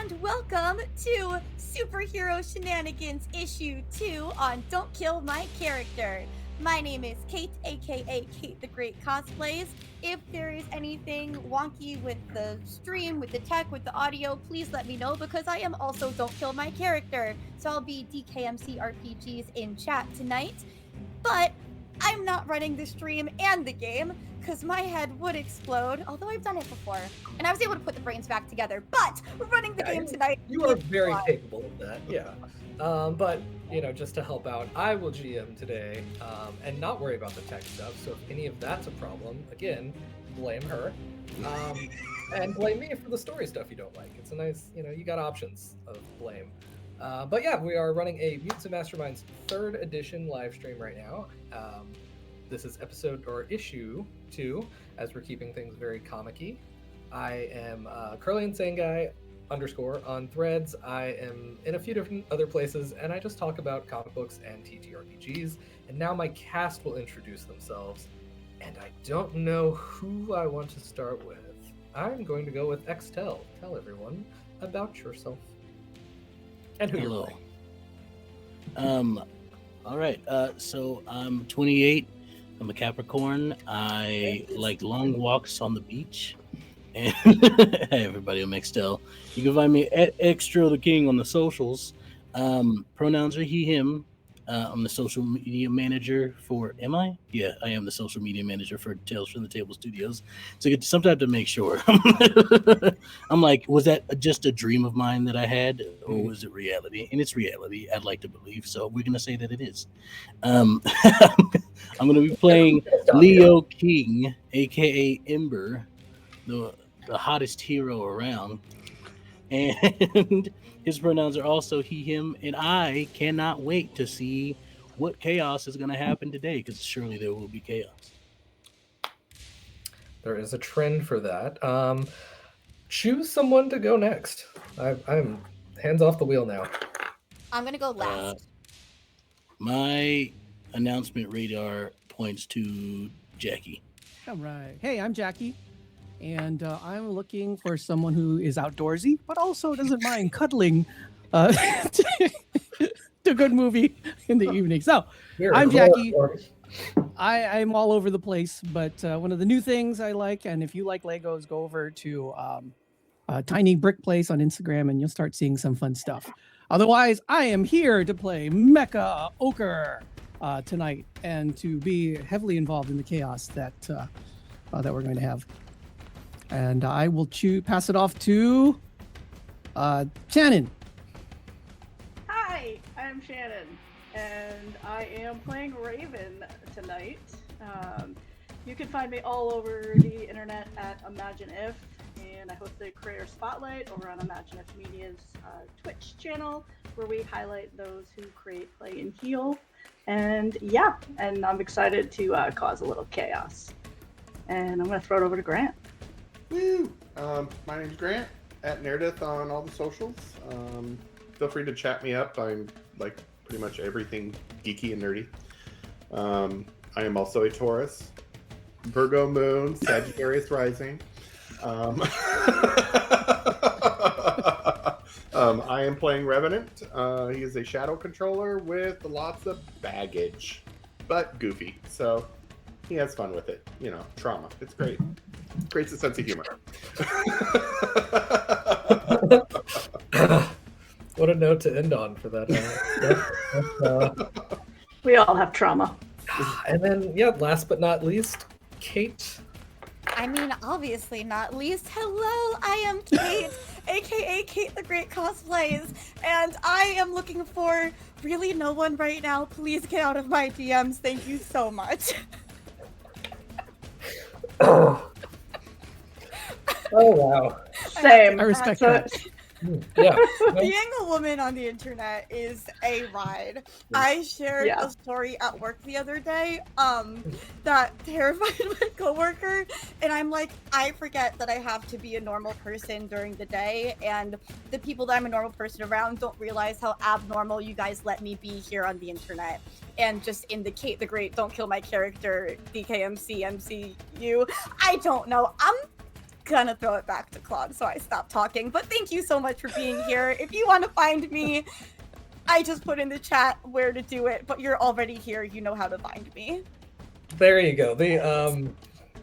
and welcome to Superhero Shenanigans Issue 2 on Don't Kill My Character. My name is Kate, aka Kate the Great Cosplays. If there is anything wonky with the stream, with the tech, with the audio, please let me know because I am also Don't Kill My Character. So I'll be DKMC RPGs in chat tonight. But I'm not running the stream and the game because my head would explode, although I've done it before. And I was able to put the brains back together. But running the game tonight... You are very capable of that, yeah. But, just to help out, I will GM today and not worry about the tech stuff. So if any of that's a problem, again, blame her. And blame me for the story stuff you don't like. It's a nice, you got options of blame. But yeah, we are running a Mutants and Masterminds 3rd edition live stream right now. This is issue 2, as we're keeping things very comic-y. I am Curly Insane Guy _ on Threads. I am in a few different other places, and I just talk about comic books and TTRPGs. And now my cast will introduce themselves, and I don't know who I want to start with. I'm going to go with Extell. Tell everyone about yourself. And who you're playing. All right. So I'm 28. I'm a Capricorn. I like long walks on the beach. And hey, everybody, I'm Extell. You can find me at Extra the King on the socials. Pronouns are he, him. I'm the social media manager for. Am I? Yeah, I am the social media manager for Tales from the Table Studios. So sometimes to make sure. I'm like, was that just a dream of mine that I had, or was it reality? And it's reality. I'd like to believe. So we're gonna say that it is. I'm gonna be playing Leo King, aka Ember, the hottest hero around, and his pronouns are also he, him, and I cannot wait to see what chaos is going to happen today, because surely there will be chaos. There is a trend for that. Choose someone to go next. I'm hands off the wheel now. I'm going to go last. My announcement radar points to Jackie. All right. Hey, I'm Jackie. And I'm looking for someone who is outdoorsy, but also doesn't mind cuddling to a good movie in the evening. So I'm Jackie. I'm all over the place, but one of the new things I like, and if you like Legos, go over to Tiny Brick Place on Instagram, and you'll start seeing some fun stuff. Otherwise, I am here to play Mecha Ochre tonight, and to be heavily involved in the chaos that we're going to have. And I will pass it off to Shannon. Hi, I'm Shannon, and I am playing Raven tonight. You can find me all over the internet at Imagine If, and I host the Creator Spotlight over on Imagine If Media's Twitch channel, where we highlight those who create, play, and heal. And yeah, and I'm excited to cause a little chaos. And I'm going to throw it over to Grant. Woo! My name's Grant, at Nerdith on all the socials. Feel free to chat me up. I'm like pretty much everything geeky and nerdy. I am also a Taurus, Virgo moon, Sagittarius rising. I am playing Revenant. He is a shadow controller with lots of baggage, but goofy. So he has fun with it. Trauma. It's great. Creates a sense of humor. What a note to end on for that. We all have trauma. And then, last but not least, Kate. I mean, obviously not least. Hello, I am Kate, aka Kate the Great Cosplays, and I am looking for really no one right now. Please get out of my DMs. Thank you so much. Oh, wow. Same. I respect that. Yeah. Being a woman on the internet is a ride. I shared a story at work the other day that terrified my coworker, and I'm like, I forget that I have to be a normal person during the day, and the people that I'm a normal person around don't realize how abnormal you guys let me be here on the internet. And just in the Kate the Great, don't kill my character, DKMC, MCU. I don't know. gonna throw it back to Claude, so I stopped talking. But thank you so much for being here. If you want to find me, I just put in the chat where to do it, but you're already here. You know how to find me. There you go. The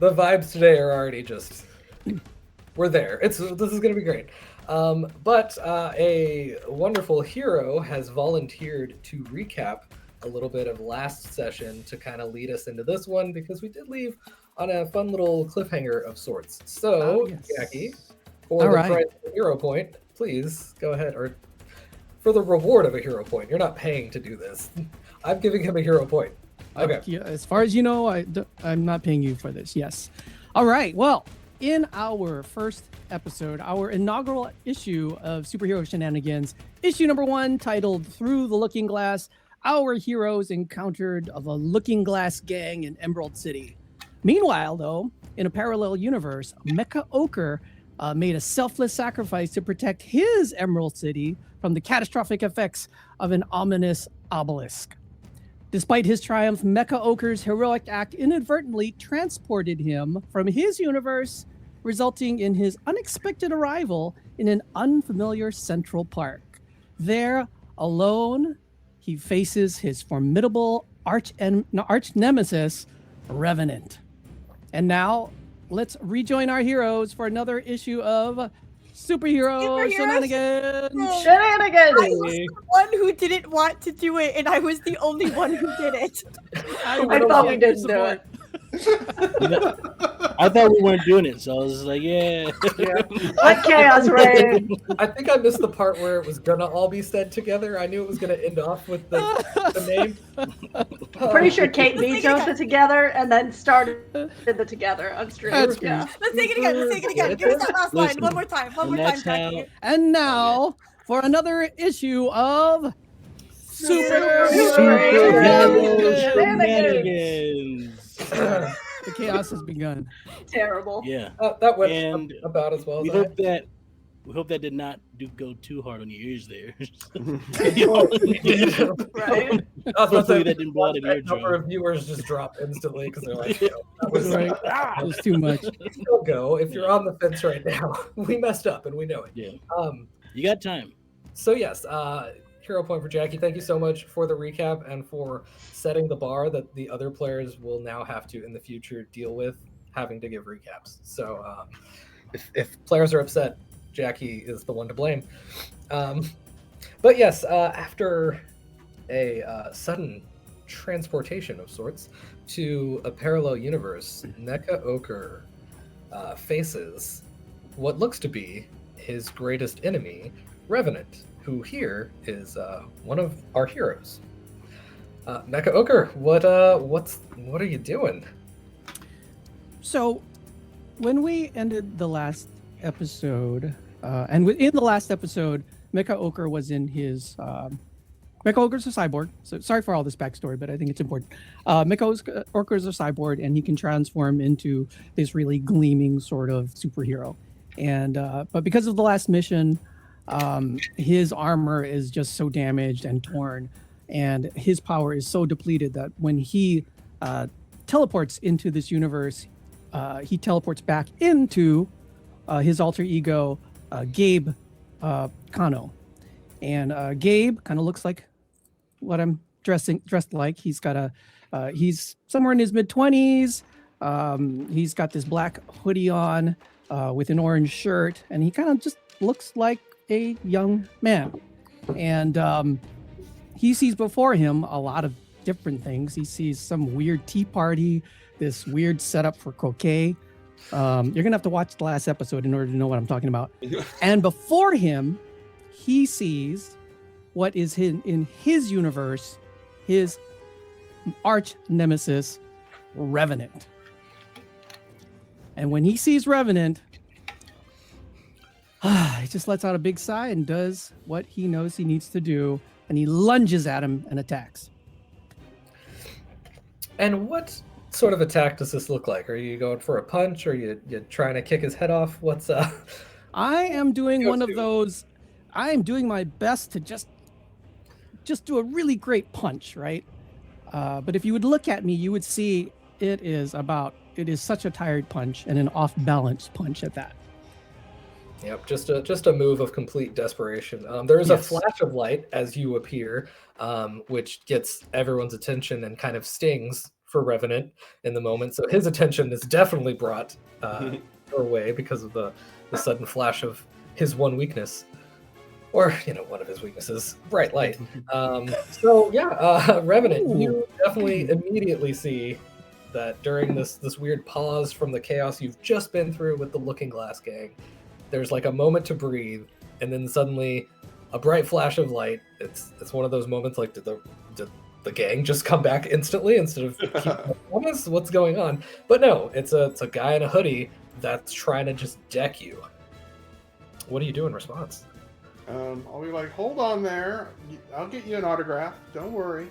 vibes today are already just we're there. This is gonna be great. But a wonderful hero has volunteered to recap a little bit of last session to kind of lead us into this one, because we did leave on a fun little cliffhanger of sorts. So, yes. Jackie, for All the right. price of a hero point, please go ahead, or for the reward of a hero point. You're not paying to do this. I'm giving him a hero point. Okay. Yeah, as far as you know, I'm not paying you for this. Yes. All right. Well, in our first episode, our inaugural issue of Superhero Shenanigans, issue number 1, titled Through the Looking Glass, our heroes encountered of a Looking Glass gang in Emerald City. Meanwhile, though, in a parallel universe, Mecha Ochre made a selfless sacrifice to protect his Emerald City from the catastrophic effects of an ominous obelisk. Despite his triumph, Mecha Ochre's heroic act inadvertently transported him from his universe, resulting in his unexpected arrival in an unfamiliar Central Park. There, alone, he faces his formidable arch nemesis, Revenant. And now, let's rejoin our heroes for another issue of Superhero Shenanigans. Shenanigans! I was the one who didn't want to do it, and I was the only one who did it. I thought we didn't do it. I thought we weren't doing it, so I was like, yeah. Let chaos reign. I think I missed the part where it was gonna all be said together. I knew it was gonna end off with the name. Pretty sure Kate vetoed the together and then started the together on stream. That's Yeah. Let's take it again. Let's take it again. Give us that last line Listen, one more time. One more and time, that's how- Jackie. And now, for another issue of Superhero Shenanigans. The chaos has begun. Terrible. Yeah. That went And about as well We as hope that did not go too hard on your ears there. Right? Hopefully that didn't blow out an A number eardrum. of viewers just drop instantly because they're like, that was Right. It was too much. Still go if you're on the fence right now. We messed up and we know it. Yeah. Um. You got time. So yes, hero point for Jackie. Thank you so much for the recap and for setting the bar that the other players will now have to in the future deal with having to give recaps. So if players are upset, Jackie is the one to blame. But yes, after a sudden transportation of sorts to a parallel universe, Mecha Ochre faces what looks to be his greatest enemy, Revenant, who here is one of our heroes. Mecha Ochre, what are you doing? So, when we ended the last episode, and within the last episode, Mecha Ochre was in his. Mecha Ochre's a cyborg. So sorry for all this backstory, but I think it's important. Mecha Ochre is a cyborg, and he can transform into this really gleaming sort of superhero. And but because of the last mission, his armor is just so damaged and torn, and his power is so depleted that when he teleports into this universe, he teleports back into his alter ego, Gabe Cano. And Gabe kind of looks like what I'm dressed like. He's got he's somewhere in his mid-20s. He's got this black hoodie on with an orange shirt, and he kind of just looks like a young man. And he sees before him a lot of different things. He sees some weird tea party, this weird setup for croquet. You're gonna have to watch the last episode in order to know what I'm talking about. And before him, he sees what is in his universe, his arch nemesis, Revenant. And when he sees Revenant, he just lets out a big sigh and does what he knows he needs to do, and he lunges at him and attacks. And what sort of attack does this look like? Are you going for a punch? Or are you trying to kick his head off? What's I am doing one of those. I am doing my best to just do a really great punch, right? But if you would look at me, you would see it is about it is such a tired punch and an off-balance punch at that. Yep, just a move of complete desperation. There is a Yes. flash of light as you appear, which gets everyone's attention and kind of stings for Revenant in the moment. So his attention is definitely brought your way because of the sudden flash of his one weakness, or one of his weaknesses, bright light. Revenant, you definitely immediately see that during this weird pause from the chaos you've just been through with the Looking Glass gang, there's like a moment to breathe, and then suddenly a bright flash of light. It's one of those moments like, did the gang just come back instantly instead of keep promise? What's going on? But no, it's a guy in a hoodie that's trying to just deck you. What do you do in response? I'll be like, hold on there. I'll get you an autograph. Don't worry.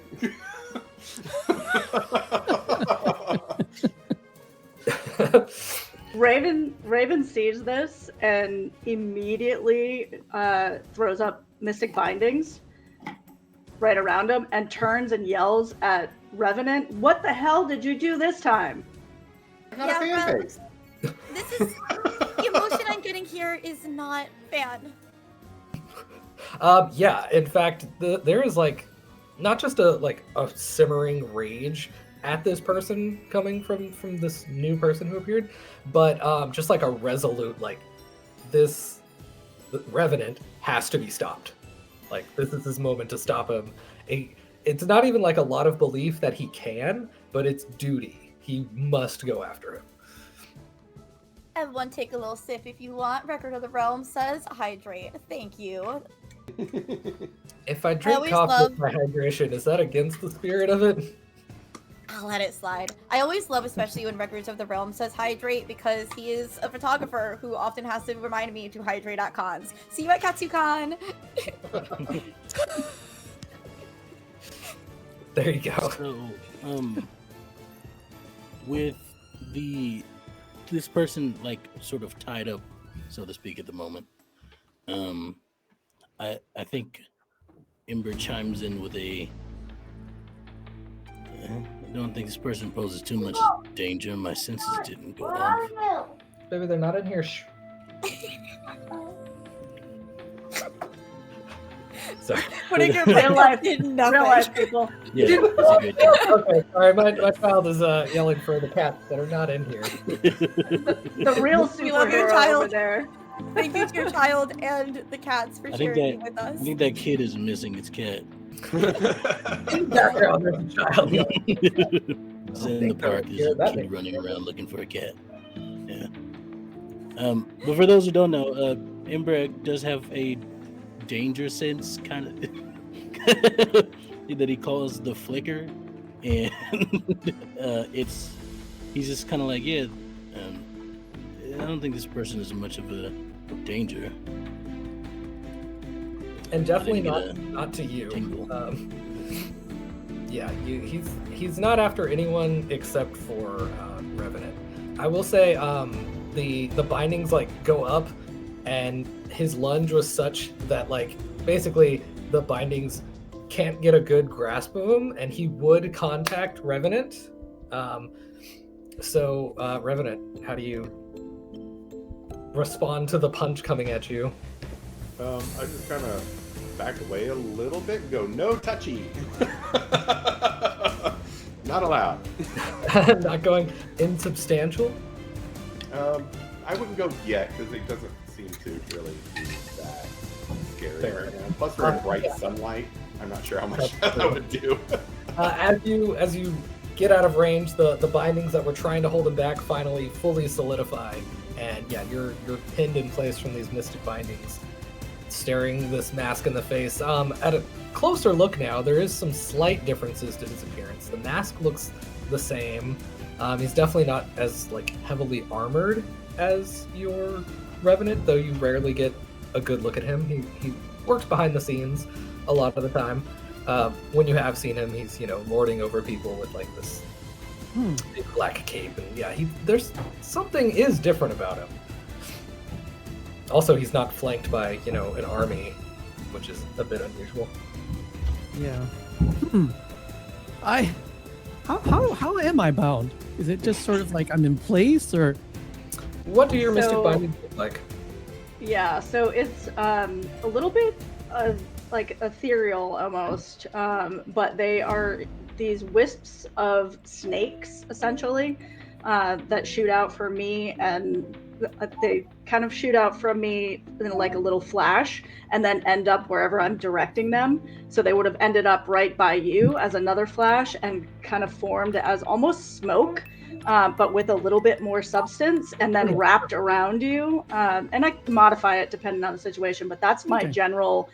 Raven sees this and immediately throws up mystic bindings right around him and turns and yells at Revenant, "What the hell did you do this time?" I got a fan base. This is the emotion I'm getting here is not fan. In fact, there is like not just a simmering rage at this person coming from this new person who appeared, but just like a resolute, like, this Revenant has to be stopped. Like, this is his moment to stop him. It's not even like a lot of belief that he can, but it's duty. He must go after him. Everyone take a little sip if you want. Record of the Realm says hydrate. Thank you. If I drink coffee with my hydration, is that against the spirit of it? I'll let it slide. I always love, especially when Records of the Realm says hydrate, because he is a photographer who often has to remind me to hydrate at cons. See you at KatsuCon! There you go. So, with this person like sort of tied up, so to speak, at the moment, I think Ember chimes in with a. I don't think this person poses too much danger. My senses didn't go off. Baby, they're not in here. Sorry. Putting your Real life, did real nothing. life people. Yeah, that's a good thing. Okay, sorry, my child is yelling for the cats that are not in here. The real We love your superhero child. over there. Thank you to your child and the cats for I think sharing that with us. I think that kid is missing its cat. In the background, there's a child yelling. It's in the park. There's a That kid makes running around looking for a cat. Yeah. But for those who don't know, Ember does have a danger sense, kind of that he calls the flicker, and he's just kind of like, I don't think this person is much of a danger. And definitely I didn't get not to you. tingle. He's not after anyone except for Revenant. I will say the bindings like go up, and his lunge was such that like basically the bindings can't get a good grasp of him, and he would contact Revenant. Revenant, how do you respond to the punch coming at you? I just kind of back away a little bit and go, no touchy. Not allowed. Not going insubstantial? I wouldn't go yet because it doesn't seem to really be that scary Fair. right now. Plus we're in bright sunlight. I'm not sure how much that would do. As you get out of range, the bindings that were trying to hold him back finally fully solidify, and yeah, you're pinned in place from these mystic bindings, staring this mask in the face. At a closer look now, there is some slight differences to his appearance. The mask looks the same. He's definitely not as like heavily armored as your Revenant, though you rarely get a good look at him. He works behind the scenes a lot of the time. When you have seen him, he's lording over people with like this big black cape, and yeah, there's something is different about him. Also, he's not flanked by an army, which is a bit unusual. Yeah. How am I bound? Is it just sort of like I'm in place, or What do your mystic So- bindings look like? Yeah, so it's a little bit like ethereal almost, but they are these wisps of snakes essentially that shoot out from me, and they kind of shoot out from me in like a little flash and then end up wherever I'm directing them. So they would have ended up right by you as another flash and kind of formed as almost smoke. But with a little bit more substance, and then wrapped around you. And I can modify it depending on the situation, but that's my Okay. general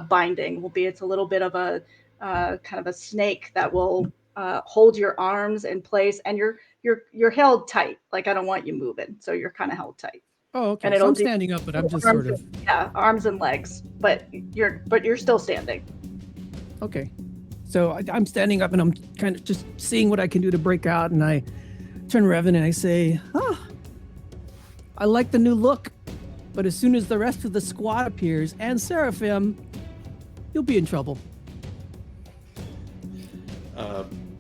binding. Will be it's a little bit of a kind of a snake that will hold your arms in place, and you're held tight. Like I don't want you moving, so you're kind of held tight. oh, okay. And So it'll I'm do standing up, but I'm just arms sort of and- yeah, arms and legs, but you're still standing. okay. So I'm standing up and I'm kind of just seeing what I can do to break out, and I turn to Revenant and I say, I like the new look, but as soon as the rest of the squad appears and Seraphim, you'll be in trouble.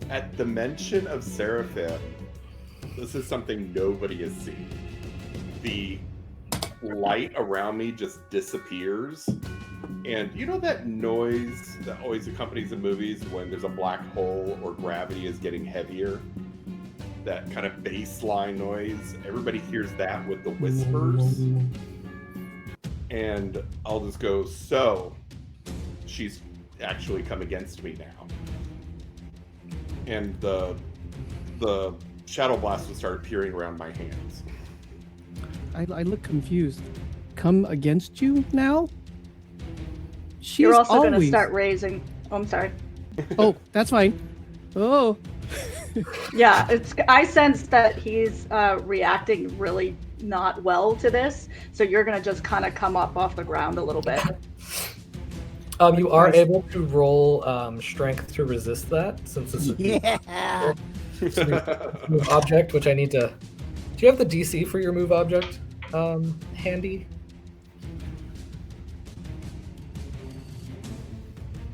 At the mention of Seraphim, this is something nobody has seen. The light around me just disappears. And you know that noise that always accompanies the movies when there's a black hole or gravity is getting heavier? That kind of baseline noise. Everybody hears that with the whispers. And I'll just go, so she's actually come against me now. And the shadow blast will start appearing around my hands. I look confused. Come against you now? She's You're also going to always- start raising. Oh, I'm sorry. Oh, that's fine. Oh, Yeah, I sense that he's reacting really not well to this, so you're gonna just kind of come up off the ground a little bit. You are Nice. able to roll strength to resist that, since this is yeah. a move object, which I need to. Do you have the DC for your move object handy?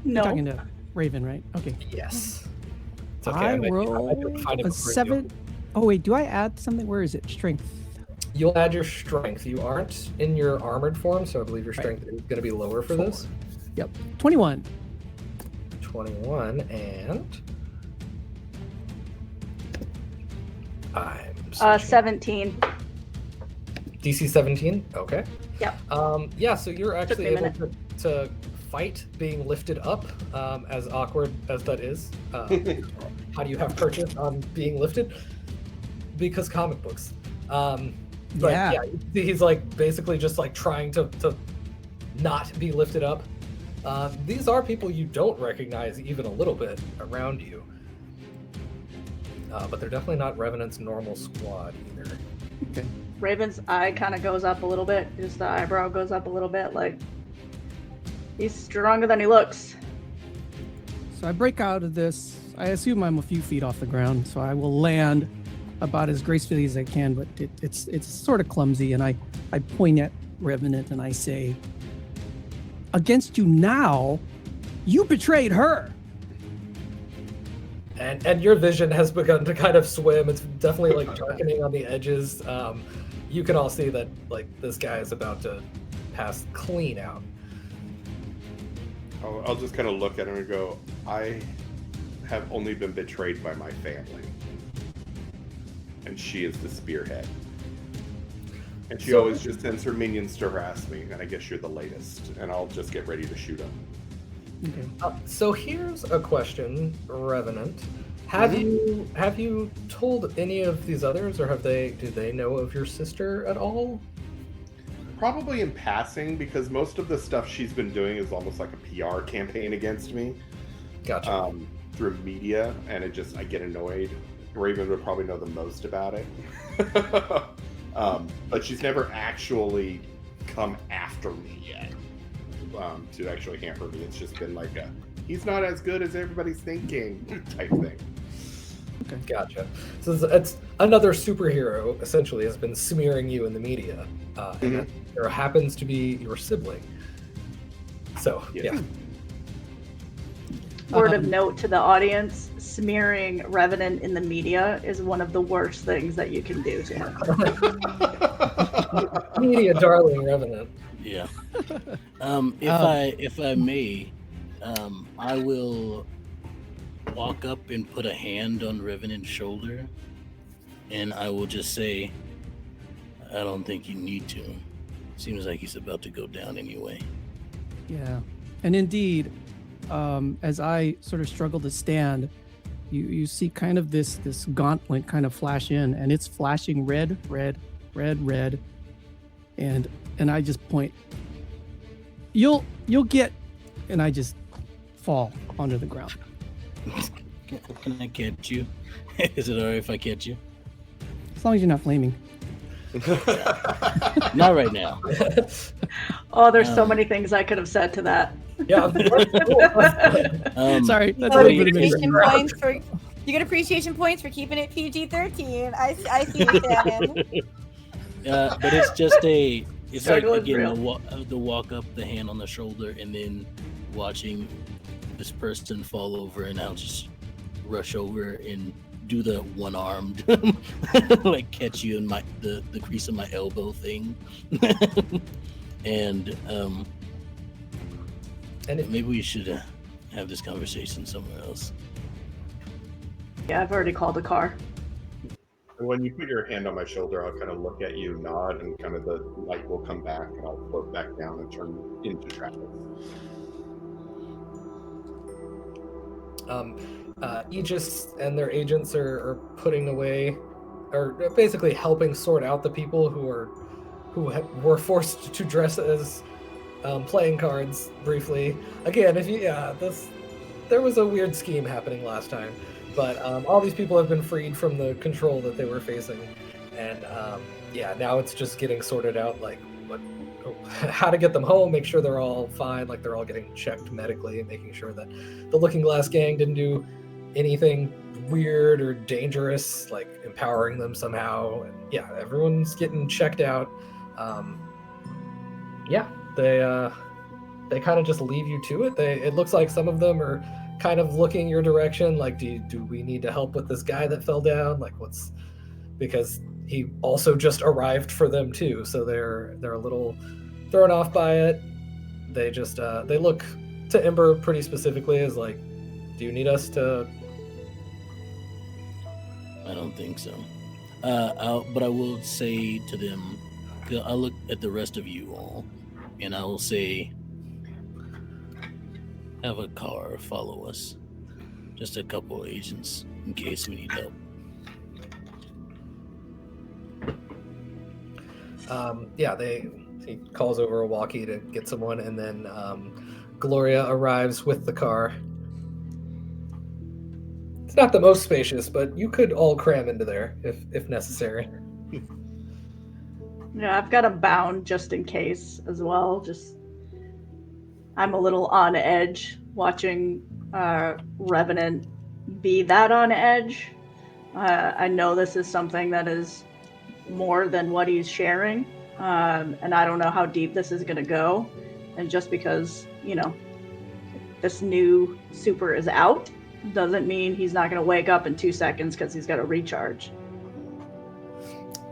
No, Talking to Raven, right? Okay. Yes. It's okay. I might roll find it a before you. 7. Oh wait, do I add something? Where is it? Strength. You'll add your strength. You aren't in your armored form, so I believe your strength is going to be lower for this. Yep. 21. 21 and I'm 17. DC 17. Okay. Yep. Yeah. So you're actually me a able to fight being lifted up. As awkward as that is, how do you have purchase on being lifted? Because comic books. But Yeah. he's like basically just like trying to not be lifted up. These are people you don't recognize even a little bit around you. But they're definitely not Revenant's normal squad either. Okay. Raven's eye kind of goes up a little bit. Just the eyebrow goes up a little bit. Like he's stronger than he looks. So I break out of this. I assume I'm a few feet off the ground, so I will land about as gracefully as I can, but it's sort of clumsy, and I point at Revenant and I say, against you now, you betrayed her. And your vision has begun to kind of swim. It's definitely like darkening on the edges. You can all see that like this guy is about to pass clean out. I'll just kind of look at her and go, I have only been betrayed by my family. And she is the spearhead. And she always just sends her minions to harass me, and I guess you're the latest. And I'll just get ready to shoot them. Okay. So here's a question, Revenant. Have you told any of these others, or do they know of your sister at all? Probably in passing, because most of the stuff she's been doing is almost like a PR campaign against me. Gotcha. Through media, and I get annoyed. Raven would probably know the most about it. But she's never actually come after me yet to actually hamper me. It's just been like he's not as good as everybody's thinking type thing. Okay. Gotcha. So it's another superhero essentially has been smearing you in the media, and that there happens to be your sibling. So Yeah. Word of note to the audience, smearing Revenant in the media is one of the worst things that you can do to him. Media darling Revenant. Yeah. If I may, I will walk up and put a hand on Revenant's shoulder, and I will just say, I don't think you need to. Seems like he's about to go down anyway. Yeah. And indeed, as I sort of struggle to stand, you see kind of this gauntlet kind of flash in, and it's flashing red, and I just point. You'll get, and I just fall onto the ground. Can I catch you? Is it alright if I catch you? As long as you're not flaming. Not right now. Oh, there's so many things I could have said to that. Yeah. Sorry, You that's get a little bit of appreciation amazing. points for you get appreciation points for keeping it PG-13. I see you, Shannon. But it's just it's like, Struggle is again, real. the walk up, the hand on the shoulder, and then watching this person fall over, and I'll just rush over and do the one-armed, like catch you in the crease of my elbow thing. And maybe we should have this conversation somewhere else. Yeah, I've already called a car. When you put your hand on my shoulder, I'll kind of look at you, nod, and kind of the light will come back, and I'll float back down and turn into traffic. Aegis and their agents are putting away, or basically helping sort out the people who were forced to dress as playing cards briefly. Again, there was a weird scheme happening last time, but all these people have been freed from the control that they were facing, and now it's just getting sorted out, like how to get them home, make sure they're all fine, like they're all getting checked medically, and making sure that the Looking Glass gang didn't do anything weird or dangerous, like empowering them somehow. And yeah, everyone's getting checked out. They kind of just leave you to it. It looks like some of them are kind of looking your direction, like, do we need to help with this guy that fell down? Like, because he also just arrived for them too, so they're a little thrown off by it. They just they look to Ember pretty specifically as like, do you need us to? I don't think so. But I will say to them, I'll look at the rest of you all, and I will say, have a car follow us. Just a couple agents in case we need help. He calls over a walkie to get someone, and then Gloria arrives with the car. It's not the most spacious, but you could all cram into there if necessary. Yeah, I've got them bound just in case as well. I'm a little on edge watching Revenant be that on edge. I know this is something that is more than what he's sharing, and I don't know how deep this is going to go. And just because, this new super is out doesn't mean he's not going to wake up in 2 seconds because he's got to recharge.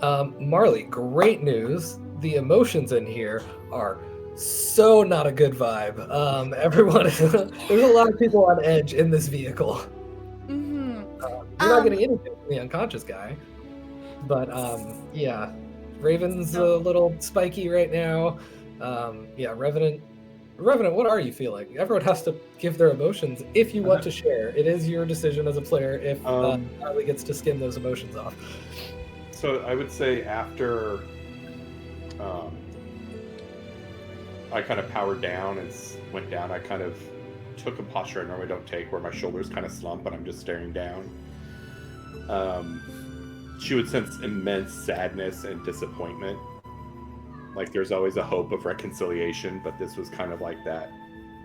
Marley, great news. The emotions in here are so not a good vibe. Everyone, there's a lot of people on edge in this vehicle. Mm-hmm. You're not getting anything from the unconscious guy, but Raven's a little spiky right now. Revenant, what are you feeling? Everyone has to give their emotions if you want to share. It is your decision as a player if Marley gets to skim those emotions off. So I would say after I kind of powered down and went down, I kind of took a posture I normally don't take, where my shoulders kind of slump and I'm just staring down. She would sense immense sadness and disappointment. Like there's always a hope of reconciliation, but this was kind of like that.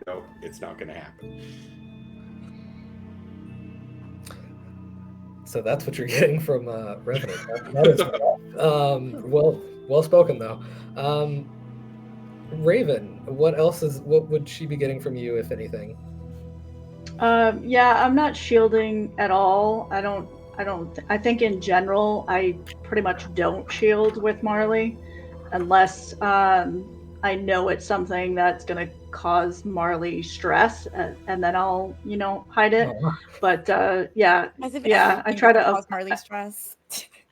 No, it's not going to happen. So that's what you're getting from Revenant. That is well spoken though. Raven, what would she be getting from you, if anything? Yeah, I'm not shielding at all. I think in general, I pretty much don't shield with Marley unless I know it's something that's going to cause Marley stress, and then I'll, hide it. Oh, But yeah, As if yeah, I everything try would to, cause Marley stress.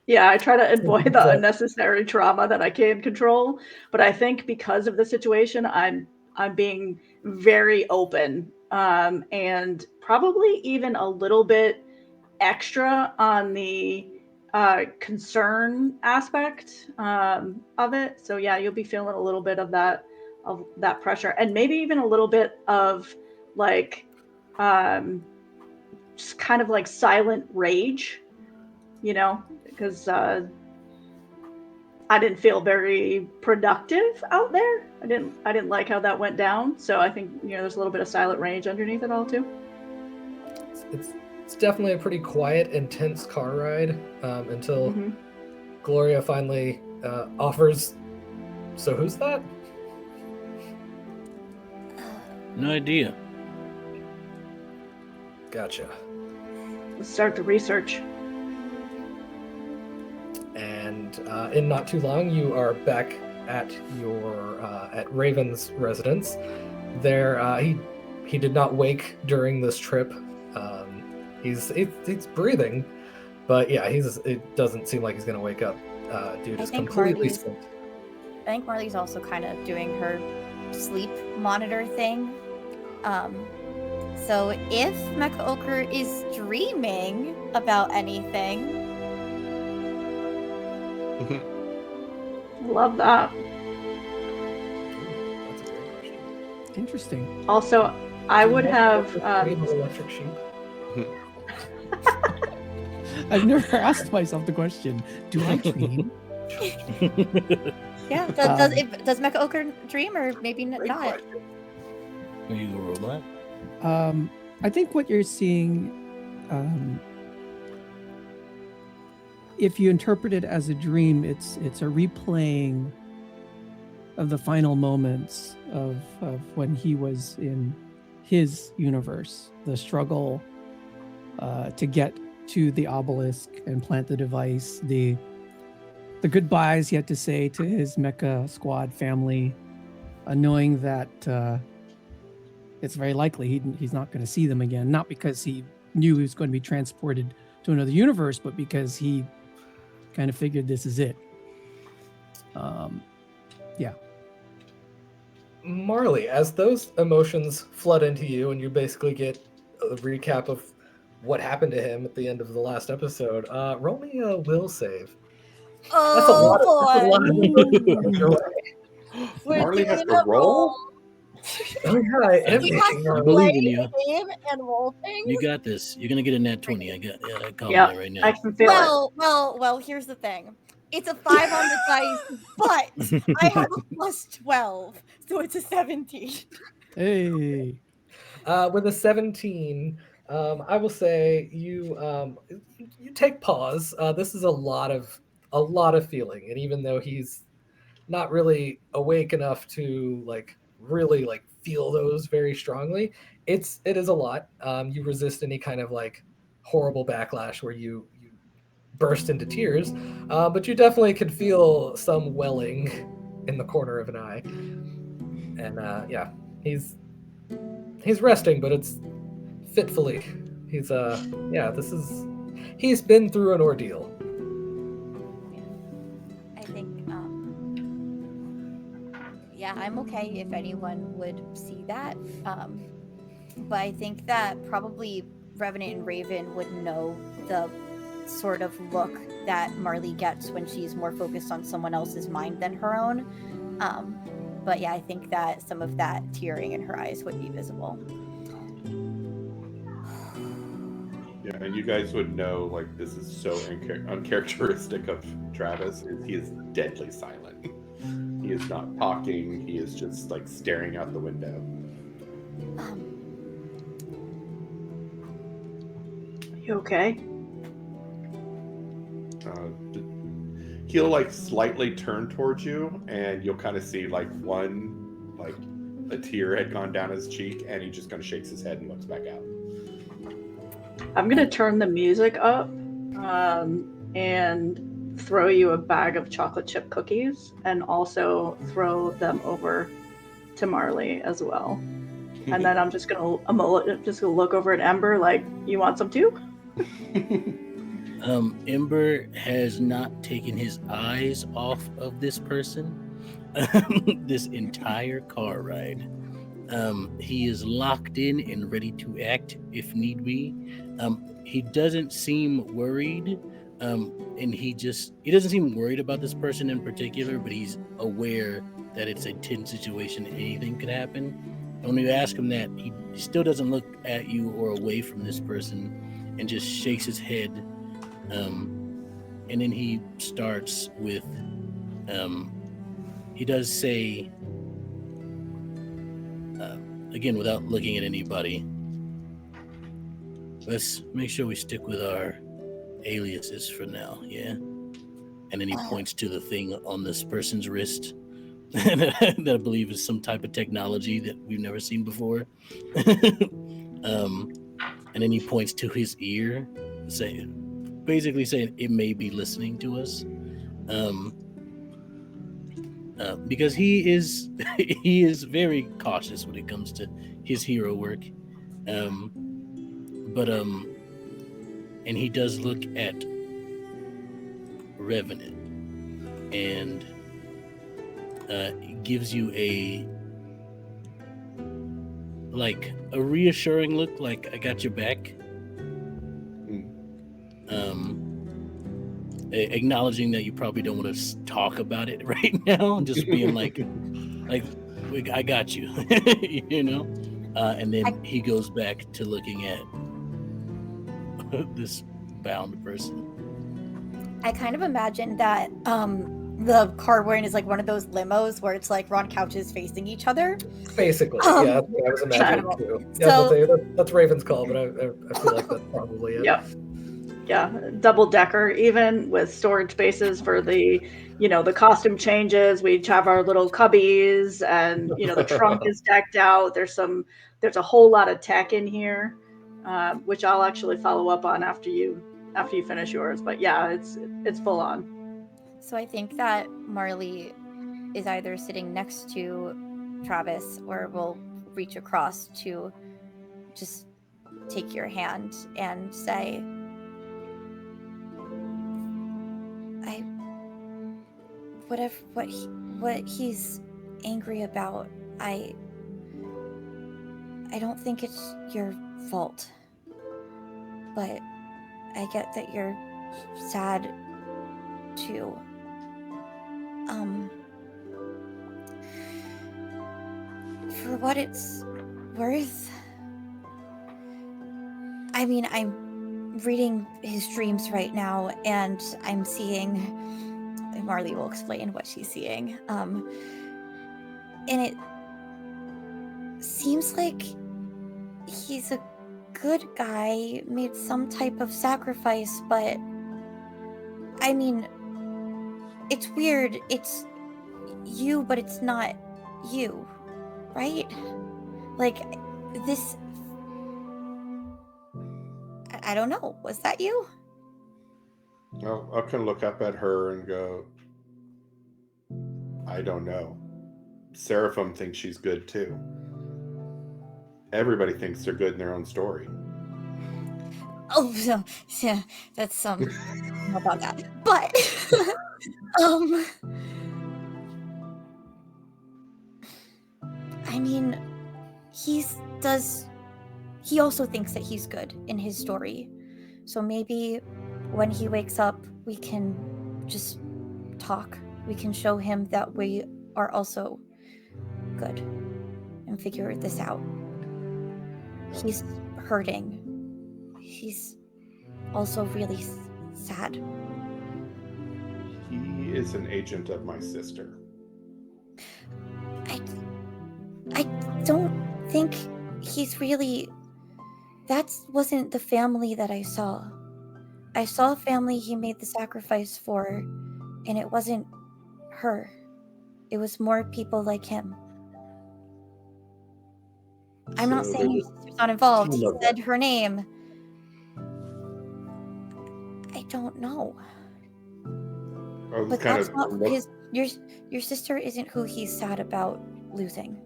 yeah, I try to avoid the So- unnecessary trauma that I can control. But I think because of the situation, I'm being very open, and probably even a little bit extra on the concern aspect of it. So yeah, you'll be feeling a little bit of that pressure, and maybe even a little bit of like just kind of like silent rage, because I didn't feel very productive out there. I didn't like how that went down. So I think there's a little bit of silent rage underneath it all too. it's definitely a pretty quiet, intense car ride until Mhm. Gloria finally offers. So who's that? No idea. Gotcha. Let's start the research. And in not too long, you are back at your at Raven's residence. There, he did not wake during this trip. He's breathing, but yeah, it doesn't seem like he's gonna wake up. Dude I is think completely Marley's- spent. I think Marley's also kind of doing her sleep monitor thing. So if Mecha Ochre is dreaming about anything, Love that. That's a great question. Interesting. Also, I Do would Mecha have. Ochre dream of electric sheep? I've never asked myself the question, do I dream? yeah, does Mecha Ochre dream or maybe Great not? question. Are you a robot? I think what you're seeing, if you interpret it as a dream, it's a replaying of the final moments of when he was in his universe, the struggle to get to the obelisk and plant the device, the goodbyes he had to say to his Mecha Squad family, knowing that it's very likely he's not going to see them again, not because he knew he was going to be transported to another universe, but because he kind of figured this is it. Yeah. Marley, as those emotions flood into you and you basically get a recap of what happened to him at the end of the last episode, roll me a will save. That's a lot of emotions your way. We're Marley has doing to a roll? Oh yeah, I am You making have to I roll. believe play in you. the game and roll things. You got this. You're gonna get a nat 20. I call Yeah, that right now. I can feel it. Well. Here's the thing. It's a 5 on the dice, but I have a plus 12, so it's a 17. Hey. With a 17, I will say you take pause. This is a lot of feeling, and even though he's not really awake enough to really feel those very strongly, it is a lot. You resist any kind of horrible backlash where you burst into tears, but you definitely could feel some welling in the corner of an eye, and yeah, he's resting, but it's fitfully. He's he's been through an ordeal. I think, yeah, I'm okay if anyone would see that. But I think that probably Revenant and Raven would know the sort of look that Marley gets when she's more focused on someone else's mind than her own. But yeah, I think that some of that tearing in her eyes would be visible. Yeah, and you guys would know, this is so uncharacteristic of Travis. He is deadly silent. He is not talking. He is just staring out the window. You okay? He'll slightly turn towards you, and you'll kind of see one a tear had gone down his cheek, and he just kind of shakes his head and looks back out. I'm gonna turn the music up and throw you a bag of chocolate chip cookies, and also throw them over to Marley as well. And then I'm just gonna look over at Ember like, you want some too? Ember has not taken his eyes off of this person this entire car ride. He is locked in and ready to act if need be. He doesn't seem worried, and he doesn't seem worried about this person in particular, but he's aware that it's a tense situation. Anything could happen. And when you ask him that, he still doesn't look at you or away from this person, and just shakes his head. And then he starts with, he does say, again, without looking at anybody, let's make sure we stick with our aliases for now, yeah? And then he points to the thing on this person's wrist that I believe is some type of technology that we've never seen before. And then he points to his ear, basically saying it may be listening to us. Because he is very cautious when it comes to his hero work. And he does look at Revenant and gives you a reassuring look, like, I got your back. Acknowledging that you probably don't want to talk about it right now, just being like I got you, you know. And then he goes back to looking at this bound person. I kind of imagine that the car we're in is like one of those limos where it's like Ron couches facing each other. Basically, yeah, that's what I was imagining too. Yeah, that's Raven's call, but I feel like that's probably it. Yeah, double decker, even with storage spaces for the costume changes. We each have our little cubbies, and the trunk is decked out. There's a whole lot of tech in here, which I'll actually follow up on after you finish yours. But yeah, it's full on. So I think that Marley is either sitting next to Travis or will reach across to just take your hand and say, what he's angry about, I don't think it's your fault, but I get that you're sad too. For what it's worth, I mean, I'm reading his dreams right now, and I'm seeing, Marley will explain what she's seeing, and it seems like he's a good guy, made some type of sacrifice, but I mean, it's weird. It's you, but it's not you, right? Like, this, I don't know. Was that you? Well, I can look up at her and go, I don't know. Seraphim thinks she's good too. Everybody thinks they're good in their own story. Oh, so, yeah, that's I don't know about that. But I mean, he also thinks that he's good in his story. So maybe when he wakes up, we can just talk. We can show him that we are also good and figure this out. He's hurting. He's also really sad. He is an agent of my sister. I don't think he's really... That wasn't the family that I saw. I saw a family he made the sacrifice for, and it wasn't her. It was more people like him. I'm not So saying they your just- sister's not involved. He Love said her name. I don't know. I was But kind that's of not his. Your sister isn't who he's sad about losing.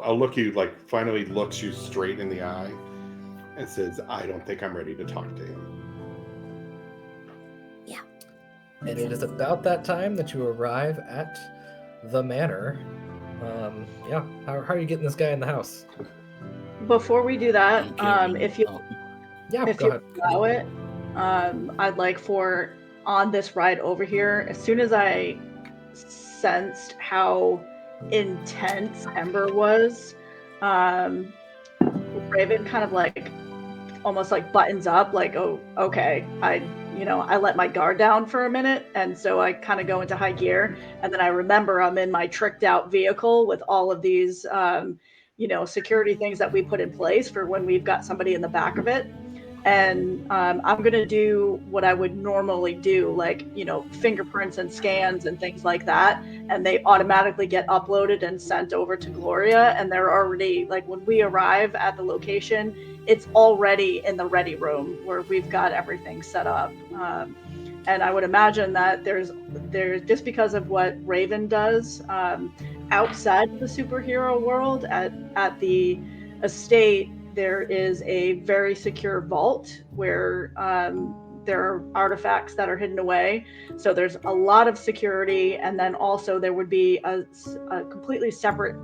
I'll look you like finally looks you straight in the eye and says, I don't think I'm ready to talk to him. And it is about that time that you arrive at the manor. Yeah, how are you getting this guy in the house? Before we do that, Okay, if you Yeah, if go you ahead. allow it, I'd like for on this ride over here, as soon as I sensed how intense Ember was, Raven kind of like almost like buttons up, like, oh, okay, I let my guard down for a minute, and so I kind of go into high gear, and then I remember I'm in my tricked out vehicle with all of these security things that we put in place for when we've got somebody in the back of it. And I'm going to do what I would normally do, like, fingerprints and scans and things like that. And they automatically get uploaded and sent over to Gloria. And they're already, like, when we arrive at the location, it's already in the ready room where we've got everything set up. And I would imagine that there's just because of what Raven does outside the superhero world at the estate, there is a very secure vault where there are artifacts that are hidden away. So there's a lot of security. And then also there would be a completely separate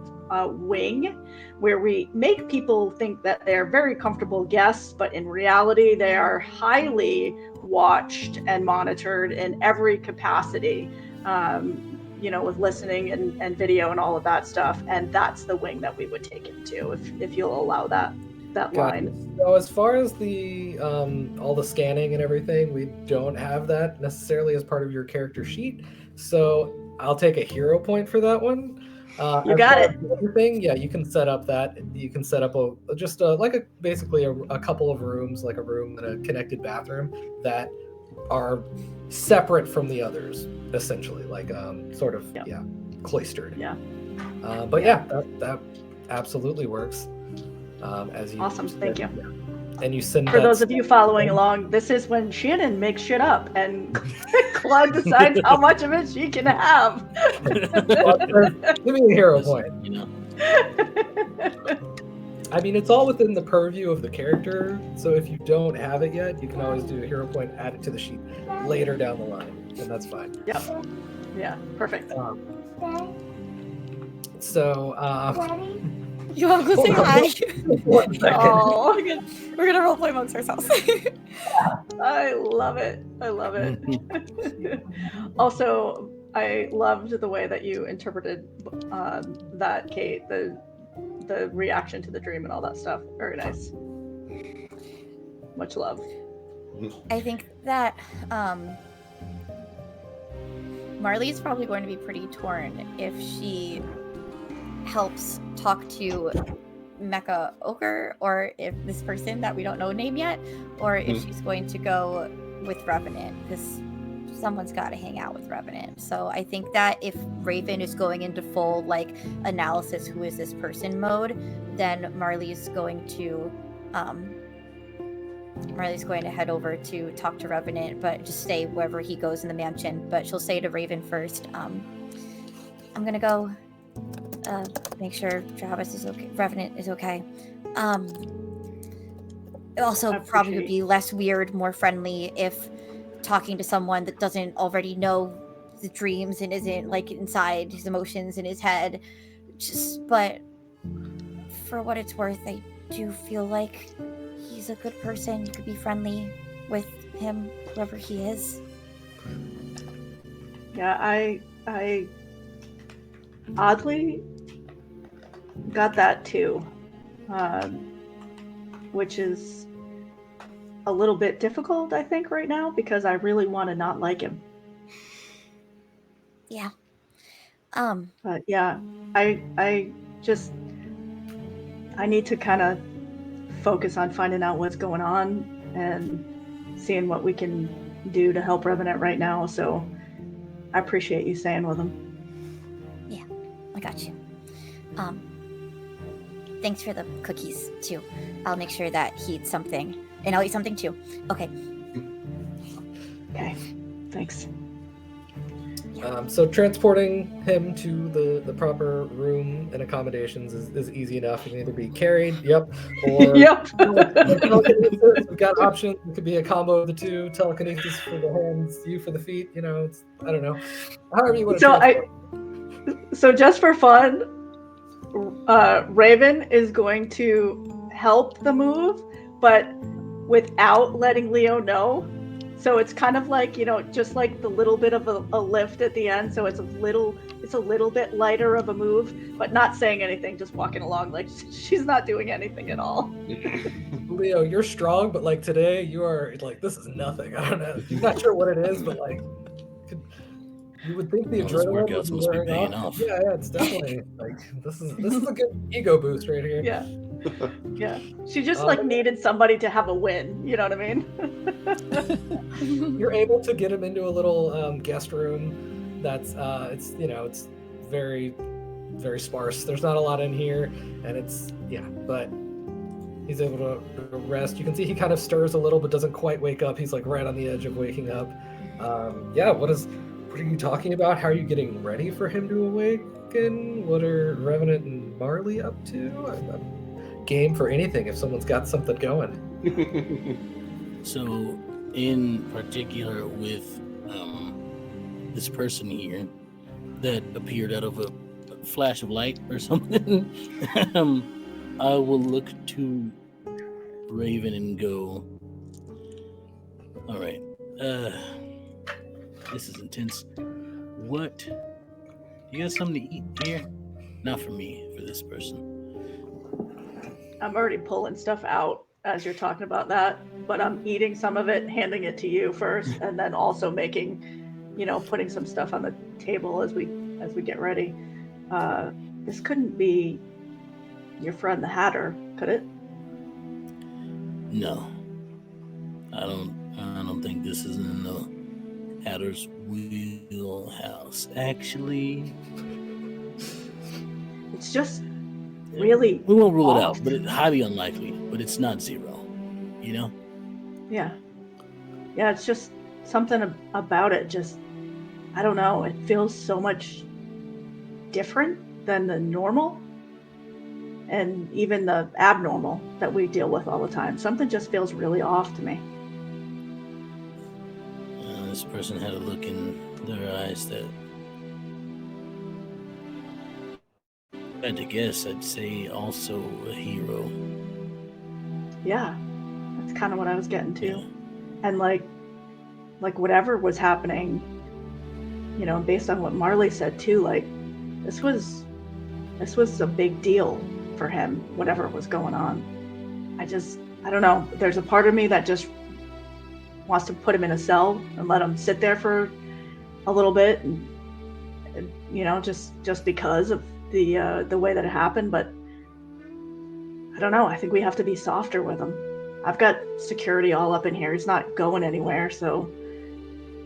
wing where we make people think that they're very comfortable guests, but in reality, they are highly watched and monitored in every capacity, with listening and video and all of that stuff. And that's the wing that we would take him to, if you'll allow that line. So as far as the all the scanning and everything, we don't have that necessarily as part of your character sheet. So I'll take a hero point for that one. You got it. Everything, yeah, you can set up that. You can set up basically a couple of rooms, like a room and a connected bathroom that are separate from the others, essentially, like sort of cloistered. Yeah. But yeah, that absolutely works. As you Awesome, thank you. And you send For those of you following along, this is when Shannon makes shit up and Claude decides how much of it she can have. Give me a hero point. I mean, it's all within the purview of the character, so if you don't have it yet, you can always do a hero point, add it to the sheet later down the line, and that's fine. Yep. Yeah, perfect. You want to go say hi? 1 second. Oh, We're gonna roleplay amongst ourselves. I love it. I love it. Also, I loved the way that you interpreted that, Kate, the reaction to the dream and all that stuff. Very nice. Much love. I think that Marley is probably going to be pretty torn if she helps talk to Mecha Ochre, or if this person that we don't know name yet, or if she's going to go with Revenant, because someone's got to hang out with Revenant. So I think that if Raven is going into full like analysis, who is this person mode, then Marley's going to head over to talk to Revenant, but just stay wherever he goes in the mansion. But she'll say to Raven first, I'm gonna go make sure Travis is okay, Revenant is okay. It also probably would be less weird, more friendly if talking to someone that doesn't already know the dreams and isn't like inside his emotions in his head. But for what it's worth, I do feel like he's a good person. You could be friendly with him, whoever he is. Yeah, I oddly got that too, which is a little bit difficult, I think, right now, because I really want to not like him. Yeah. But yeah, I need to kind of focus on finding out what's going on and seeing what we can do to help Revenant right now. So I appreciate you staying with him. Yeah. Like got you. Thanks for the cookies too. I'll make sure that he eats something, and I'll eat something too. Okay. Okay. Thanks. So transporting him to the proper room and accommodations is easy enough. He can either be carried, or Yep. telekinesis. We've got options. It could be a combo of the two: telekinesis for the hands, you for the feet. I don't know. However you want to transport. So just for fun, Raven is going to help the move, but without letting Leo know. So it's kind of like, just like the little bit of a lift at the end. So it's a little bit lighter of a move, but not saying anything, just walking along like she's not doing anything at all. Leo, you're strong, but like today you are like, this is nothing. I don't know. I'm not sure what it is, but like you would think the Those adrenaline workouts would must be wearing paying off. off. Yeah, it's definitely like this is a good ego boost right here. Yeah. Yeah. She just like needed somebody to have a win. You know what I mean? You're able to get him into a little guest room that's it's very, very sparse. There's not a lot in here, and but he's able to rest. You can see he kind of stirs a little but doesn't quite wake up. He's like right on the edge of waking up. What are you talking about? How are you getting ready for him to awaken? What are Revenant and Marley up to? I'm game for anything if someone's got something going. So, in particular with this person here that appeared out of a flash of light or something, I will look to Raven and go, all right, this is intense. What? You got something to eat here? Not for me, for this person. I'm already pulling stuff out as you're talking about that, but I'm eating some of it, handing it to you first, and then also making, putting some stuff on the table as we get ready. This couldn't be your friend the Hatter, could it? No. I don't think this is in the Hatter's wheelhouse. Actually, It's just really we won't rule it off. out, but it's highly unlikely. But it's not zero. Yeah, it's just something about it. Just, I don't know. It feels so much different than the normal, and even the abnormal that we deal with all the time. Something just feels really off to me. This person had a look in their eyes that, if I had to guess, I'd say also a hero. Yeah, that's kind of what I was getting to. Yeah. And like whatever was happening, based on what Marley said too, like this was a big deal for him, whatever was going on. I don't know. There's a part of me that just wants to put him in a cell and let him sit there for a little bit, and just because of the way that it happened. But I don't know. I think we have to be softer with him. I've got security all up in here. He's not going anywhere, so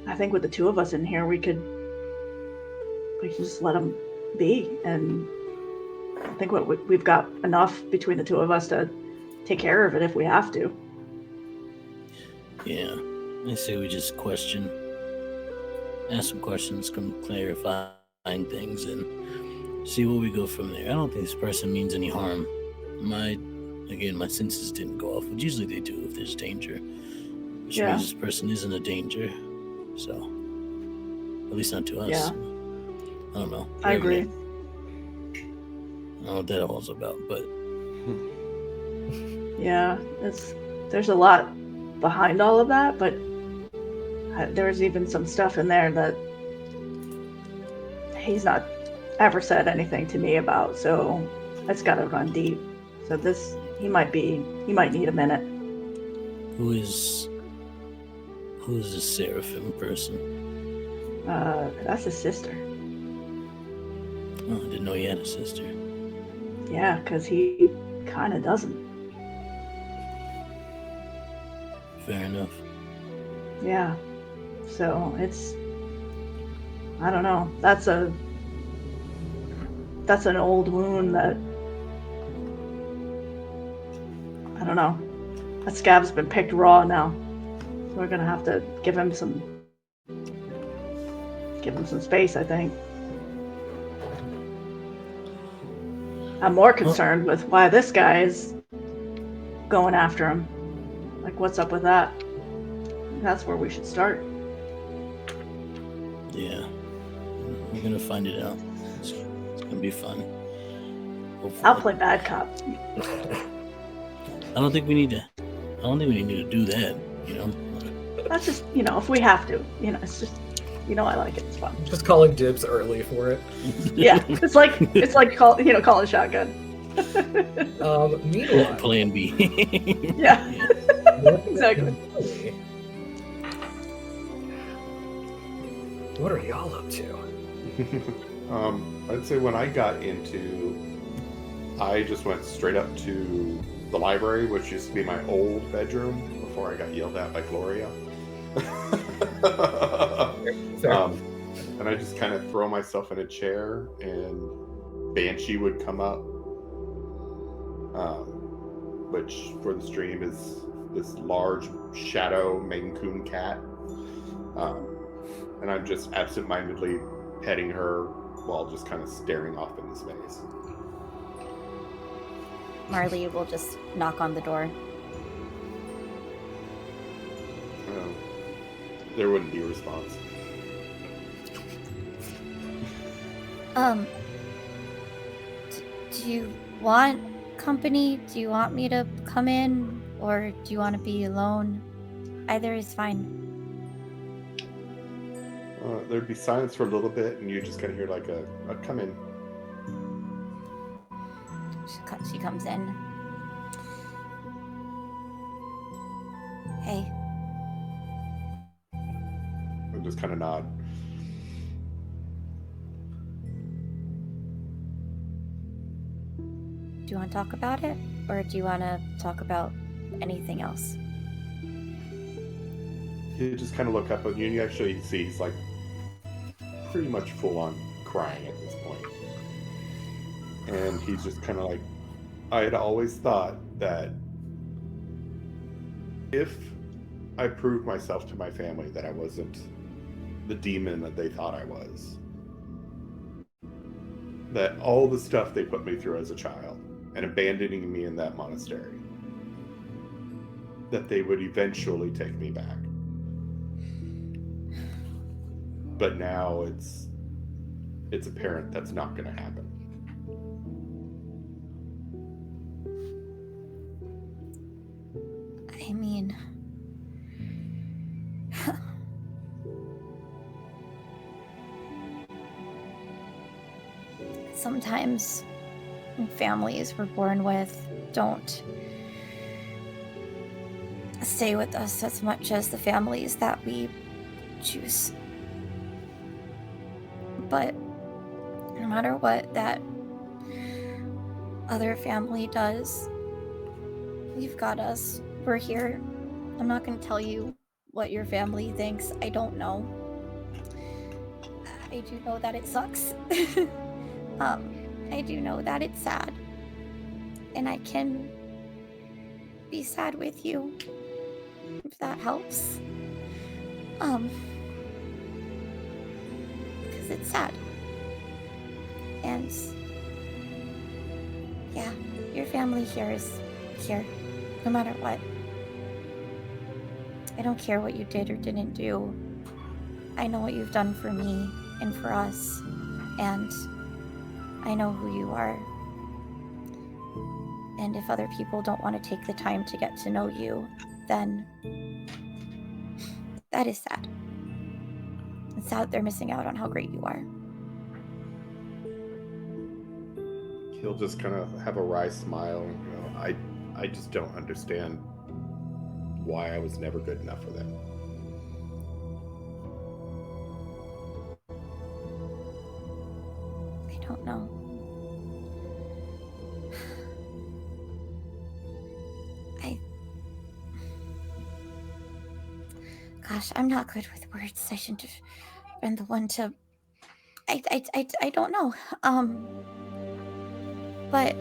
I think with the two of us in here, we can just let him be. And I think we've got enough between the two of us to take care of it if we have to. Yeah, I say we just ask some questions, come clarifying things, and see where we go from there. I don't think this person means any harm. My senses didn't go off, which usually they do if there's danger. Which means this person isn't a danger, so at least not to us. Yeah. I don't know. I agree. I don't know what that all's about, but yeah, there's a lot behind all of that, but there's even some stuff in there that he's not ever said anything to me about, so it's got to run deep. So he might need a minute. who is this Seraphim person? That's his sister. Oh, I didn't know he had a sister. Yeah, because he kind of doesn't. Fair enough. Yeah. So I don't know. that's an old wound that, I don't know. That scab's been picked raw now. So we're gonna have to give him some space, I think. I'm more concerned with why this guy is going after him. Like, what's up with that? That's where we should start. Yeah, we're gonna find it out. It's gonna be fun. Hopefully. I'll play bad cop. I don't think we need to do that. You know. That's just, if we have to. It's just, I like it. It's fun. Just calling dibs early for it. Yeah, it's like calling shotgun. Meanwhile, Plan B. Yeah. Exactly. What are y'all up to? I'd say when I got into, I just went straight up to the library, which used to be my old bedroom before I got yelled at by Gloria. And I just kind of throw myself in a chair, and Banshee would come up, which for the stream is this large shadow Maine Coon cat. And I'm just absentmindedly petting her while just kind of staring off into space. Marley will just knock on the door. There wouldn't be a response. Do you want company? Do you want me to come in? Or do you want to be alone? Either is fine. There'd be silence for a little bit, and you just kind of hear like a come in. She comes in. Hey. And just kind of nod. Do you want to talk about it? Or do you want to talk about anything else? You just kind of look up, and you actually see he's like pretty much full on crying at this point. And he's just kind of like, I had always thought that if I proved myself to my family that I wasn't the demon that they thought I was, that all the stuff they put me through as a child and abandoning me in that monastery, that they would eventually take me back. But now it's apparent that's not going to happen. I mean... Sometimes families we're born with don't stay with us as much as the families that we choose. But no matter what that other family does, you've got us. We're here. I'm not going to tell you what your family thinks. I don't know. I do know that it sucks. I do know that it's sad. And I can be sad with you, if that helps. Because it's sad. And yeah, your family here is here, no matter what. I don't care what you did or didn't do. I know what you've done for me and for us, and I know who you are. And if other people don't want to take the time to get to know you, then that is sad. It's sad they're missing out on how great you are. He'll just kind of have a wry smile and go, I just don't understand why I was never good enough for them. I don't know. Gosh, I'm not good with words. I shouldn't have been the one to... I don't know. But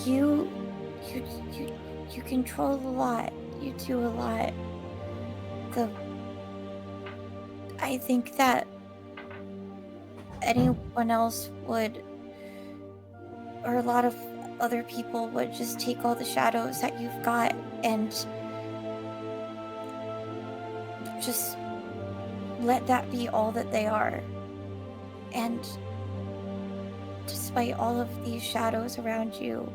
you control a lot. You do a lot. I think that anyone else would, or a lot of other people would just take all the shadows that you've got and just let that be all that they are. And despite all of these shadows around you,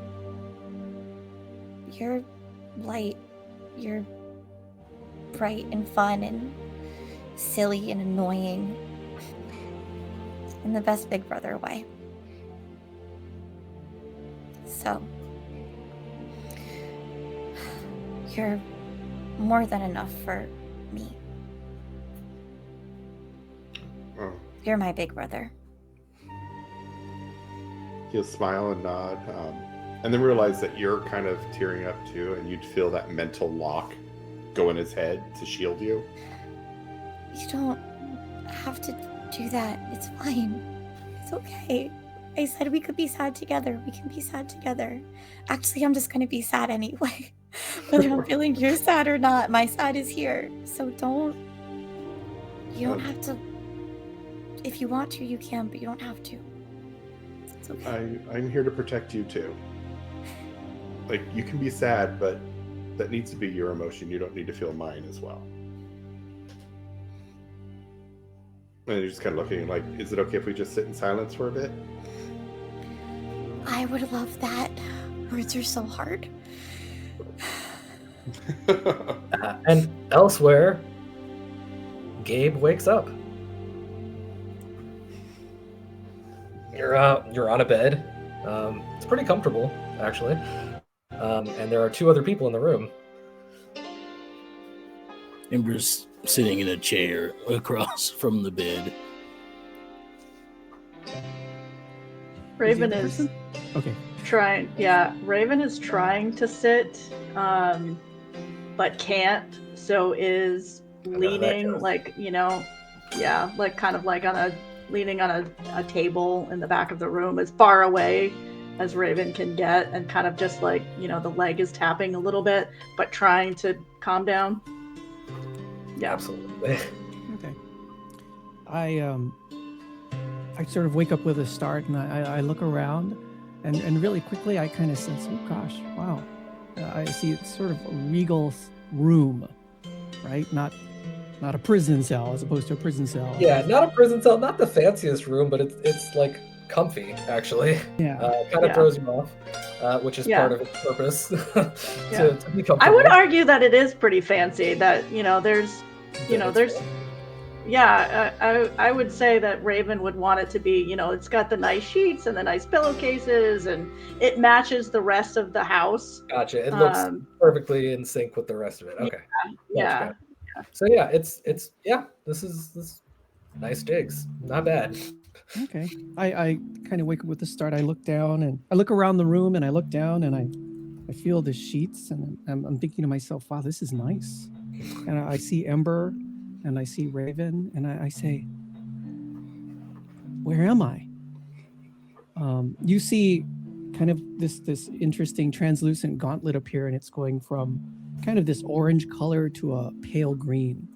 you're light, you're bright and fun and silly and annoying in the best big brother way. So, you're more than enough for me. Oh. You're my big brother. He'll smile and nod, and then realize that you're kind of tearing up too, and you'd feel that mental lock go in his head to shield you. You don't have to do that. It's fine. It's okay. I said we could be sad together. We can be sad together. Actually, I'm just gonna be sad anyway. Whether I'm feeling you're sad or not, my sad is here. So you don't have to. If you want to, you can, but you don't have to. It's okay. I'm here to protect you too. Like, you can be sad, but that needs to be your emotion. You don't need to feel mine as well. And you're just kind of looking like, is it okay if we just sit in silence for a bit? I would love that. Words are so hard. And elsewhere, Gabe wakes up. You're on a bed. It's pretty comfortable, actually. And there are two other people in the room. Ember's sitting in a chair across from the bed. Raven he a is person? Okay. trying. Yeah, Raven is trying to sit, but can't. So is leaning, like, like kind of like leaning on a table in the back of the room, as far away as Raven can get, and kind of just like, the leg is tapping a little bit, but trying to calm down. Yeah, Absolutely. Okay. I sort of wake up with a start, and I look around, and really quickly I kind of sense, oh gosh, wow. I see it's sort of a regal room, right? Not a prison cell, as opposed to a prison cell. Yeah, not a prison cell, not the fanciest room, but it's like comfy, actually. Yeah. Kind of throws you off, which is part of its purpose. to be comfortable. I would argue that it is pretty fancy. That there's I would say that Raven would want it to be, it's got the nice sheets and the nice pillowcases, and it matches the rest of the house. Gotcha. It looks perfectly in sync with the rest of it. Okay. Yeah. So yeah, it's this is nice digs. Not bad. Okay. I kind of wake up with the start. I look down and I look around the room, and I look down and I feel the sheets, and I'm thinking to myself, wow, this is nice. And I see Ember and I see Raven, and I say, where am I? You see kind of this interesting translucent gauntlet appear, and it's going from kind of this orange color to a pale green,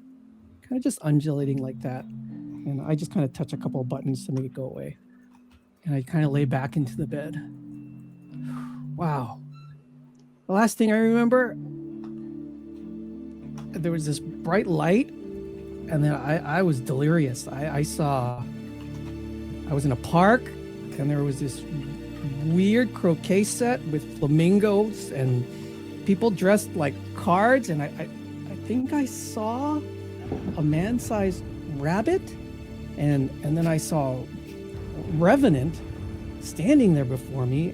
kind of just undulating like that. And I just kind of touch a couple of buttons to make it go away. And I kind of lay back into the bed. Wow. The last thing I remember, there was this bright light, and then I was delirious. I was in a park, and there was this weird croquet set with flamingos and people dressed like cards, and I think I saw a man-sized rabbit, and then I saw Revenant standing there before me,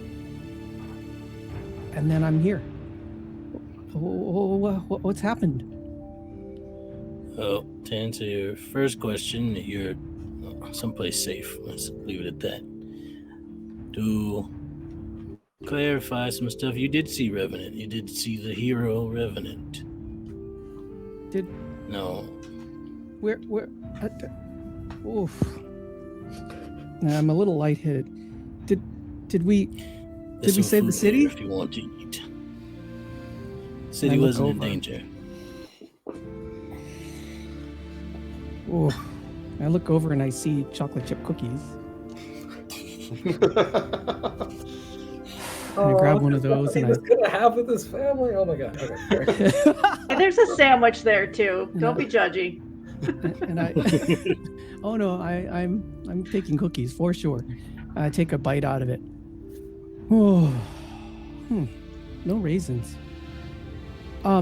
and then I'm here. What's happened? Oh, to answer your first question, you're someplace safe. Let's leave it at that. To clarify some stuff, you did see Revenant. You did see the hero Revenant. Did No. where Oof. I'm a little lightheaded. Did we There's we some save the food city? there if you want to eat. City I look wasn't in over. danger. Oof. I look over and I see chocolate chip cookies. And I grab one of those he and was gonna have with his family. Oh my god. Okay. Hey, there's a sandwich there too. Don't be judgy. and I oh no, I'm taking cookies for sure. I take a bite out of it. Oh, no raisins. I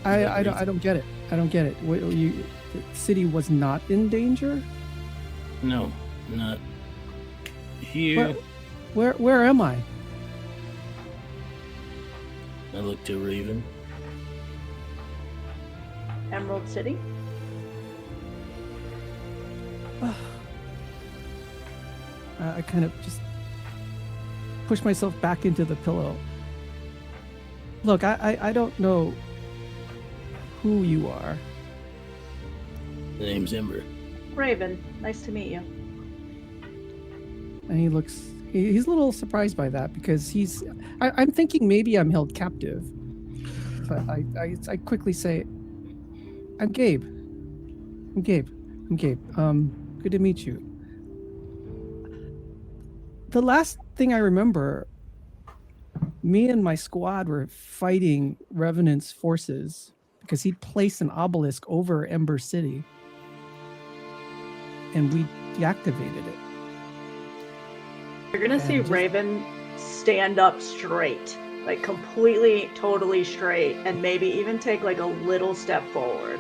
don't get it. I don't get it. The city was not in danger? No, not here. Where am I? I look to Raven. Emerald City. I kind of just push myself back into the pillow. Look, I don't know who you are. The name's Ember. Raven, nice to meet you. And he's a little surprised by that because I'm thinking maybe I'm held captive. But I quickly say, I'm Gabe. Good to meet you. The last thing I remember, me and my squad were fighting Revenant's forces because he'd placed an obelisk over Ember City. And we deactivated it. You're gonna see Raven stand up straight, like completely, totally straight, and maybe even take like a little step forward.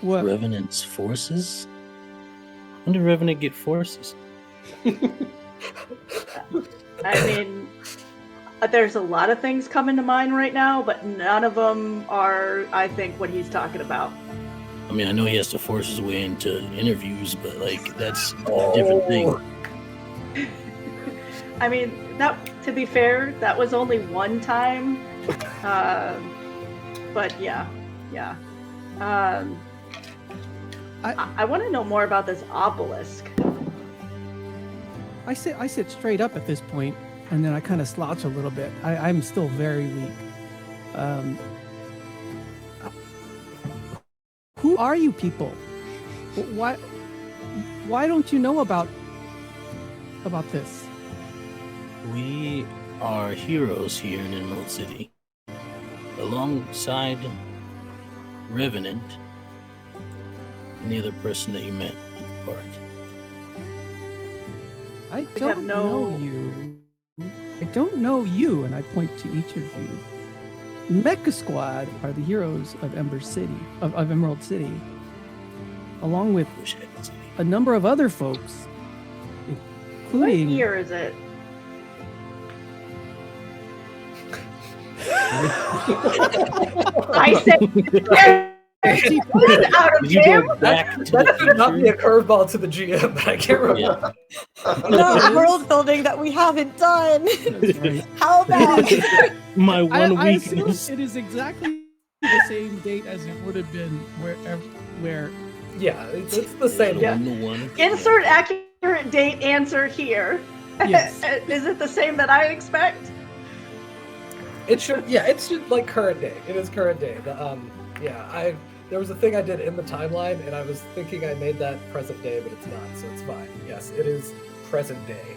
What? Revenant's forces? When did Revenant get forces? I mean, there's a lot of things coming to mind right now, but none of them are, I think, what he's talking about. I mean, I know he has to force his way into interviews, but like that's a different thing. I mean, that, to be fair, that was only one time. But yeah. I want to know more about this obelisk. I sit straight up at this point, and then I kind of slouch a little bit. I'm still very weak. Who are you people? Why don't you know about this? We are heroes here in Emerald City, alongside Revenant and the other person that you met at the park. I have don't no- know you. I don't know you, and I point to each of you. Mecha Squad are the heroes of Ember City, of Emerald City, along with Wish I could say. a number of other folks, What including year is it? I said, out of Did you him. go back to That the should not be a future? curveball to the GM, but I can't remember. No, world building that we haven't done. That's right. How about My one I assume weakness. it is exactly the same date as it would have been where Yeah, it's the same Yeah. one. One. Insert accurate date answer here. Yes. Is it the same that I expect? It should, yeah, it's just like current day. It is current day. There was a thing I did in the timeline, and I was thinking I made that present day, but it's not, so it's fine. Yes, it is present day.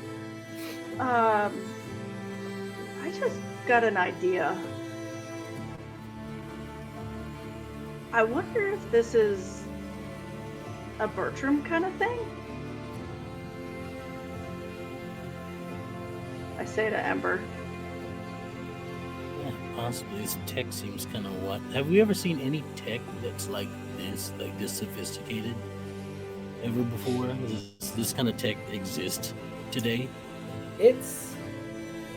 I just got an idea. I wonder if this is a Bertram kind of thing? I say to Ember. Yeah, possibly. This tech seems kind of what. Have we ever seen any tech that's like this sophisticated ever before? Does this kind of tech exist today? It's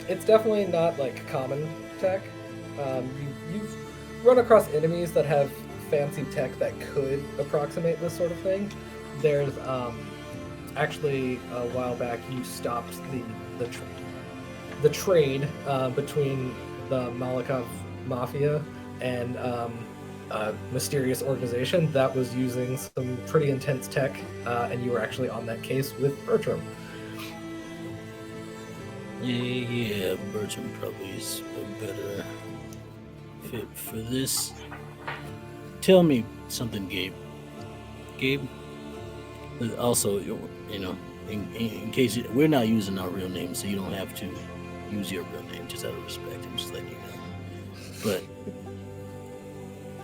definitely not like common tech. You've run across enemies that have fancy tech that could approximate this sort of thing. There's actually a while back you stopped the trade between the Malakoff Mafia and a mysterious organization that was using some pretty intense tech, and you were actually on that case with Bertram. Yeah, Bertram probably is a better fit for this. Tell me something, Gabe. Gabe? Also, you know, in case we're not using our real name, so you don't have to use your real name, just out of respect. I'm just letting you know. But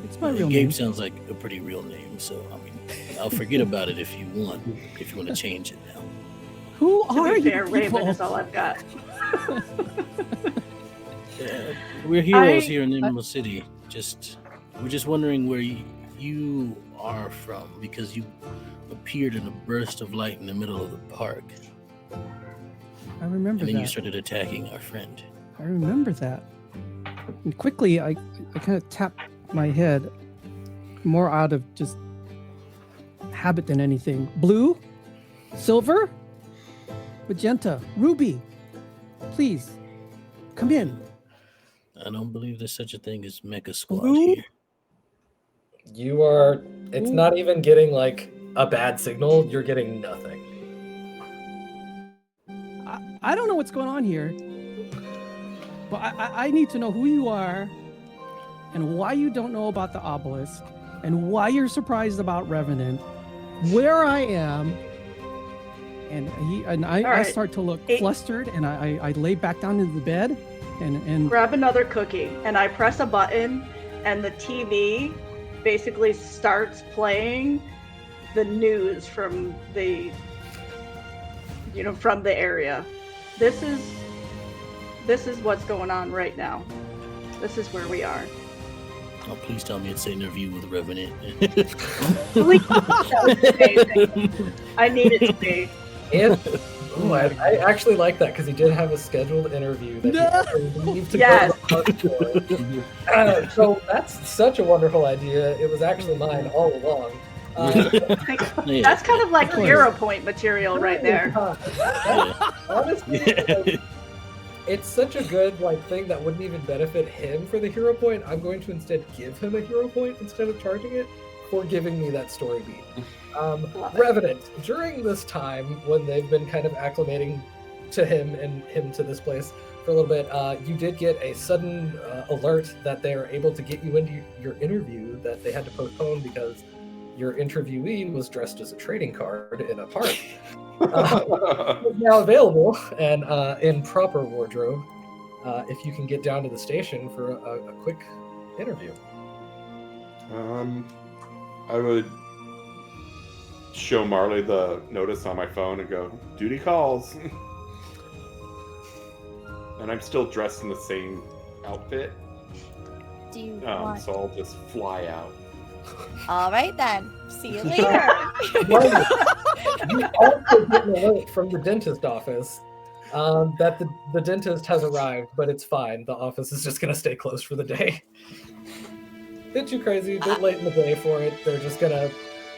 It's my real Gabe name. sounds like a pretty real name, so I mean, I'll forget about it if you want to change it now. Who To are be you fair, Raven people? is all I've got. Yeah, we're heroes here in Emerald City. We're just wondering where you are from, because you appeared in a burst of light in the middle of the park, I remember and then that. you started attacking our friend. I remember that. And quickly, I kind of tapped my head, more out of just habit than anything. Blue, silver, magenta, ruby. Please, come in. I don't believe there's such a thing as Mecha Squad Blue? here. You are. It's not even getting like a bad signal. You're getting nothing. I don't know what's going on here, but I need to know who you are and why you don't know about the obelisk and why you're surprised about Revenant, where I am. And I right. start to look flustered, and I lay back down into the bed and Grab another cookie, and I press a button, and the TV basically starts playing the news from the area. This is what's going on right now. This is where we are. Oh, please tell me it's an interview with Revenant. Please, that was amazing. I need it to be. And I actually like that because he did have a scheduled interview that he had to leave to Yes. go to the park for. So that's such a wonderful idea. It was actually mine all along. Yeah. That's kind of like hero point material right there. Honestly, like, it's such a good thing that wouldn't even benefit him for the hero point. I'm going to instead give him a hero point instead of charging it for giving me that story beat. Revenant, during this time when they've been kind of acclimating to him and him to this place for a little bit, you did get a sudden alert that they were able to get you into your interview that they had to postpone because your interviewee was dressed as a trading card in a park. Is now available and in proper wardrobe if you can get down to the station for a quick interview. I would show Marley the notice on my phone and go, duty calls. And I'm still dressed in the same outfit. Do you want... So I'll just fly out. All right then. See you later. You also get an alert from the dentist office that the dentist has arrived, but it's fine. The office is just going to stay closed for the day. Bit too crazy, bit late in the day for it. They're just going to...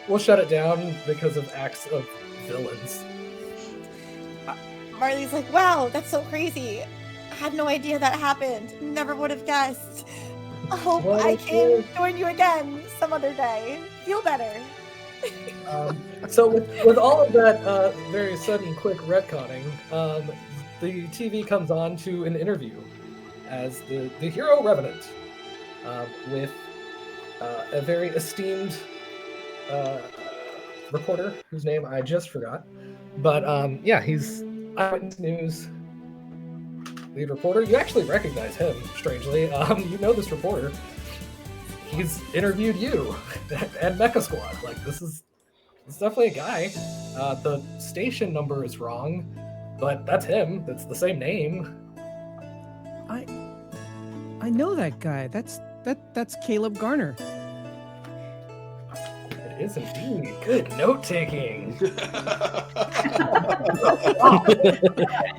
We'll shut it down because of acts of villains. Marley's like, wow, that's so crazy. I had no idea that happened. Never would have guessed. I hope I can join you again some other day. Feel better. So with all of that very sudden, quick retconning, the TV comes on to an interview as the hero Revenant with a very esteemed reporter whose name I just forgot. But yeah, he's Eyewitness News lead reporter. You actually recognize him, strangely. You know this reporter. He's interviewed you and Mecha Squad. It's definitely a guy. The station number is wrong, but that's him. That's the same name. I know that guy. That's Caleb Garner. It is indeed. Good note taking.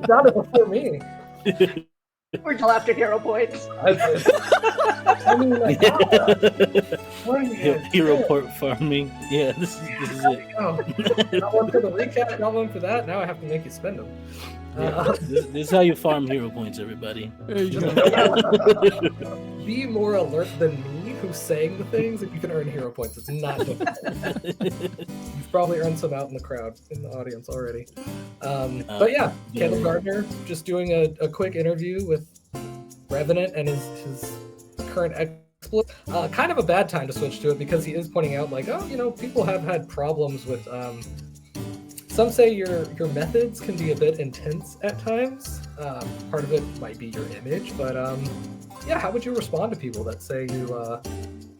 Got it before me. We're till after hero points. I mean, what are you guys Hero doing? port farming. Yeah, this is it. Oh, got one for the recap, got one for that. Now I have to make you spend them. This is how you farm hero points, everybody. There you go. Be more alert than me. who's saying the things, and you can earn hero points. It's not difficult. You've probably earned some out in the crowd, in the audience already. But yeah, Kendall Gardner just doing a quick interview with Revenant and his current exploits. Kind of a bad time to switch to it because he is pointing out like, oh, you know, people have had problems with. Some say your methods can be a bit intense at times. Part of it might be your image, but yeah, how would you respond to people that say you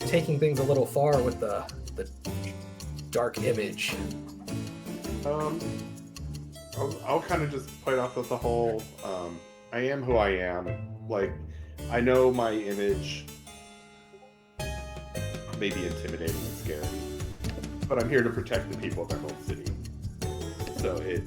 taking things a little far with the dark image? I'll kind of just play it off with the whole I am who I am. Like, I know my image may be intimidating and scary, but I'm here to protect the people of Emerald City. So it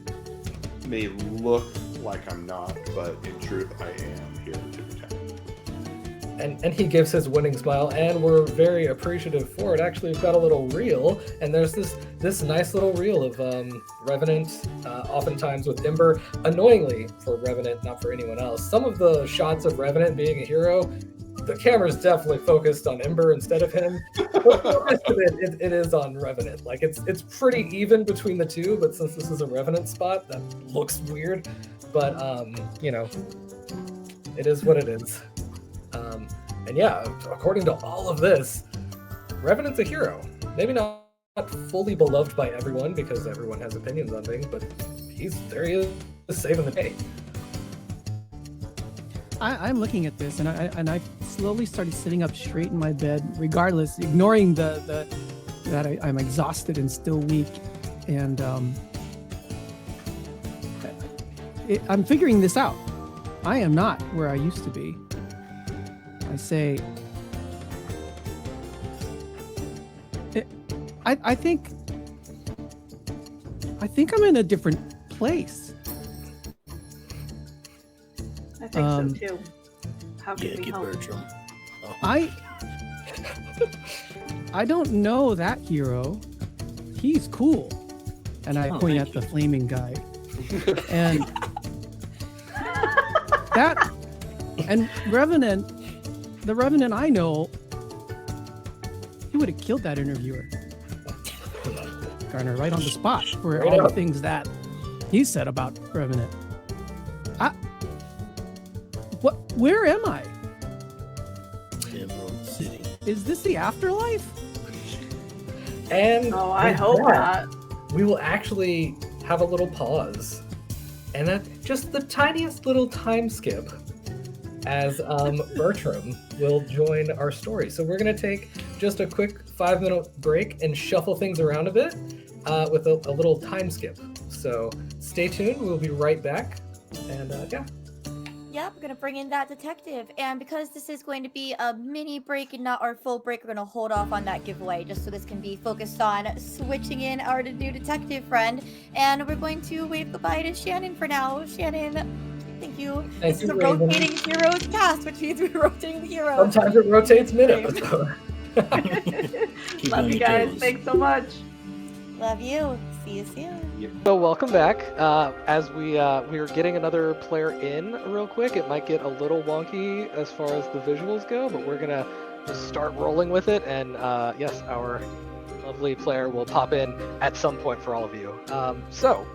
may look like I'm not, but in truth, I am here to protect them. And he gives his winning smile, and we're very appreciative for it. Actually, we've got a little reel, and there's this nice little reel of Revenant, oftentimes with Ember. Annoyingly for Revenant, not for anyone else, some of the shots of Revenant being a hero, the camera's definitely focused on Ember instead of him. But the rest of it is on Revenant. Like it's pretty even between the two, but since this is a Revenant spot, that looks weird. But you know, it is what it is. And yeah, according to all of this, Revenant's a hero. Maybe not fully beloved by everyone because everyone has opinions on things, but there he is saving the day. I'm looking at this, and I slowly started sitting up straight in my bed, regardless, ignoring that I'm exhausted and still weak, and I'm figuring this out. I am not where I used to be. I say, I think I'm in a different place. I think so too. How can we help? Bertram. Oh. I don't know that hero. He's cool. And I point at the flaming guy. And that and Revenant, the Revenant I know, he would have killed that interviewer. Garner right on the spot for all the things that he said about Revenant. Where am I? Emerald City. Is this the afterlife? And I with hope that, not. we will actually have a little pause. And that's just the tiniest little time skip as Bertram will join our story. So we're going to take just a quick 5-minute break and shuffle things around a bit with a little time skip. So stay tuned. We'll be right back. And yeah. Yep, we're gonna bring in that detective, and because this is going to be a mini break and not our full break, we're gonna hold off on that giveaway just so this can be focused on switching in our new detective friend. And we're going to wave goodbye to Shannon for now. Shannon, thank you. This is a Raven. rotating heroes cast, which means we're rotating the heroes. Sometimes it rotates mid-episode. Love you guys. Thanks so much. Love you. See you soon. So welcome back. As we are getting another player in real quick, it might get a little wonky as far as the visuals go, but we're gonna just start rolling with it. And yes, our lovely player will pop in at some point for all of you. So,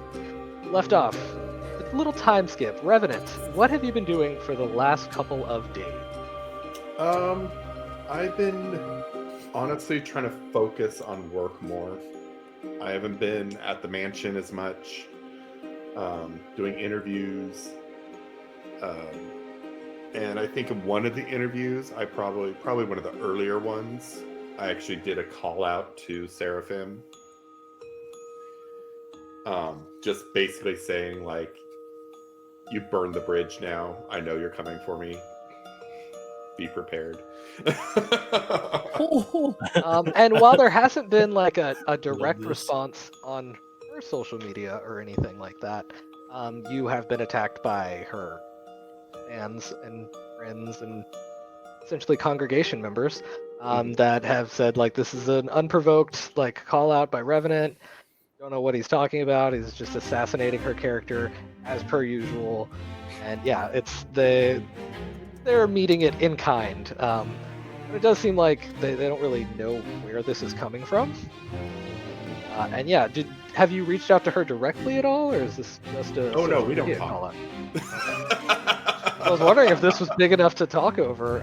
left off, a little time skip. Revenant, what have you been doing for the last couple of days? I've been honestly trying to focus on work more. I haven't been at the mansion as much, doing interviews, and I think in one of the interviews, I probably one of the earlier ones, I actually did a call out to Seraphim, just basically saying like, you burned the bridge now, I know you're coming for me, be prepared. And while there hasn't been like a direct response on her social media or anything like that, you have been attacked by her fans and friends and essentially congregation members that have said like this is an unprovoked like call out by Revenant. Don't know what he's talking about. He's just assassinating her character as per usual. And yeah, they're meeting it in kind. It does seem like they don't really know where this is coming from. And yeah, have you reached out to her directly at all, or is this just a Oh, no, social we don't media talk. call-out? I was wondering if this was big enough to talk over.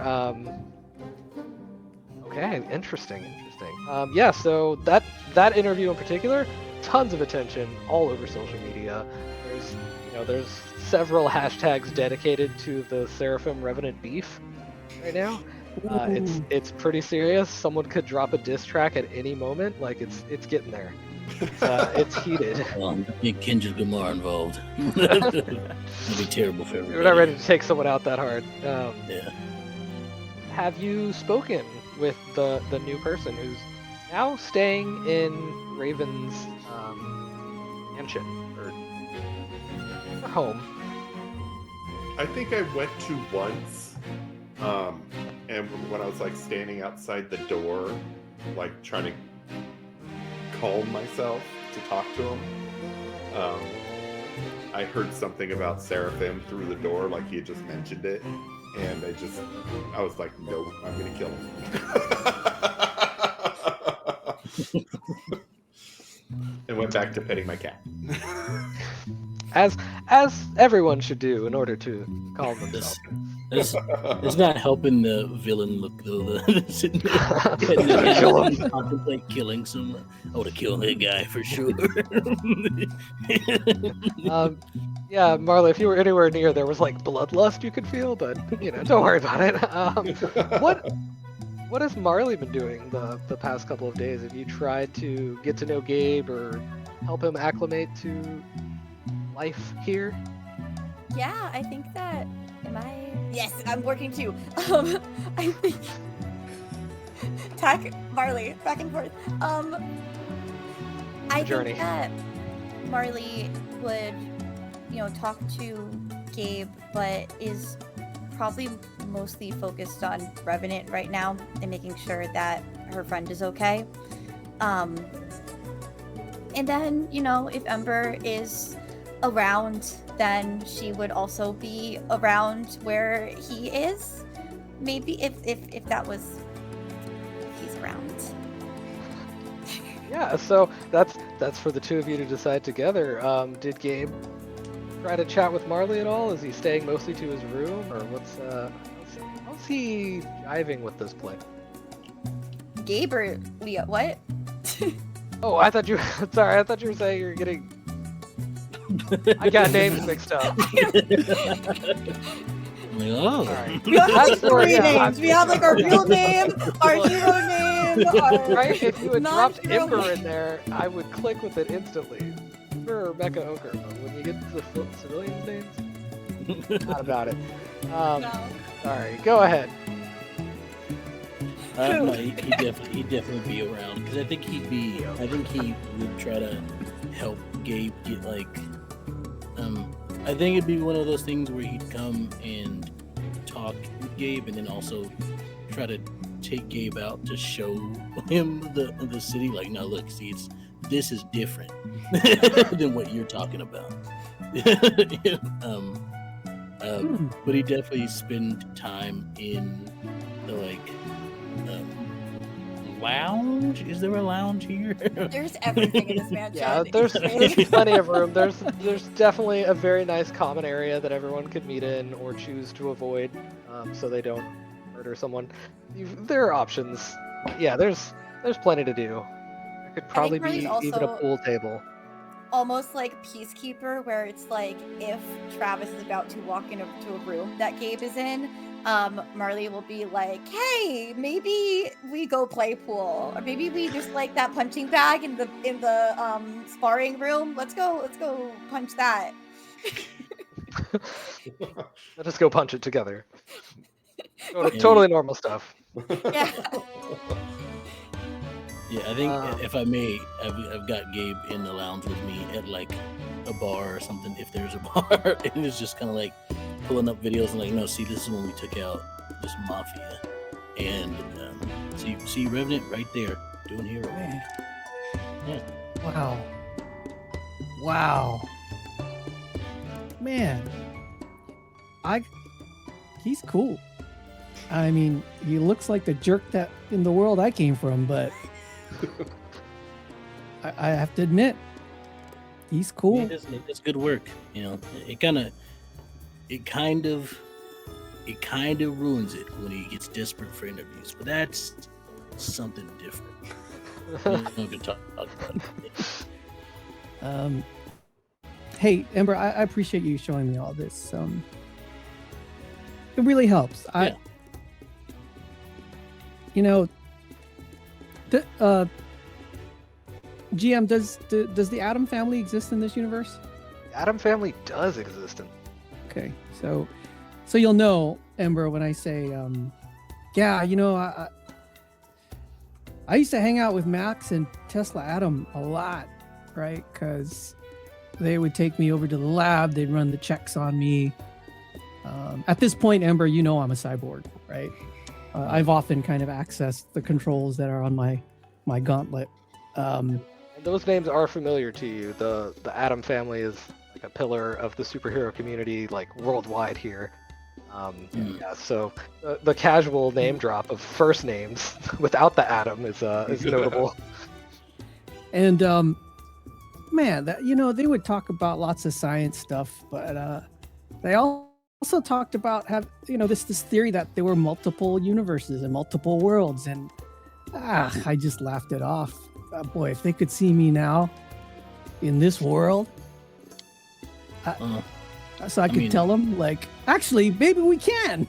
Okay, interesting. Yeah, so that interview in particular, tons of attention all over social media. There's several hashtags dedicated to the Seraphim Revenant beef right now. It's pretty serious. Someone could drop a diss track at any moment. Like it's getting there. It's heated. Well, get Kendrick Lamar involved. It'd be terrible for everybody. We're not ready to take someone out that hard. Yeah. Have you spoken with the new person who's now staying in Raven's mansion or home? I think I went to once, and when I was like standing outside the door, like trying to calm myself to talk to him, I heard something about Seraphim through the door, like he had just mentioned it, and I was like, nope, I'm gonna kill him. And went back to petting my cat. As everyone should do in order to calm themselves. It's not helping the villain look though. Sitting there Kill him. contemplate killing someone. I would have killed that guy for sure. Yeah, Marley, if you were anywhere near, there was like bloodlust you could feel, but don't worry about it. What has Marley been doing the past couple of days? Have you tried to get to know Gabe or help him acclimate to life here? Yeah, I think that. Yes, I'm working too. I think. Tack Marley back and forth. I Journey. think that Marley would, talk to Gabe, but is probably mostly focused on Revenant right now and making sure that her friend is okay. And then, if Ember is around, then she would also be around where he is. Maybe if he's around. Yeah, so that's for the two of you to decide together. Did Gabe try to chat with Marley at all? Is he staying mostly to his room, or how's he jiving with this play? Gabe or Leah? What? Oh, I thought you. Sorry, I thought you were saying you were getting. I got names mixed up. Oh. Alright. We all have That's where- three yeah, names. We have like our real name, our hero name, our Right? If you had dropped non-hero Ember name. in there, I would click with it instantly. Or Mecha Ochre, but when you get to the civilians' names, not about it. No. Sorry, go ahead. No, he'd definitely be around because I think he would try to help Gabe get I think it'd be one of those things where he'd come and talk with Gabe and then also try to take Gabe out to show him the city. Like, no, look, see, this is different than what you're talking about. But he definitely spend time in the lounge. Is there a lounge here? There's everything in this mansion. Yeah, there's plenty of room. There's definitely a very nice common area that everyone could meet in or choose to avoid, so they don't murder someone. There are options. Yeah, there's plenty to do. There could probably be Marley's even a also- pool table. Almost like Peacekeeper, where it's like if Travis is about to walk into a room that Gabe is in, Marley will be like, "Hey, maybe we go play pool, or maybe we just like that punching bag in the sparring room. Let's go punch that." Let us go punch it together. Totally normal stuff. Yeah. Yeah, I think if I may, I've got Gabe in the lounge with me at like a bar or something, if there's a bar, and it's just kind of like pulling up videos and like, no, see, this is when we took out this mafia, and see Revenant right there doing hero. Yeah. Wow. Man. He's cool. I mean, he looks like the jerk that in the world I came from, but I have to admit, he's cool. He does good work. You know, it kind of ruins it when he gets desperate for interviews, but that's something different. We can talk about it. Hey, Ember, I appreciate you showing me all this. It really helps. Yeah. You know, GM, does the Atom family exist in this universe? The Atom family does exist in. Okay, so you'll know, Ember, when I say, yeah, you know, I used to hang out with Max and Tesla Atom a lot, right? Because they would take me over to the lab, they'd run the checks on me. At this point, Ember, you know I'm a cyborg, right? I've often kind of accessed the controls that are on my gauntlet. And those names are familiar to you. The Atom family is like a pillar of the superhero community, like worldwide here. Yeah, so the casual name drop of first names without the Atom is notable. And man, that, you know, they would talk about lots of science stuff, but they also talked about this theory that there were multiple universes and multiple worlds, and I just laughed it off. Boy, if they could see me now in this world, so I could tell them, like, actually, maybe we can.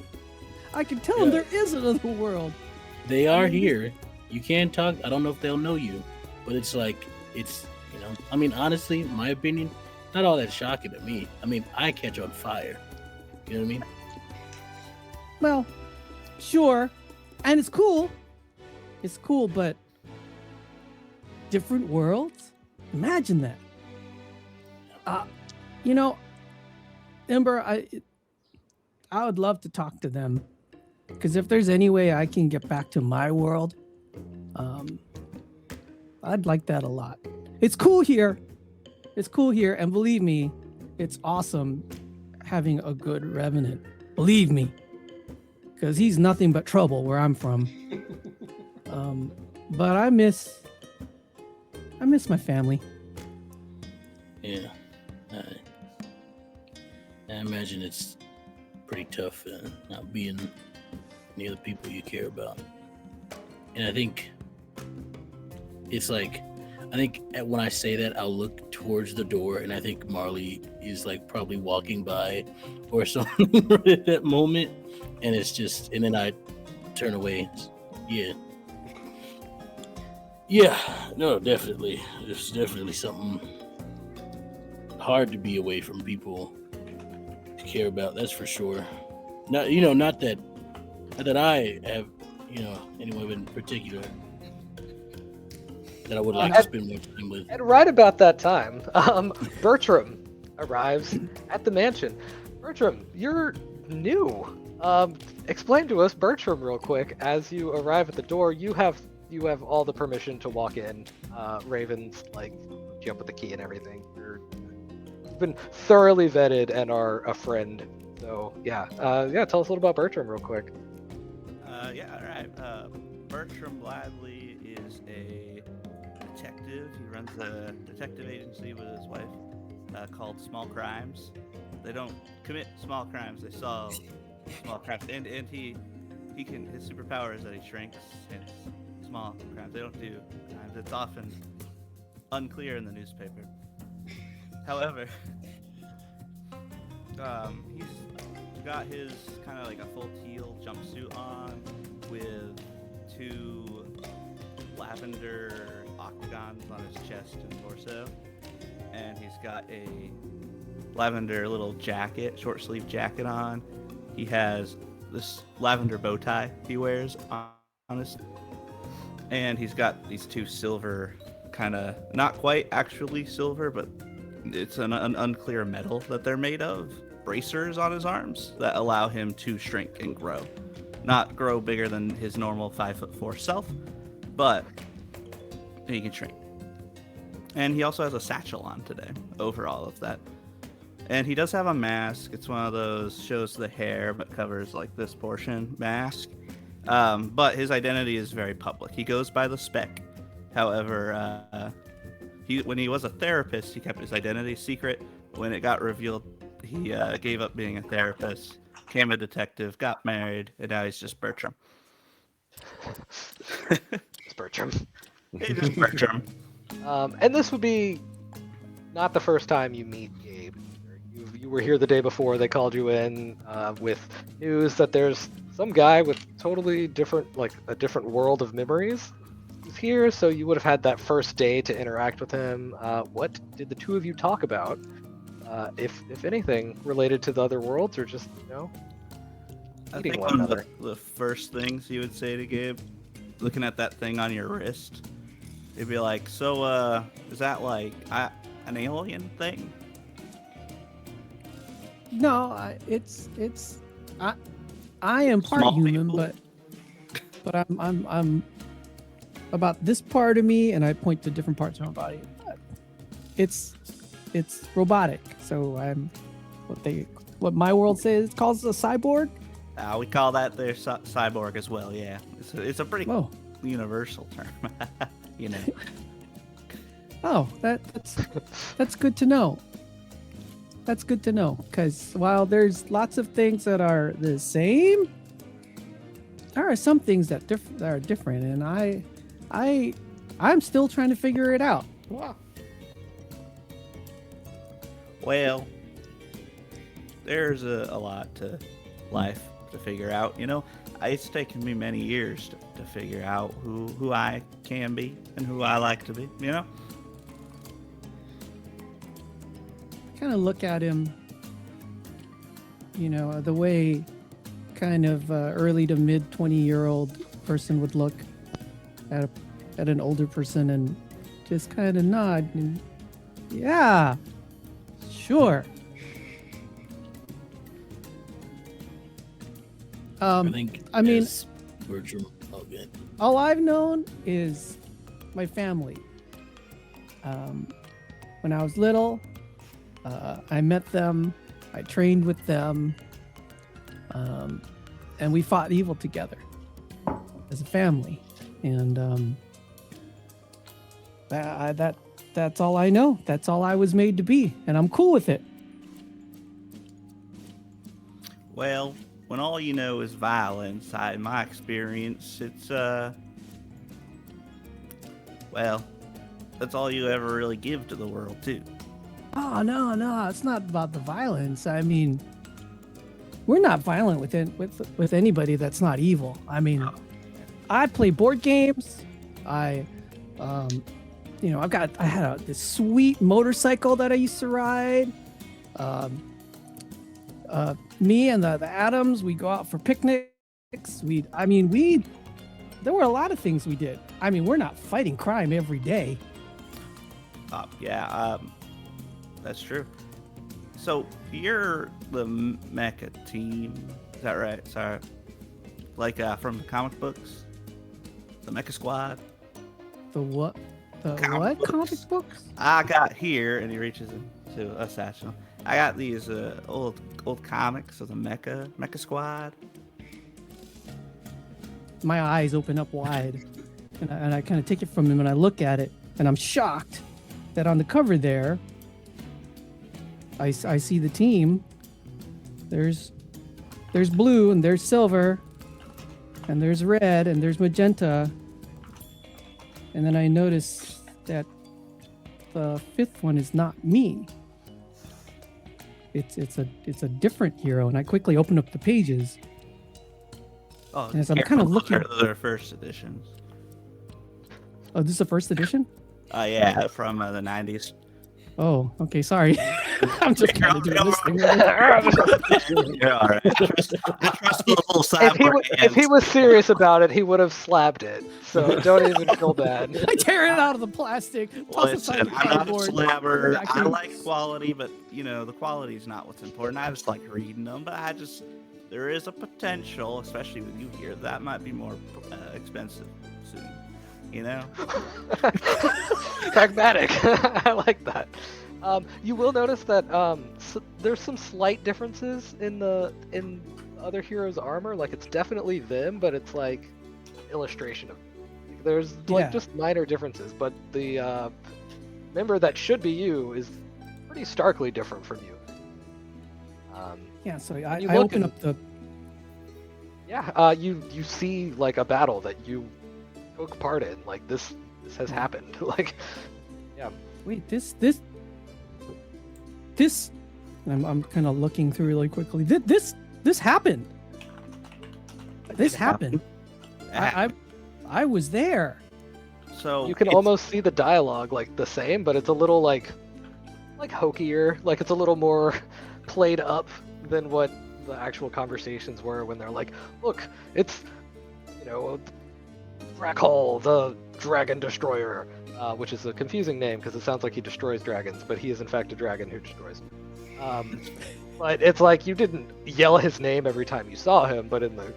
I can tell them there is another world. They are here. You can talk. I don't know if they'll know you, but it's like, I mean, honestly, my opinion, not all that shocking to me. I mean, I catch on fire. You know what I mean? Well, sure. And it's cool. It's cool, but different worlds? Imagine that. You know, Ember, I would love to talk to them, because if there's any way I can get back to my world, I'd like that a lot. It's cool here. And believe me, it's awesome having a good Revenant. Believe me, because he's nothing but trouble where I'm from. But I miss my family. Yeah, I imagine it's pretty tough not being near the people you care about. And I think it's like, when I say that, I'll look towards the door, and I think Marley is like probably walking by or something at that moment, and it's just, and then I turn away. Yeah, no, definitely. It's definitely something hard to be away from people to care about. That's for sure. Not that I have, anyone in particular that I would like to spend more time with. And right about that time, Bertram arrives at the mansion. Bertram, you're new. Explain to us, Bertram, real quick. As you arrive at the door, you have all the permission to walk in. Raven's like you up with the key and everything. You've been thoroughly vetted and are a friend. So yeah, tell us a little about Bertram real quick. All right. Bertram Gladley is a detective. He runs a detective agency with his wife called Small Crimes. They don't commit small crimes; they solve small crimes. And he can, his superpower is that he shrinks. Hence, small crimes. They don't do crimes. It's often unclear in the newspaper. However, he's got his kind of like a full teal jumpsuit on with 2 lavender octagons on his chest and torso, and he's got a lavender little jacket, short sleeve jacket on. He has this lavender bow tie he wears on his, and he's got these 2 silver, kind of not quite actually silver, but it's an unclear metal that they're made of, bracers on his arms that allow him to shrink and grow. Not grow bigger than his normal 5'4" self, but he can shrink. And he also has a satchel on today over all of that. And he does have a mask. It's one of those shows the hair but covers like this portion mask. But his identity is very public. He goes by the Spec. However, when he was a therapist, he kept his identity secret. When it got revealed, he gave up being a therapist, became a detective, got married, and now he's just Bertram. It's Bertram. He's just Bertram. And this would be not the first time you meet Gabe. You were here the day before. They called you in with news that there's some guy with totally different, like a different world of memories. He's here, so you would have had that first day to interact with him. What did the two of you talk about, if anything, related to the other worlds, or just I meeting think one one another? of the first things you would say to Gabe, looking at that thing on your wrist, it'd be like, so, is that like an alien thing? No, I am part Small human, people? but I'm about this part of me, and I point to different parts of my body. It's robotic, so I'm what my world says calls a cyborg. We call that their cyborg as well. Yeah, it's a pretty Oh, universal term. You know. oh, that's good to know. That's good to know, because while there's lots of things that are the same, there are some things that are different, and I'm still trying to figure it out. Wow. Well, there's a lot to life to figure out. You know, it's taken me many years to figure out who I can be and who I like to be. You know. Kind of look at him, the way kind of early to mid 20-year-old person would look at an older person, and just kind of nod and yeah, sure. I think. I mean, as Bertram. Oh, good. all I've known is my family. When I was little, I met them, I trained with them, and we fought evil together as a family. And that's all I know. That's all I was made to be, and I'm cool with it. Well, when all you know is violence, in my experience, it's well, that's all you ever really give to the world too. Oh no, it's not about the violence. I mean, we're not violent with anybody that's not evil. I mean, I play board games. I had this sweet motorcycle that I used to ride. Me and the Adams, we go out for picnics. There were a lot of things we did. I mean, we're not fighting crime every day. That's true. So you're the Mecha team, is that right? Sorry, like from the comic books, the Mecha Squad. The what? The Comic what books. comic books? I got here, and he reaches into a satchel. I got these old comics of the Mecha Squad. My eyes open up wide, and I kind of take it from him, and I look at it, and I'm shocked that on the cover there, I see the team. There's blue, and there's silver, and there's red, and there's magenta, and then I notice that the fifth one is not me. It's a different hero, and I quickly open up the pages. Oh, Yes, I'm kind of looking. They're first editions. Oh, this is the first edition? Yeah, from the 90s. Oh, okay, sorry. I'm just kind of doing this thing. You're all right. I trust the little cyborg If he hands. was serious about it, he would have slabbed it. So don't even feel bad. I tear it out of the plastic, toss it aside Listen, the I'm not a cardboard. slabber. I vacuum. like quality, but the quality is not what's important. I just like reading them, but there is a potential, especially with you here, that might be more expensive soon. Pragmatic. I like that. You will notice that there's some slight differences in other heroes' armor. Like it's definitely them, but it's like illustration of. There's like Yeah. just minor differences, but the member that should be you is pretty starkly different from you. Yeah, so I You open look up the. Yeah, you see like a battle that you took part in. Like this has happened. Like, yeah. Wait, this. I'm kind of looking through really quickly. This happened. This happened. I was there. So You can almost see the dialogue like the same, but it's a little like hokier. Like it's a little more played up than what the actual conversations were when they're like, look, it's Drakal, the Dragon Destroyer, which is a confusing name because it sounds like he destroys dragons, but he is in fact a dragon who destroys. But it's like you didn't yell his name every time you saw him, but in the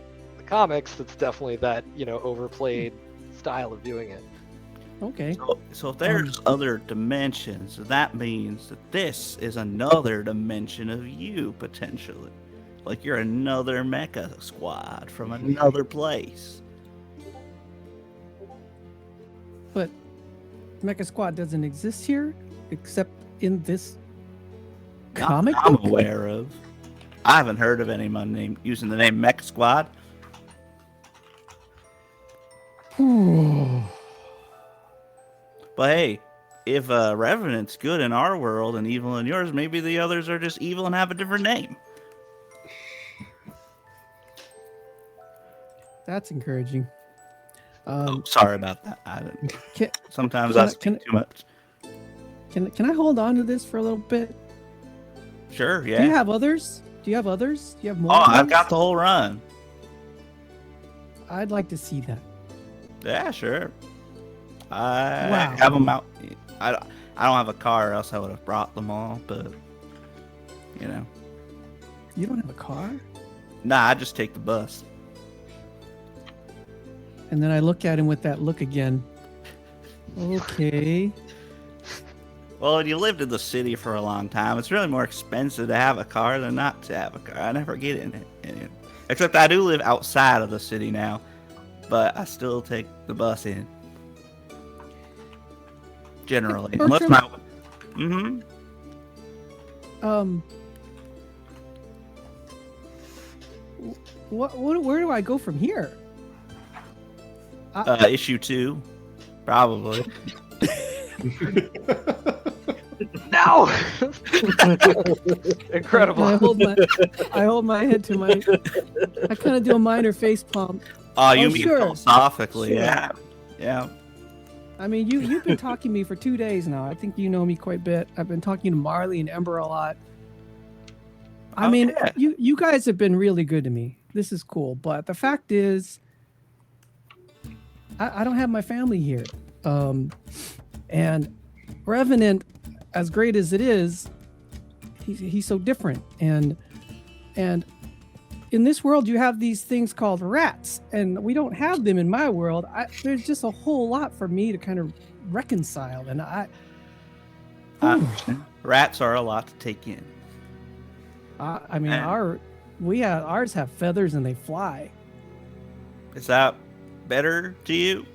comics, it's definitely that overplayed style of doing it. Okay. So if there's other dimensions, that means that this is another dimension of you potentially. Like you're another mecha squad from another place. But Mecha Squad doesn't exist here, except in this comic I'm book? aware of. I haven't heard of anyone using the name Mecha Squad. But hey, if Revenant's good in our world and evil in yours, maybe the others are just evil and have a different name. That's encouraging. Sorry about that. I didn't. Sometimes can I I- speak can- too much. Can I hold on to this for a little bit? Sure, Do you yeah. have others? Do you have others? Do you have more? Oh, of I've these? got the whole run. I'd like to see that. Yeah, sure. I Wow. have them out. I don't have a car, or else I would have brought them all. But You don't have a car? nah, I just take the bus. And then I look at him with that look again. Okay. Well, when you lived in the city for a long time, it's really more expensive to have a car than not to have a car. I never get in it. Except I do live outside of the city now, but I still take the bus in. Generally. Unless Bertram? my... Mm-hmm. Where do I go from here? Issue 2. Probably. No! Incredible. I hold my head to my. I kind of do a minor face palm. Oh, you Oh, mean sure. philosophically, Sure. yeah. Yeah. I mean, you've been talking to me for 2 days now. I think you know me quite a bit. I've been talking to Marley and Ember a lot. I Oh, mean, yeah. you guys have been really good to me. This is cool, but the fact is, I don't have my family here, and Revenant, as great as it is, he's so different, and in this world you have these things called rats, and we don't have them in my world. There's just a whole lot for me to kind of reconcile, and I understand. Rats are a lot to take in. I mean, And- ours have feathers and they fly. Is that better to you?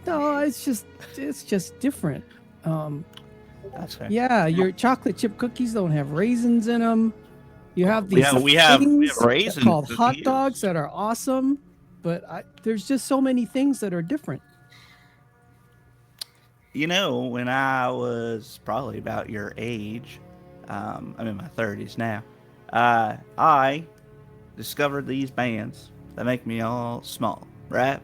No, it's just different. That's fair. Yeah, your chocolate chip cookies don't have raisins in them. You have these We have things raisins called that hot we dogs use. that are awesome, but there's just so many things that are different. When I was probably about your age, I'm in my 30s now, I discovered these bands that make me all small, right?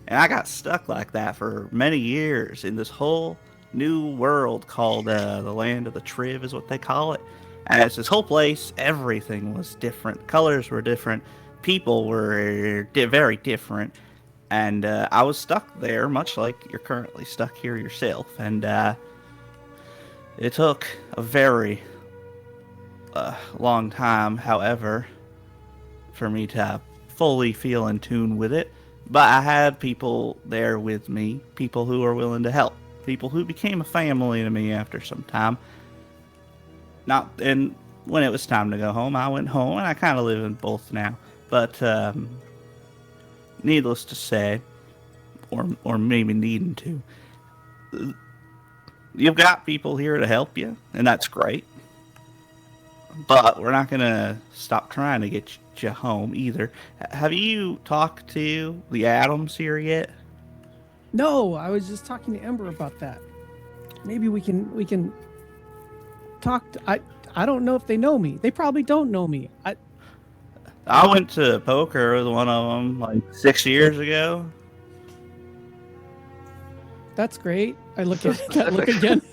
And I got stuck like that for many years in this whole new world called the Land of the Triv is what they call it. And it's this whole place, everything was different. Colors were different. People were very different. And I was stuck there, much like you're currently stuck here yourself. And it took a very long time, however, for me to fully feel in tune with it. But I had people there with me, people who were willing to help. people who became a family to me after some time. And when it was time to go home, I went home, and I kind of live in both now. But needless to say, or maybe needing to, you've got people here to help you, and that's great. But we're not gonna stop trying to get you home either. Have you talked to the Adams here yet? No, I was just talking to Ember about that. Maybe we can talk. I don't know if they know me. They probably don't know me. I went to poker with one of them like 6 years ago. That's great. I look again.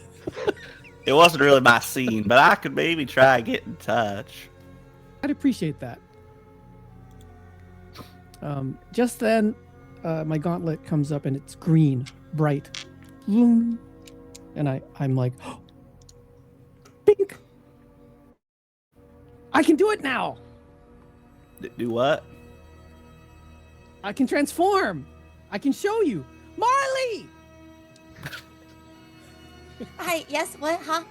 It wasn't really my scene, but I could maybe try and get in touch. I'd appreciate that. Just then, my gauntlet comes up and it's green, bright. Boom. And I'm like, oh, pink. I can do it now. Do what? I can transform. I can show you. Marley! Hi, yes, what, huh?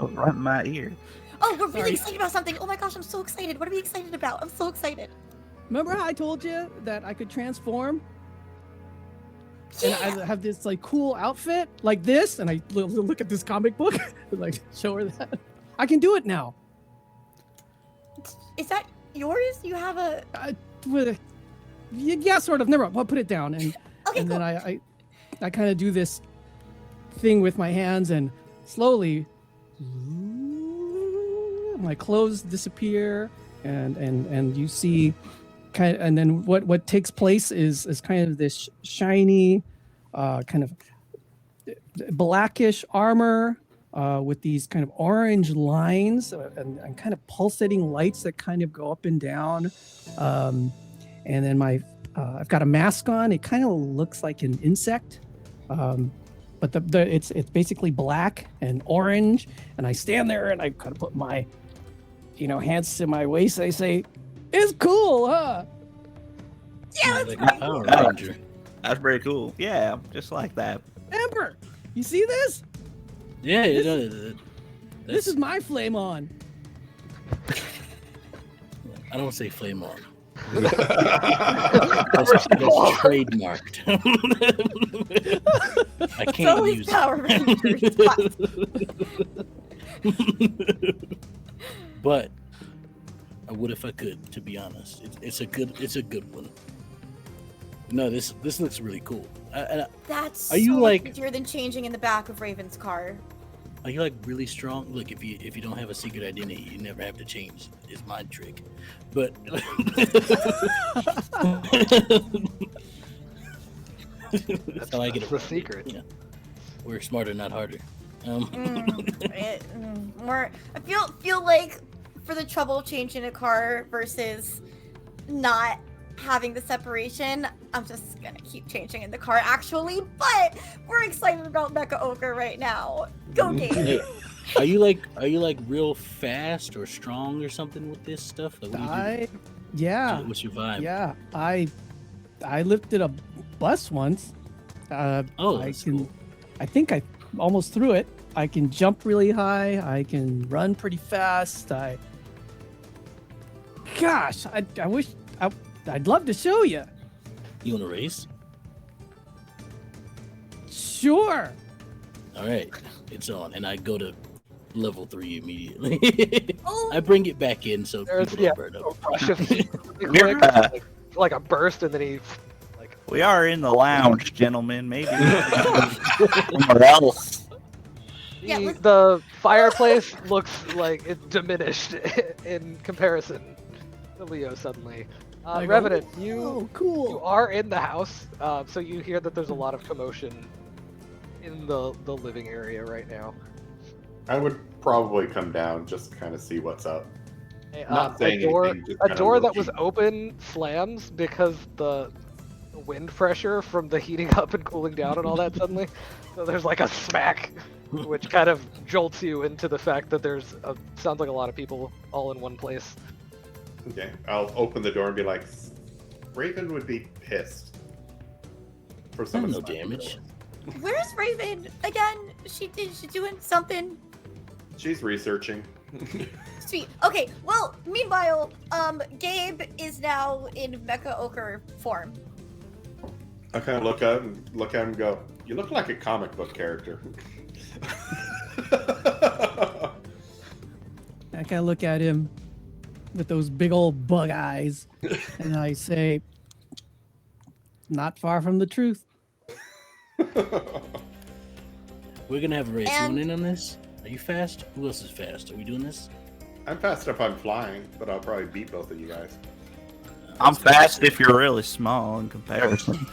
Oh, right in my ear. Oh, we're really Sorry. excited about something. Oh my gosh, I'm so excited. What are we excited about? I'm so excited. Remember how I told you that I could transform? Yeah. And I have this like cool outfit like this, and I look at this comic book and like show her that. I can do it now. Is that yours? You have a... Yeah, sort of. Never mind. I'll put it down. And Okay, and cool. then I kind of do this thing with my hands, and slowly my clothes disappear, and you see kind of, and then what takes place is kind of this shiny kind of blackish armor with these kind of orange lines and kind of pulsating lights that kind of go up and down, and then I've got a mask on. It kind of looks like an insect, but it's basically black and orange. And I stand there and I kind of put my, hands to my waist. I say, "It's cool, huh?" Yeah, Like that's a Power Ranger. That's pretty cool. Yeah, just like that. Ember, you see this? Yeah, This is my flame on. I don't say flame on. That's trademarked. I it's can't always use Power Rangers. it. But I would if I could, to be honest. It's a good one. No, this looks really cool. That's Are you so like- easier than changing in the back of Raven's car. Are you like really strong? Look, if you don't have a secret identity, you never have to change. Is my trick, but that's how I get the around it, secret. We're smarter, not harder. More. I feel like for the trouble of changing a car versus not having the separation, I'm just gonna keep changing in the car actually. But we're excited about Mecha Ochre right now. Go Gabe. Hey, are you like real fast or strong or something with this stuff? Like, what do you do? Yeah. What's your vibe? Yeah, I lifted a bus once. Oh, that's cool. I think I almost threw it. I can jump really high. I can run pretty fast. Gosh, I wish I'd love to show you. You want to race? Sure. All right, it's on, and I go to level 3 immediately. Oh, I bring it back in so There's- people yeah, don't burn a up. rush of We're, like a burst, and then he like we are in the lounge, gentlemen. Maybe somewhere else. Yeah, let's- the fireplace looks like it's diminished in comparison to Leo suddenly. I go, Revenant, oh, you cool. are in the house, so you hear that there's a lot of commotion in the living area right now. I would probably come down just to kind of see what's up. Not A saying door, anything, just a kinda door that was looking. open slams because the wind pressure from the heating up and cooling down and all that suddenly. So there's like a smack, which kind of jolts you into the fact that sounds like a lot of people all in one place. Okay, I'll open the door and be like, Raven would be pissed for some No of this. damage. Where's Raven again? She doing something? She's researching. Sweet. Okay. Well, meanwhile, Gabe is now in Mecha Ochre form. I kind of look at him and go, "You look like a comic book character." I kind of look at him with those big old bug eyes, and I say, "Not far from the truth." We're gonna have a race. You And- want in on this? Are you fast? Who else is fast? Are we doing this? I'm fast if I'm flying, but I'll probably beat both of you guys. I'm fast if you're really small in comparison.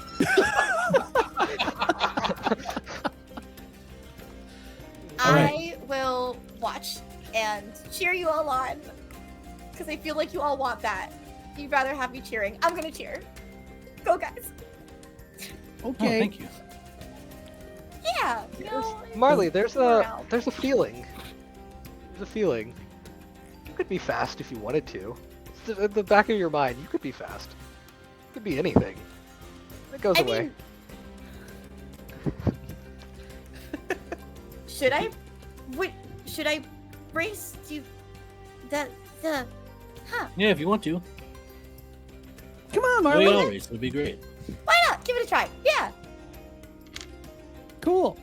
I will watch and cheer you all on because I feel like you all want that. You'd rather have me cheering. I'm gonna cheer. Go, guys. Oh, Okay. thank you. Yeah. Marley, there's around. a feeling. There's a feeling. You could be fast if you wanted to. It's at the back of your mind, you could be fast. It could be anything. It goes I away. mean, should I? Should I race you? The. Huh? Yeah, if you want to. Come on, We Marley. all race. It'll be great. Why not? Give it a try. Yeah. Cool.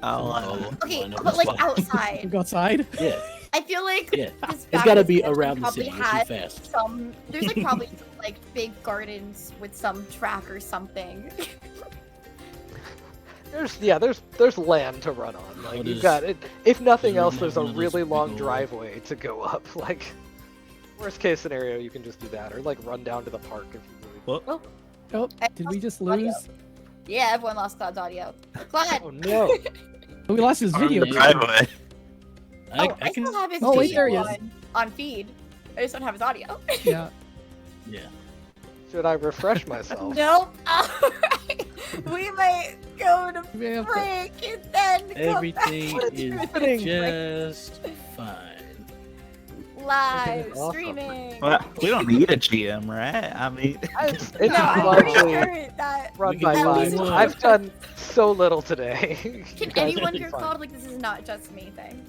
Okay, line up but the like spot. We outside. go outside. Yeah, I feel like yeah. this It's gotta backwoods be country around the probably city. We're has too fast. some. There's like probably some, like big gardens with some track or something. There's land to run on. Like What you've is- got it. If nothing is else, Revenant there's a one of those really big long old- driveway to go up. Like worst case scenario, you can just do that, or like run down to the park if you really. Well, Oh, did we just Audio. lose? Yeah, everyone lost Claude's audio. Claude. Oh no! Oh, we lost his video. the driveway. I still have his Oh, wait, there he video is. on feed. I just don't have his audio. Yeah. Yeah. Should I refresh myself? Nope. Alright. We might go to We have to- break and then Everything come back is happening? just fine. live Everything is awesome. streaming. Well, we don't need a GM, right? I mean, It's No, I'm pretty largely sure that. run We by can do mine. what we I've want. done so little today. You Can guys anyone will be hear fine. Claude? Like, this is not just me thing.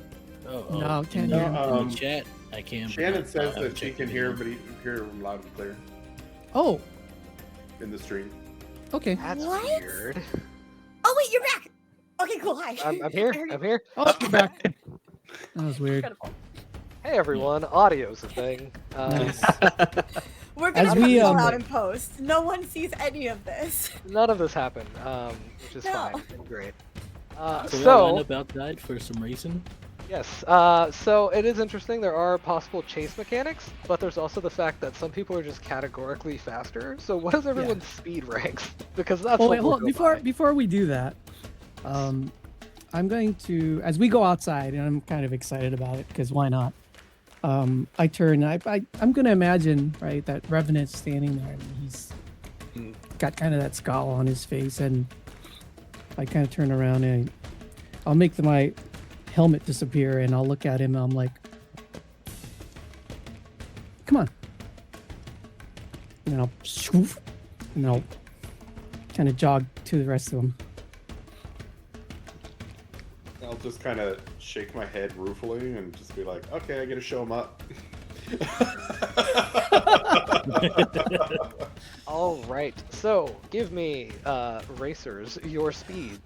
Oh, No, can't No, hear him. In Um, the chat, I can. but Shannon I says haven't that she checked can the hear, video. but he can hear him loud and clear Oh, in the stream. okay. That's What? weird. Oh wait, you're back. Okay, cool. Hi. I'm here. I'm here. Oh, you're back. That was weird. Incredible. Hey everyone, audio's a thing. Nice. We're gonna As cut we, this all um, out in post. No one sees any of this. None of this happened, which is No. fine and great. So, we'll So line up outside for some racing. yes, so it is interesting. There are possible chase mechanics, but there's also the fact that some people are just categorically faster. So what is everyone's speed ranks? Because that's Oh what wait, we'll hold on. go by. Before we do that, I'm going to, as we go outside, and I'm kind of excited about it because why not? I turn. I'm going to imagine right that Revenant's standing there, and he's got kind of that scowl on his face, and I kind of turn around and I'll make my helmet disappear, and I'll look at him, and I'm like, "Come on!" And I'll swoof, and I'll kind of jog to the rest of them. I'll just kind of shake my head ruefully and just be like, okay, I get to show him up. All right. So give me, racers, your speed.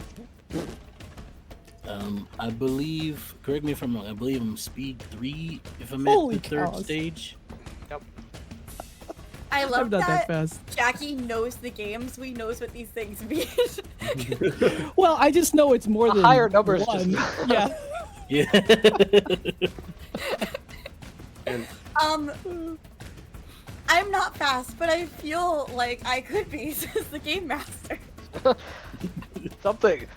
I believe. Correct me if I'm wrong. I believe I'm speed 3. If I'm Holy at the third cows. stage. I I'm love not that that fast. Jackie knows the games. We knows what these things mean. Well, I just know it's more A than higher number is one. just- Yeah. Yeah. And I'm not fast, but I feel like I could be since the game master.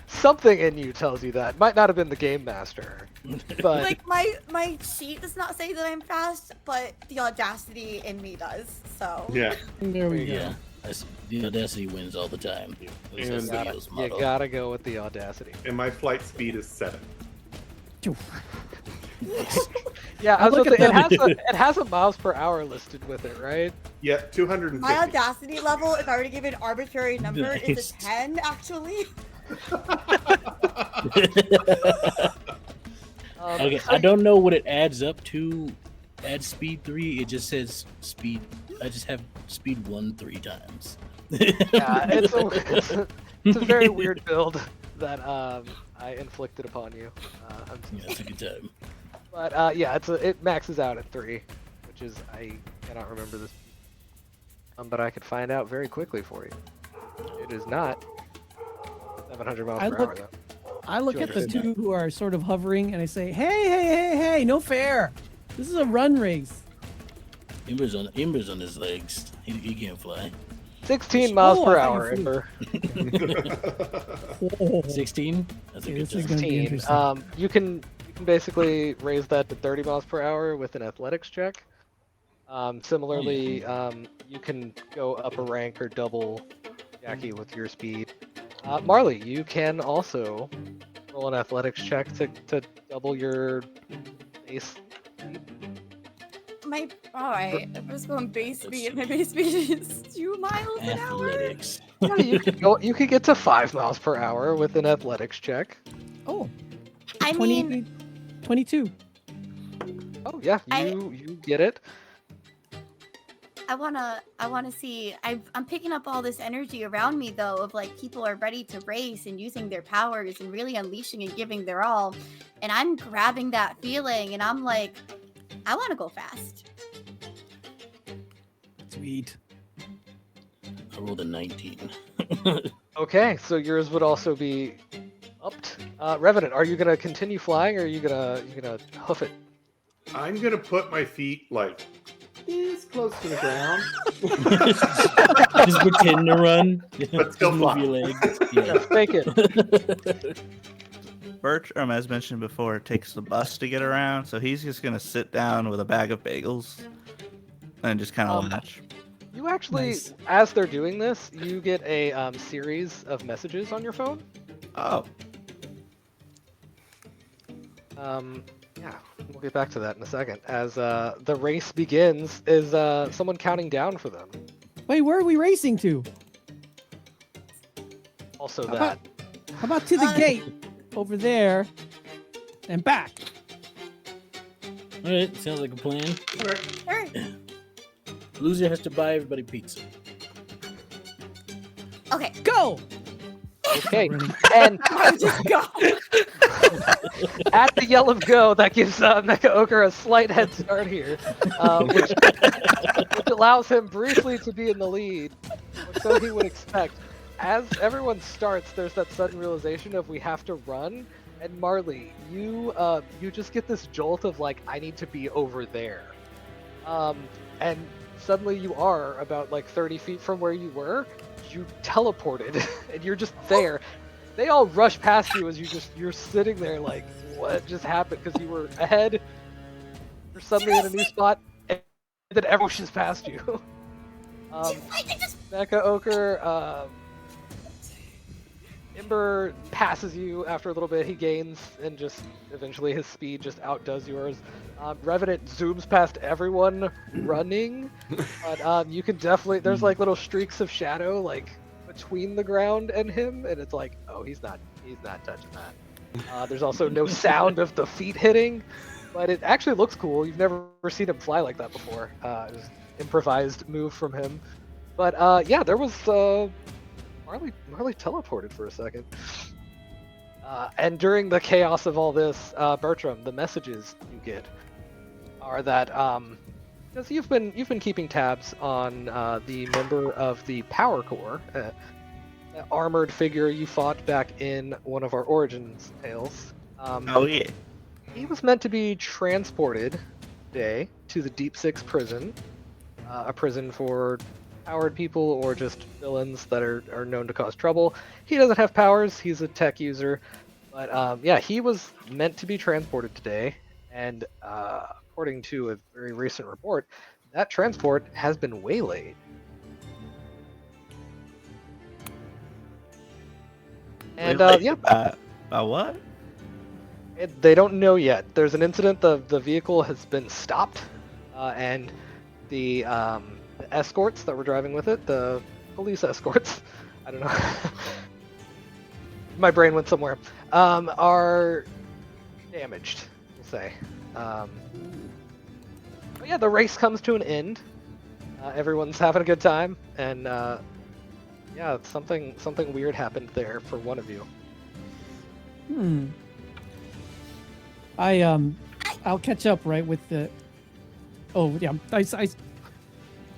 Something in you tells you that. Might not have been the game master, but Like my sheet does not say that I'm fast, but the audacity in me does. So yeah, There we go. Yeah. The audacity wins all the time. That's And the video's you motto. gotta go with the audacity. and my flight speed is 7. Yeah, I was look gonna say, at it has a miles per hour listed with it, right? Yeah, 250. My audacity level, if I were to give an arbitrary number, is Nice. a 10, actually. Okay, So I don't know what it adds up to. Add speed 3. It just says speed. I just have speed 1 3 times. Yeah, it's a very weird build that I inflicted upon you. Yeah, it's a good time. But yeah, it maxes out at 3, which is I cannot remember this. But I could find out very quickly for you. It is not 700 miles per hour though. I look at the 200. two who are sort of hovering and I say, hey, no fair. This is a run race. Ember's on his legs. He can't fly. 16 miles Oh, per I thought hour, you flew. Ember. 16. That's a Okay, good this is time. gonna be 16. interesting. You can basically raise that to 30 miles per hour with an athletics check. Similarly, you can go up a rank or double Jackie with your speed. Marley, you can also roll an athletics check to double your base. Alright, I'm just going base speed. My base speed is 2 miles an hour. Athletics. Yeah, you could get to 5 miles per hour with an athletics check. Oh, I 20, mean, 22. Oh yeah, you get it. I wanna see. I'm picking up all this energy around me though, of like people are ready to race and using their powers and really unleashing and giving their all, and I'm grabbing that feeling and I'm like, I want to go fast. Sweet. I rolled a 19. Okay, so yours would also be upped. Revenant, are you gonna continue flying or are you gonna hoof it? I'm gonna put my feet like this close to the ground. Just pretend to run. But still Move fly. your legs. Yeah, Yeah. fake it. Bertram, as mentioned before, takes the bus to get around, so he's just gonna sit down with a bag of bagels and just kind of watch. You actually, Nice. as they're doing this, you get a series of messages on your phone. Oh, Yeah, we'll get back to that in a second. As the race begins, is someone counting down for them? Wait, where are we racing to? Also How that. How about to the gate over there and back? All right, sounds like a plan. Sure. Loser has to buy everybody pizza. Okay. Go! Okay, and Just go. at the yell of go, that gives Mecha Ochre a slight head start here, which allows him briefly to be in the lead, or so he would expect. As everyone starts, there's that sudden realization of we have to run, and Marley, you just get this jolt of like, I need to be over there. And suddenly you are about like 30 feet from where you were. You teleported, and you're just there. They all rush past you as you're sitting there like, what just happened? Because you were ahead, you're suddenly in a new spot, and then everyone rushes past you. Mecha Ochre, Ember passes you after a little bit. He gains, and just eventually his speed just outdoes yours. Revenant zooms past everyone running, but you can definitely, there's like little streaks of shadow like between the ground and him, and it's like, oh, he's not touching that. There's also no sound of the feet hitting, but it actually looks cool. You've never seen him fly like that before. It was an improvised move from him. But yeah, there was Marley teleported for a second. And during the chaos of all this, Bertram, the messages you get are that because you've been keeping tabs on the member of the Power Corps, that armored figure you fought back in one of our Origins tales. oh yeah. He was meant to be transported today to the Deep Six prison, a prison for powered people or just villains that are known to cause trouble. He doesn't have powers, he's a tech user, but yeah, he was meant to be transported today, and according to a very recent report, that transport has been waylaid. And Really? yeah, What? they don't know yet. There's an incident. The vehicle has been stopped, and the escorts that were driving with it, the police escorts, I don't know, my brain went somewhere, are damaged, we'll say. But yeah, the race comes to an end. Everyone's having a good time, and yeah, something weird happened there for one of you. I'll catch up right with the. Oh yeah,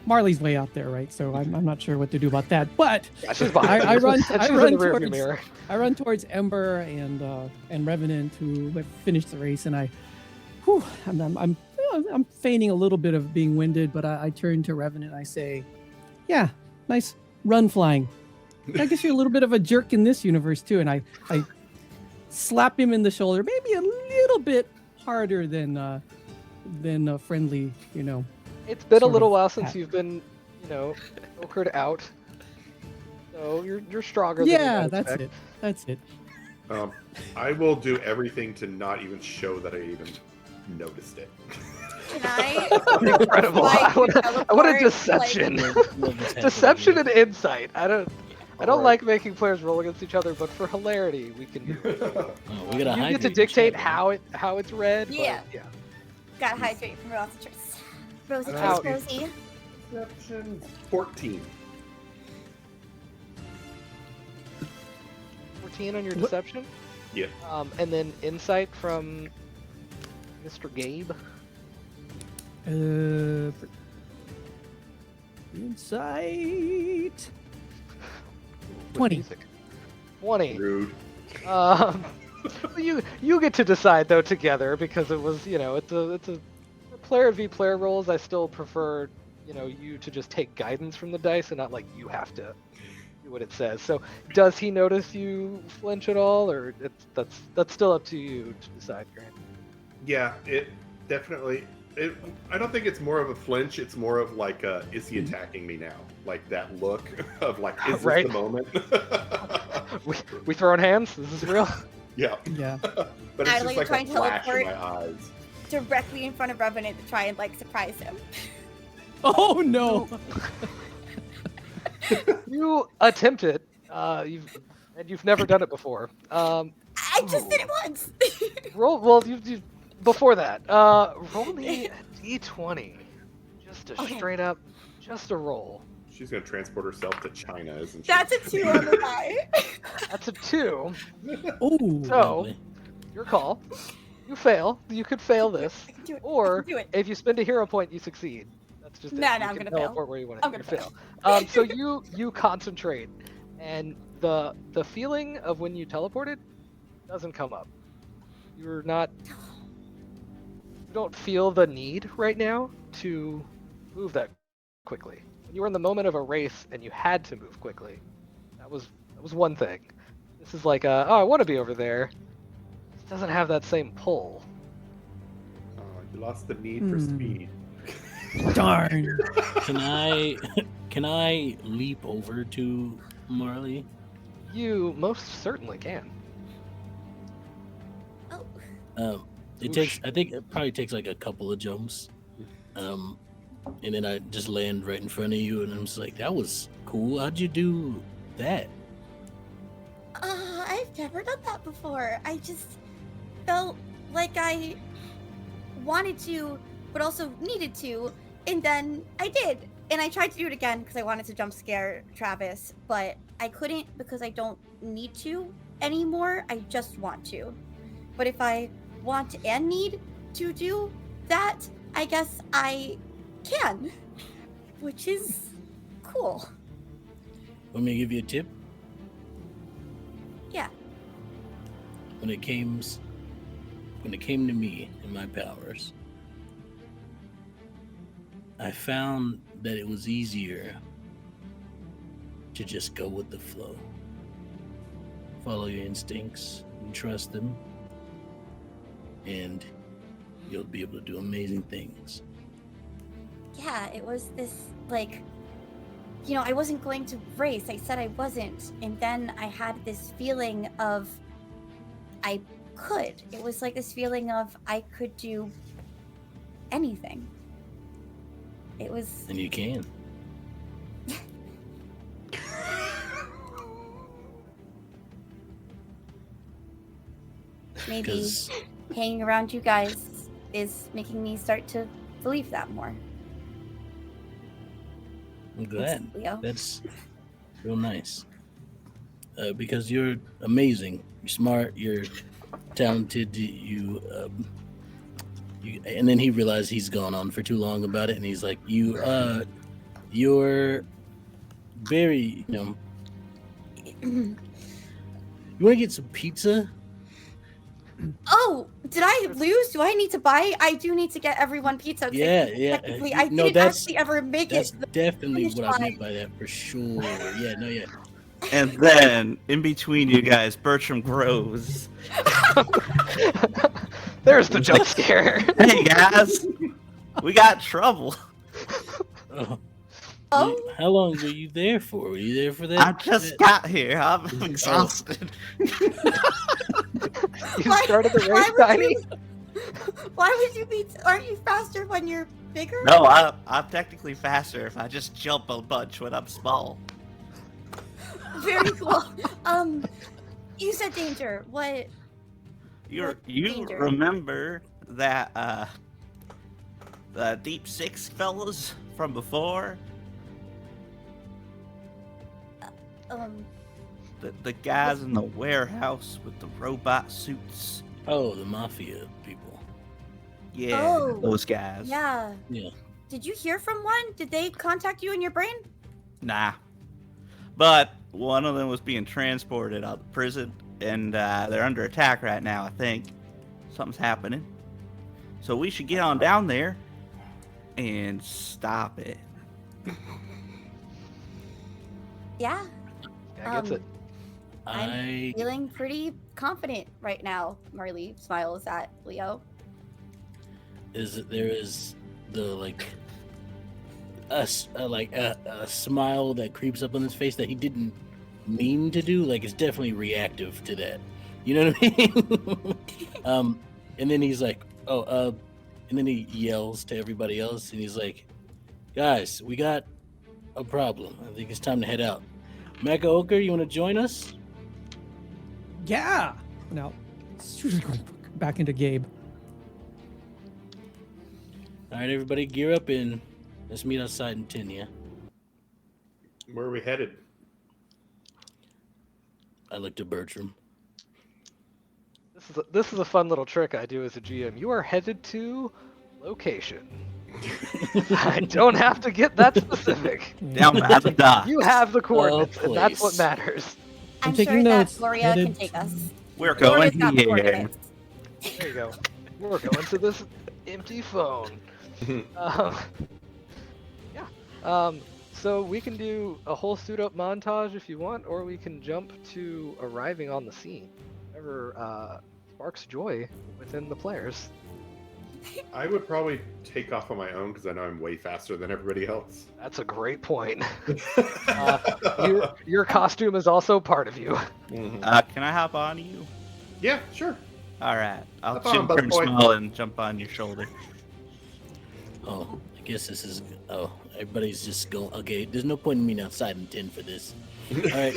Marley's way out there, right? So I'm not sure what to do about that. But Yeah, she's behind I you. run She's in the rearview mirror. I run towards Ember and Revenant, who have finished the race, and I'm feigning a little bit of being winded, but I turn to Revenant and I say, "Yeah, nice run flying. I guess you're a little bit of a jerk in this universe too." And I slap him in the shoulder, maybe a little bit harder than a friendly, It's been a sort little of while since pat. you've been, ochred out. So you're stronger than Yeah, you that's it. That's it. I will do everything to not even show that I even noticed it. Can I? Incredible. Like, I want a teleport, deception. like- Deception and insight. I don't like making players roll against each other, but for hilarity, we can do it. We gotta You get to hydrate dictate chat, how it's read. but Yeah. yeah. Gotta hydrate from Rosa Triss. Rosie, Out. Rosie. Deception 14. 14 on your What? deception. Yeah. And then insight from Mr. Gabe. Insight. With 20. music. 20. Rude. You get to decide though together, because it was, it's a for player v player roles. I still prefer, you to just take guidance from the dice and not like you have to do what it says. So does he notice you flinch at all, or that's still up to you to decide, Grant? Yeah, it definitely. I don't think it's more of a flinch. It's more of like, is he attacking me now? Like that look of like, is this Right. the moment? We throwing hands? This is real. Yeah. Yeah. But it's I just like like trying a to flash in teleport. my eyes. Directly in front of Revenant to try and surprise him. Oh no. You attempt it. You've never done it before. I just did it once. Roll. Well, you before that. Roll me a d20. Just a Okay. straight up, just a roll. She's gonna transport herself to China, isn't she? That's a 2 on the die. That's a 2. Oh. So, lovely. your call. You fail. You could fail this, I can do it. or I can do it. if you spend a hero point, you succeed. That's just it. No, You no, I'm can gonna fail. teleport where you want it. I'm You gonna fail. So you concentrate, and the feeling of when you teleported doesn't come up. You're not. You don't feel the need right now to move that quickly. When you were in the moment of a race and you had to move quickly, that was one thing. This is like, I want to be over there. This doesn't have that same pull. Oh, you lost the need for speed. Darn. Can I leap over to Marley? You most certainly can. Oh, I think it probably takes like a couple of jumps. And then I just land right in front of you, and I'm just like, that was cool. How'd you do that? I've never done that before. I just felt like I wanted to, but also needed to, and then I did. And I tried to do it again because I wanted to jump scare Travis, but I couldn't because I don't need to anymore. I just want to. But if I want and need to do that, I guess I can, which is cool. Want me to give you a tip? Yeah. When it came to me and my powers, I found that it was easier to just go with the flow. Follow your instincts and trust them, and you'll be able to do amazing things. Yeah, it was this, I wasn't going to race. I said I wasn't. And then I had this feeling of I could. It was like this feeling of I could do anything. It was, And you can. maybe 'Cause- hanging around you guys is making me start to believe that more. I'm Thanks, glad. Leo. That's real nice. Because you're amazing. You're smart. You're talented. And then he realized he's gone on for too long about it, and he's like, you're very, you want to get some pizza? Oh, did I lose? Do I need to buy? I do need to get everyone pizza. 'cause Yeah. Technically, I No, didn't that's actually ever make that's it. to the definitely finish what I meant line. by that for sure. Yeah. And then, in between you guys, Bertram grows. There's the jump scare. Hey guys, we got trouble. Oh, Oh, how long were you there for? Were you there for that? I just got here. I'm exhausted. You Why- started the why race, would Tiny. you- why would you be? Aren't you faster when you're bigger? No, I'm technically faster if I just jump a bunch when I'm small. Very cool. You said danger. What? You danger? remember that the Deep Six fellas from before? The guys in the warehouse with the robot suits. Oh, the mafia people. Yeah, Oh, those guys. Yeah. Yeah. Did you hear from one? Did they contact you in your brain? Nah. But one of them was being transported out of prison, and they're under attack right now, I think. Something's happening. So we should get on down there and stop it. Yeah. Yeah, gets it. I Feeling pretty confident right now. Marley smiles at Leo. there is the like a smile that creeps up on his face that he didn't mean to do. Like it's definitely reactive to that. You know what I mean? And then he's like, and then he yells to everybody else, and he's like, "Guys, we got a problem. I think it's time to head out. Mecha Ochre, you want to join us?" Yeah. Now, back into Gabe. All right, everybody, gear up and let's meet outside in 10, yeah? Where are we headed? I looked at Bertram. This is a fun little trick I do as a GM. You are headed to location. I don't have to get that specific. Down at the dock. You have the coordinates, and that's what place. matters. I'm I'm taking sure notes. that Gloria can Headed take us. We're Gloria's going got here. coordinates. There you go. We're going to this empty phone. Yeah. So we can do a whole suit up montage if you want, or we can jump to arriving on the scene. Whatever sparks joy within the players. I would probably take off on my own because I know I'm way faster than everybody else. That's a great point. Your costume is also part of you. Mhm. Can I hop on you? Yeah, sure. All right. I'll Hop on, chimp buddy and boy. smell and jump on your shoulder. Oh, I guess this is. Oh, everybody's just going. Okay, there's no point in me outside in 10 for this. All right.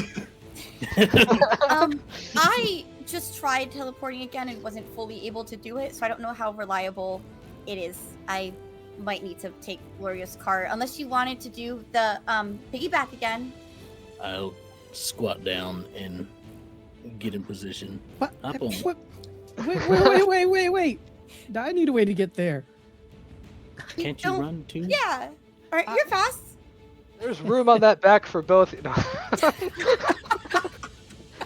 I just tried teleporting again and wasn't fully able to do it, so I don't know how reliable it is. I might need to take Gloria's car unless you wanted to do the piggyback again. I'll squat down and get in position. What? Hop on. What? Wait. I need a way to get there. Can't you don't- run too? Yeah. All right, you're fast. There's room on that back for both.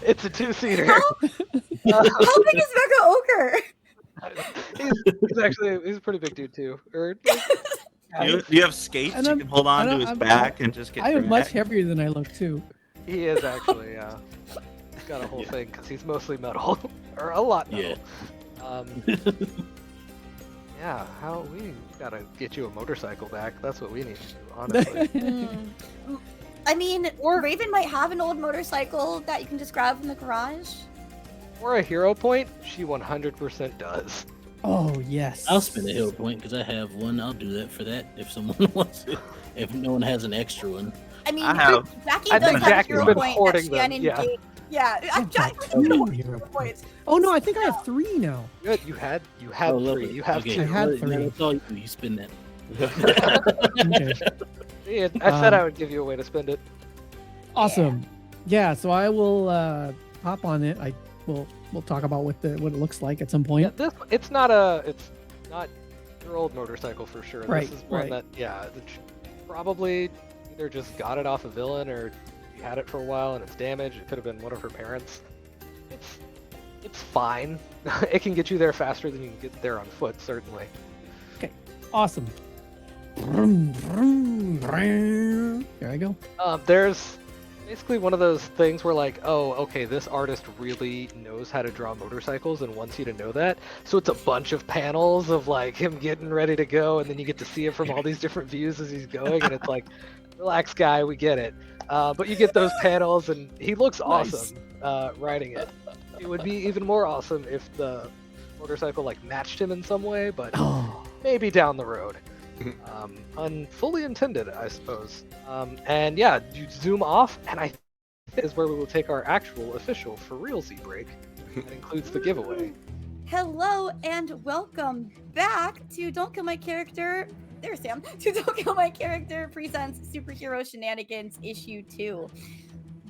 It's a two-seater. How big is Mecha Ochre? He's a pretty big dude too. Or Do you have skates And you I'm- can hold on to I'm- his I'm- back and just get I am through much that? heavier than I look too. he is actually, he's got a whole thing because he's mostly metal or a lot metal. Yeah, how we gotta get you a motorcycle back. That's what we need to do, honestly. I mean, Raven might have an old motorcycle that you can just grab from the garage. For a hero point, she 100% does. Oh yes. I'll spend a hero point because I have one. I'll do that for that if someone wants it. If no one has an extra one. I mean, I have- Jackie I does think have a Jackie's hero been point hoarding that them, Shannon yeah. Yeah, I'm trying Two to hero points. points. Oh no, I think I have 3 now. Good. You had Oh, 3. lovely. You have Okay, I had well, 3. That's all you. You spin that. Okay. See, I said I Um, would give you a way to spend it. Awesome. Yeah, so I will hop on it. We'll talk about what it looks like at some Yeah, point. it's not your old motorcycle for sure. Right, This is one right. that probably either just got it off a villain or she had it for a while and it's damaged. It could have been one of her parents. It's fine. It can get you there faster than you can get there on foot, certainly. Awesome. Vroom, vroom, vroom. There I go. There's basically one of those things where like, oh, okay, this artist really knows how to draw motorcycles and wants you to know that. So it's a bunch of panels of like him getting ready to go, and then you get to see it from all these different views as he's going, and it's like, relax, guy, we get it. But you get those panels, and he looks awesome riding it. It would be even more awesome if the motorcycle like matched him in some way, but Oh, maybe down the road. Fully intended, I suppose. And yeah, you zoom off, and I think is where we will take our actual official for realsy break. That includes the giveaway. Hello and welcome back to Don't Kill My Character. There's Sam. To Don't Kill My Character presents Superhero Shenanigans Issue 2.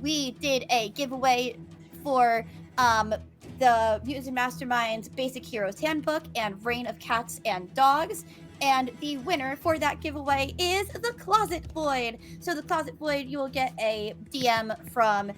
We did a giveaway for the Mutants and Masterminds Basic Heroes Handbook and Reign of Cats and Dogs. And the winner for that giveaway is the Closet Void. So the Closet Void, you will get a DM from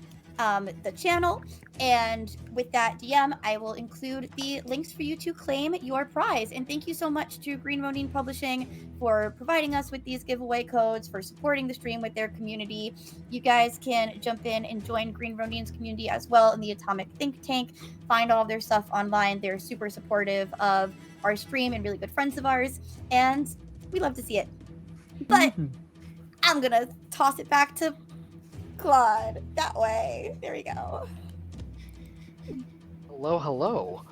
the channel. And with that DM, I will include the links for you to claim your prize. And thank you so much to Green Ronin Publishing for providing us with these giveaway codes, for supporting the stream with their community. You guys can jump in and join Green Ronin's community as well in the Atomic Think Tank. Find all of their stuff online. They're super supportive of our stream and really good friends of ours. And we love to see it. But mhm. I'm going to toss it back to Claude. That way. There we go. Hello, hello.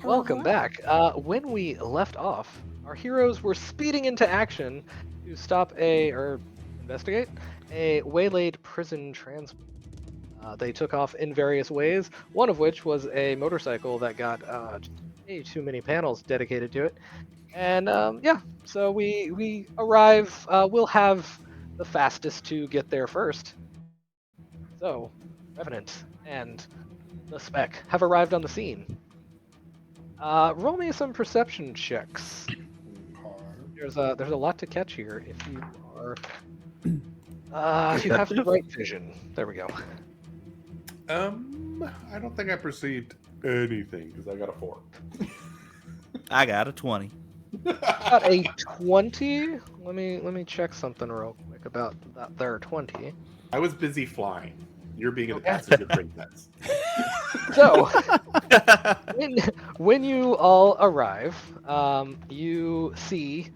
Hello, Welcome hello. back. When we left off, our heroes were speeding into action to stop or investigate a waylaid prison transport. They took off in various ways, one of which was a motorcycle that got way too many panels dedicated to it. And yeah, so we arrive. We'll have the fastest to get there first. So, Revenant and the Spec have arrived on the scene. Roll me some perception checks. There's a lot to catch here if you are. If you have the right vision. There we go. I don't think I perceived anything because I got a 4. I got a 20. Got a 20. Let me check something real quick about that there 20. I was busy flying. You're being a passenger princess. So, when you all arrive, you see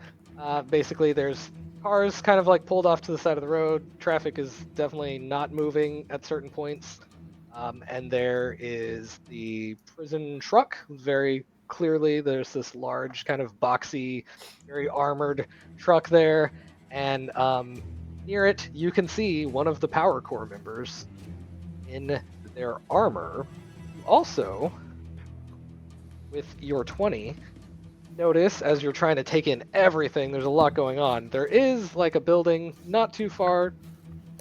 basically there's cars kind of like pulled off to the side of the road. Traffic is definitely not moving at certain points. And there is the prison truck. Very clearly, there's this large, kind of boxy, very armored truck there. And near it, you can see one of the Power Corps members in their armor. Also, with your 20, notice as you're trying to take in everything, there's a lot going on. There is like a building not too far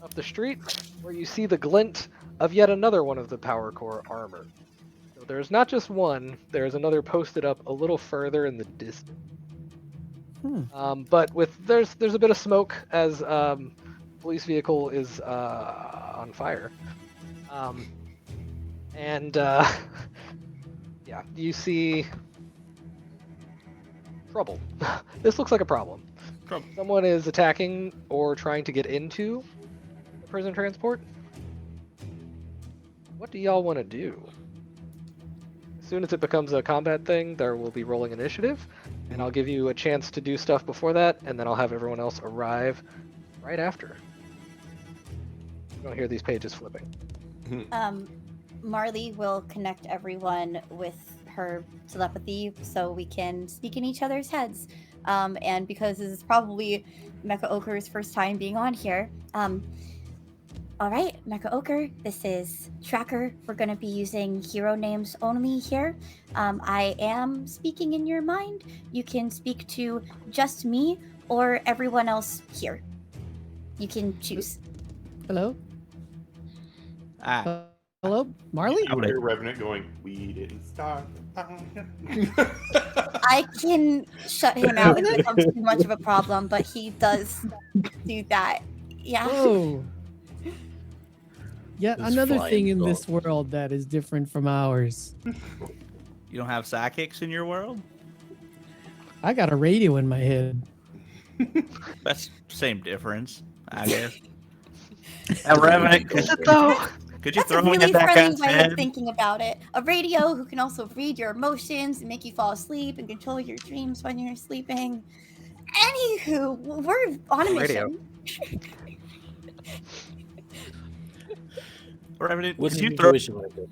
up the street where you see the glint of yet another one of the Power Corps armor. So there's not just one, there's another posted up a little further in the distance. But there's a bit of smoke as police vehicle is on fire. Yeah, you see trouble. This looks like a problem. Someone is attacking or trying to get into the prison transport. What do y'all want to do? As soon as it becomes a combat thing, there will be rolling initiative, and I'll give you a chance to do stuff before that, and then I'll have everyone else arrive right after. You don't hear these pages flipping. Marley will connect everyone with her telepathy so we can speak in each other's heads. And because this is probably Mecha Ochre's first time being on here, All right, Mecha Ochre, this is Tracker. We're going to be using hero names only here. I am speaking in your mind. You can speak to just me or everyone else here. You can choose. Hello? Ah, Hello? Marley? You hear Revenant going, "We didn't start." I can shut him out if it becomes too much of a problem, but he does do that. Yeah. Whoa. Yet This another flying thing in dog. this world that is different from ours. you don't have sidekicks in your world? I got a radio in my head. That's same difference, I guess. Revenant, Is it though? could you That's a throw me really at that friendly guy's way head? of thinking about it. A radio who can also read your emotions and make you fall asleep and control your dreams when you're sleeping. Anywho, we're on a Radio. mission. Revenant, What's could the you throw? situation like this?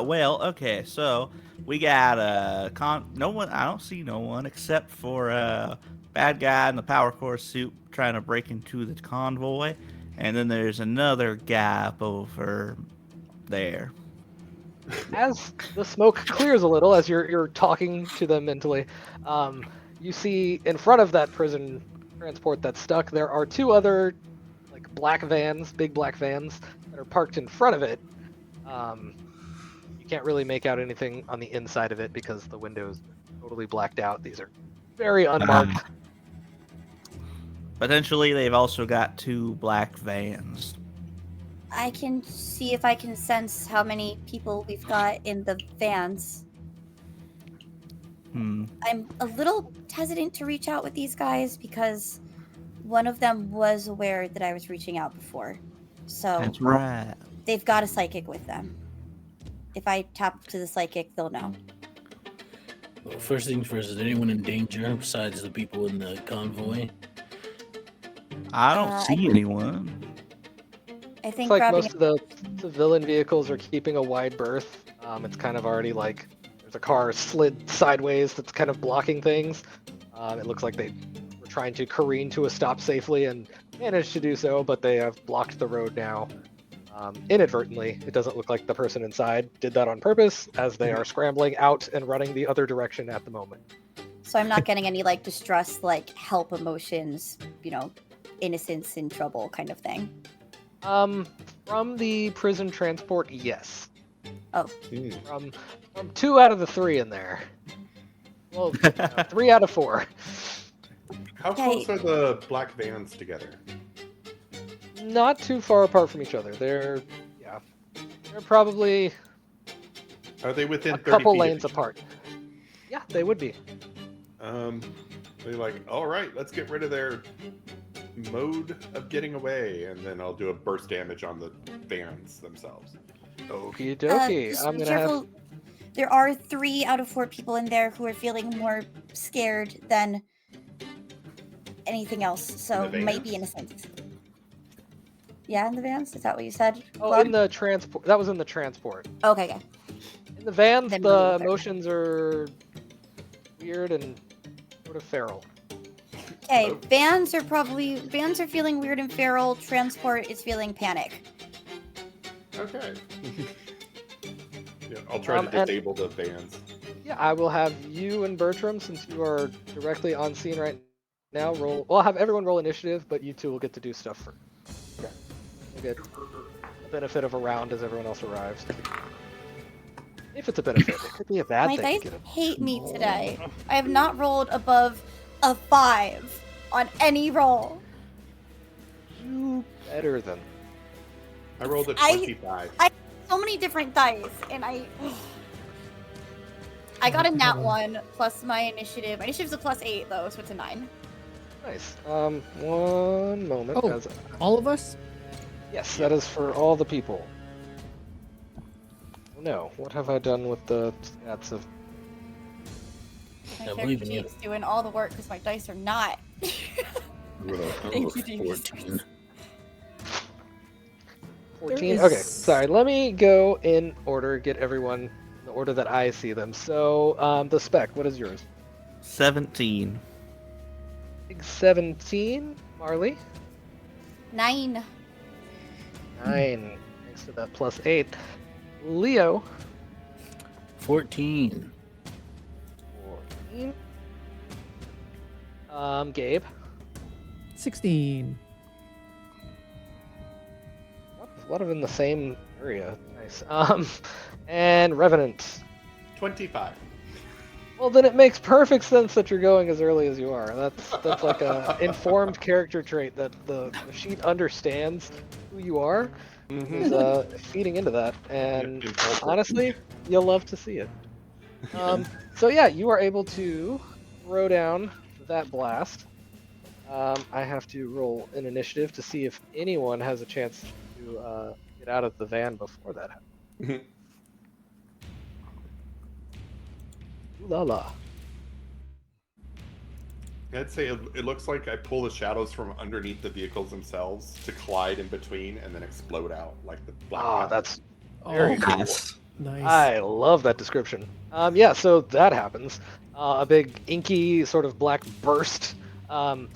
Well, okay, so we got no one. I don't see no one except for bad guy in the power core suit trying to break into the convoy, and then there's another guy up over there. As the smoke clears a little, as you're talking to them mentally, you see in front of that prison transport that's stuck, there are two other like black vans, big black vans that are parked in front of it. You can't really make out anything on the inside of it because the windows are totally blacked out. These are very unmarked. Potentially, they've also got two black vans. I can see if I can sense how many people we've got in the vans. I'm a little hesitant to reach out with these guys because one of them was aware that I was reaching out before. So That's right. they've got a psychic with them. If I tap to the psychic, they'll know. Well, first things first, is anyone in danger besides the people in the convoy? I don't see anyone. I It's think like grabbing most of the civilian vehicles are keeping a wide berth. It's kind of already like there's a car slid sideways that's kind of blocking things. It looks like they were trying to careen to a stop safely and managed to do so, but they have blocked the road now. Inadvertently, it doesn't look like the person inside did that on purpose, as they are scrambling out and running the other direction at the moment. so I'm not getting any like distress, like help emotions, innocence in trouble kind of thing. From the prison transport, yes. Oh. From 2 out of the 3 in there. Well, 3 out of 4. How close are the black vans together? Not too far apart from each other. They're probably Are they within a 30 couple feet of lanes each apart. Yeah, they would be. other? They're like, all right, let's get rid of their mode of getting away, and then I'll do a burst damage on the vans themselves. Okie dokie. Just I'm be gonna have. careful. There are 3 out of 4 people in there who are feeling more scared than anything else, so the might be vans? innocent. Yeah, in the vans? Is that what you said? Oh, Claude? in the transport. That was in the transport. Okay, okay. In the vans, Then the we'll go there. emotions are weird and sort of feral. Okay, vans are feeling weird and feral. Transport is feeling panic. Okay. Yeah, I'll try to and- disable the vans. Yeah, I will have you and Bertram, since you are directly on scene right now, roll. Well, I'll have everyone roll initiative, but you two will get to do stuff first. Okay. You'll get the benefit of a round as everyone else arrives. If it's a benefit, it could be a bad My thing. dice hate me today. I have not rolled above a 5 on any roll. You better than. I rolled a I- 25. So many different dice, and I got a nat 1 plus my initiative. My initiative's a +8 though, so it's a 9. Nice. One moment. Oh. As... All of us? Yes, that is for all the people. No, what have I done with the stats of? My I character believe in you. sheet is doing all the work because my dice are not. Thank you, Jesus. 14. There Okay, is- sorry. Let me go in order. Get everyone in the order that I see them. So, the spec. What is yours? 17. Big 17. Marley. 9. 9. Thanks to that +8. Leo. 14. 14. Gabe. 16. A lot of in the same area. Nice. And Revenant. 25. Well, then it makes perfect sense that you're going as early as you are. That's like a informed character trait that the machine understands who you are. Is feeding into that, and honestly, you'll love to see it. So yeah, you are able to throw down that blast. I have to roll an initiative to see if anyone has a chance to get out of the van before that happens. Ooh la la. I'd say it looks like I pull the shadows from underneath the vehicles themselves to collide in between and then explode out like the black. Ah, that's very cool. Nice. Nice. I love that description. Yeah, so that happens. A big inky sort of black burst, and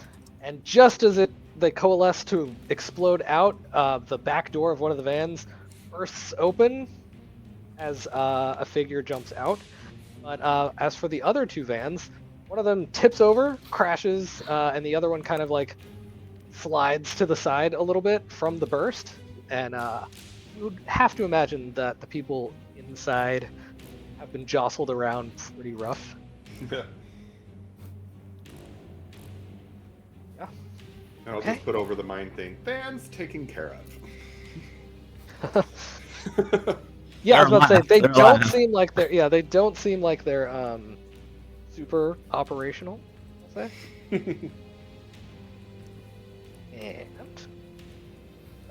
just as they coalesce to explode out, the back door of one of the vans bursts open as a figure jumps out. But as for the other two vans, one of them tips over, crashes, and the other one kind of like slides to the side a little bit from the burst. And you would have to imagine that the people inside have been jostled around pretty rough. Yeah. Yeah. And I'll Okay. just put over the mine thing. Van's taken care of. Yeah, I was about to say they They're don't alive. seem like they're they don't seem like they're super operational, I'll say. And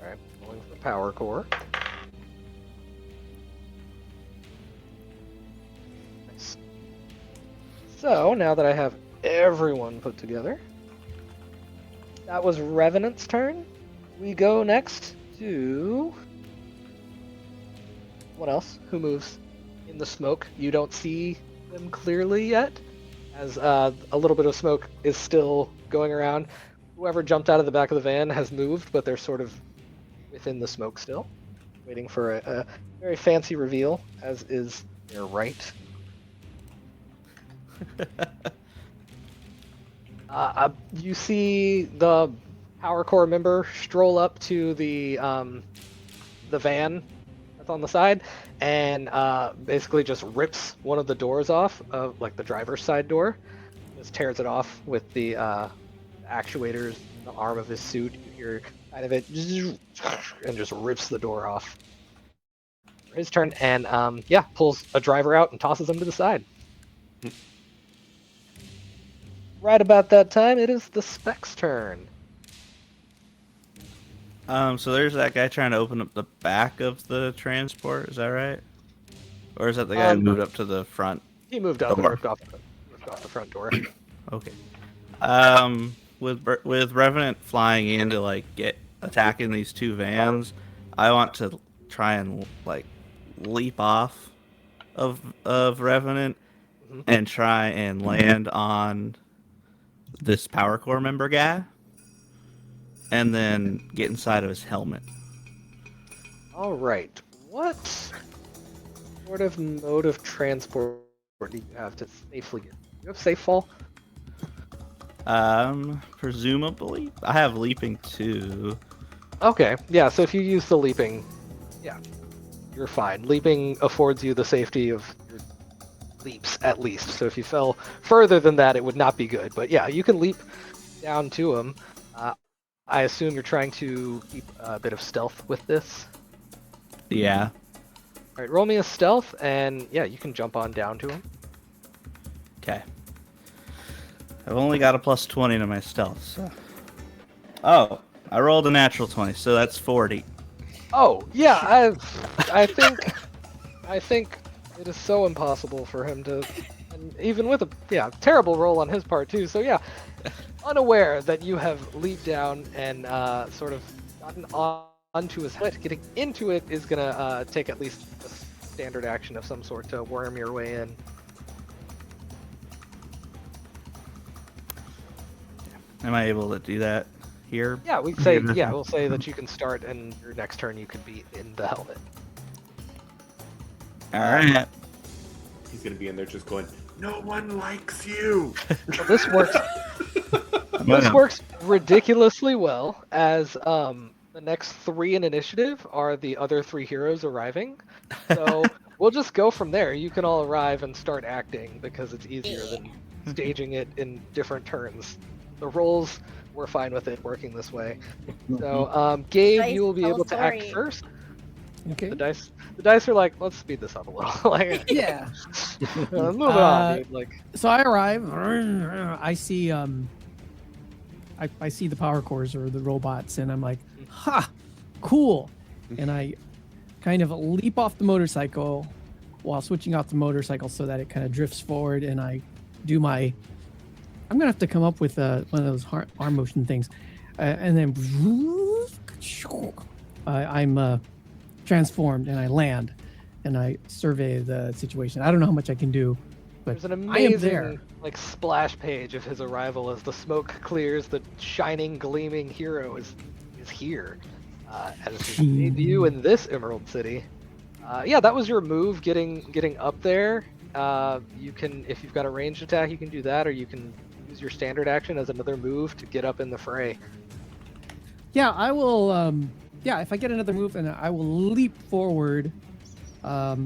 alright, going for power core. Nice. So now that I have everyone put together, that was Revenant's turn. We go next to what else? Who moves in the smoke? You don't see them clearly yet, as a little bit of smoke is still going around. Whoever jumped out of the back of the van has moved, but they're sort of within the smoke still, waiting for a very fancy reveal, as is their right. You see the power core member stroll up to the van that's on the side, and basically just rips one of the doors off, of like the driver's side door, just tears it off with the actuators, the arm of his suit. You hear kind of it, and just rips the door off. His turn, and yeah, pulls a driver out and tosses him to the side. Right about that time, it is the Spec's turn. So there's that guy trying to open up the back of the transport. Is that right? Or is that the guy who moved up to the front? He moved up and Door. ripped off the front door. Okay. With Revenant flying in to like get attacking these two vans, I want to try and like leap off of Revenant and try and land on this power core member guy, and then get inside of his helmet. All right. What sort of mode of transport do you have to safely get? You have safe fall? Presumably, I have leaping too. Okay. Yeah. So if you use the leaping, yeah, you're fine. Leaping affords you the safety of your leaps at least. So if you fell further than that, it would not be good. But yeah, you can leap down to him. I assume you're trying to keep a bit of stealth with this. Yeah. All right, roll me a stealth, and yeah, you can jump on down to him. Okay. I've only got a +20 to my stealth. So. Oh, I rolled a natural 20, so that's 40. Oh yeah, I think it is so impossible for him to, and even with a terrible roll on his part too. So yeah, unaware that you have leaped down and sort of gotten onto his head. Getting into it is gonna take at least a standard action of some sort to worm your way in. Am I able to do that? here? Yeah, we'll say that you can start, and your next turn you can be in the helmet. All right. He's gonna be in there just going, "No one likes you." Well, this works. This works ridiculously well, as the next 3 in initiative are the other 3 heroes arriving. So we'll just go from there. You can all arrive and start acting because it's easier than staging it in different turns. The rolls, we're fine with it working this way. So Gabe, Dice you will be tell a able to act story. first. Okay. The dice are like, let's speed this up a little. Like, Yeah. move on, dude. Like, So I arrive. I see I see the power cores or the robots, and I'm like, ha, cool. And I kind of leap off the motorcycle while switching off the motorcycle so that it kind of drifts forward, and I do my. I'm gonna have to come up with one of those arm motion things, and then I'm transformed, and I land, and I survey the situation. I don't know how much I can do, but there's an I am there. amazing like splash page of his arrival as the smoke clears. The shining, gleaming hero is here as his debut in this Emerald City. Yeah, that was your move, getting up there. You can, if you've got a ranged attack, you can do that, or you can use your standard action as another move to get up in the fray. Yeah, I will. Yeah, if I get another move, and I will leap forward. I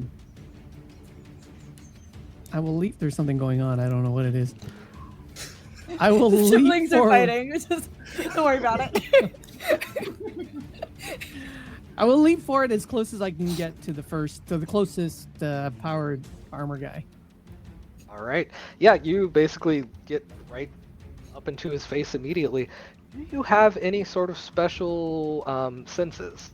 will leap. There's something going on. I don't know what it is. I will The leap siblings forward. are fighting. Just don't worry about it. I will leap forward as close as I can get to the closest powered armor guy. All right. Yeah, you basically get right up into his face immediately. Do you have any sort of special senses?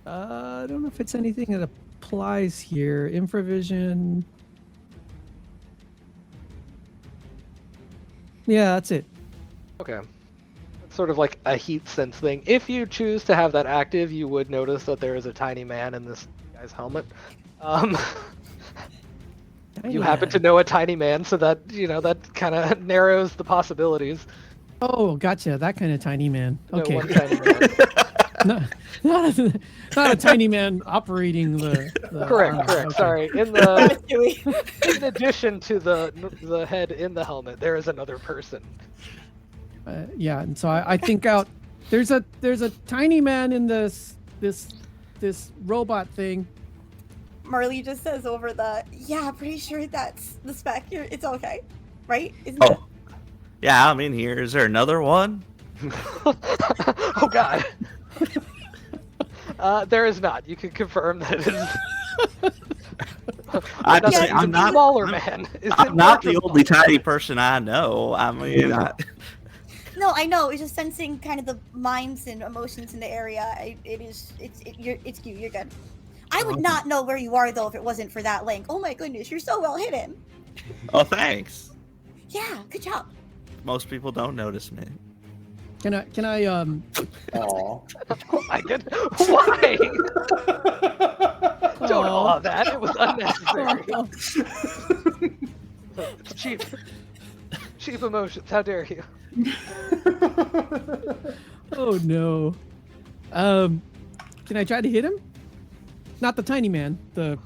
I don't know if it's anything that applies here. Infravision. Yeah, that's it. Okay. It's sort of like a heat sense thing. If you choose to have that active, you would notice that there is a tiny man in this guy's helmet. You happen to know a tiny man, so that, that kind of narrows the possibilities. Oh, gotcha. That kind of tiny man. Okay. No, one tiny man. not a tiny man operating the Correct. armor. Okay. Sorry. In addition to the head in the helmet, there is another person. Yeah, and so I think out. There's a tiny man in this robot thing. Marley just says over the, yeah, pretty sure that's the spec. It's okay, right? Isn't Oh, yeah, I'm in here. Is there another one? Oh God. There is not. You can confirm that it is. I'm not smaller man. I'm not the only tiny person I know. I mean, No, I know. It's just sensing kind of the minds and emotions in the area. It's you. You're good. I would not know where you are though if it wasn't for that link. Oh my goodness, you're so well hidden. Oh, thanks. Yeah, good job. Most people don't notice me. Can I Aww. Oh my goodness. Why? Don't awe that. It was unnecessary. It's cheap. Cheap emotions. How dare you? Oh no. Can I try to hit him? Not the tiny man. The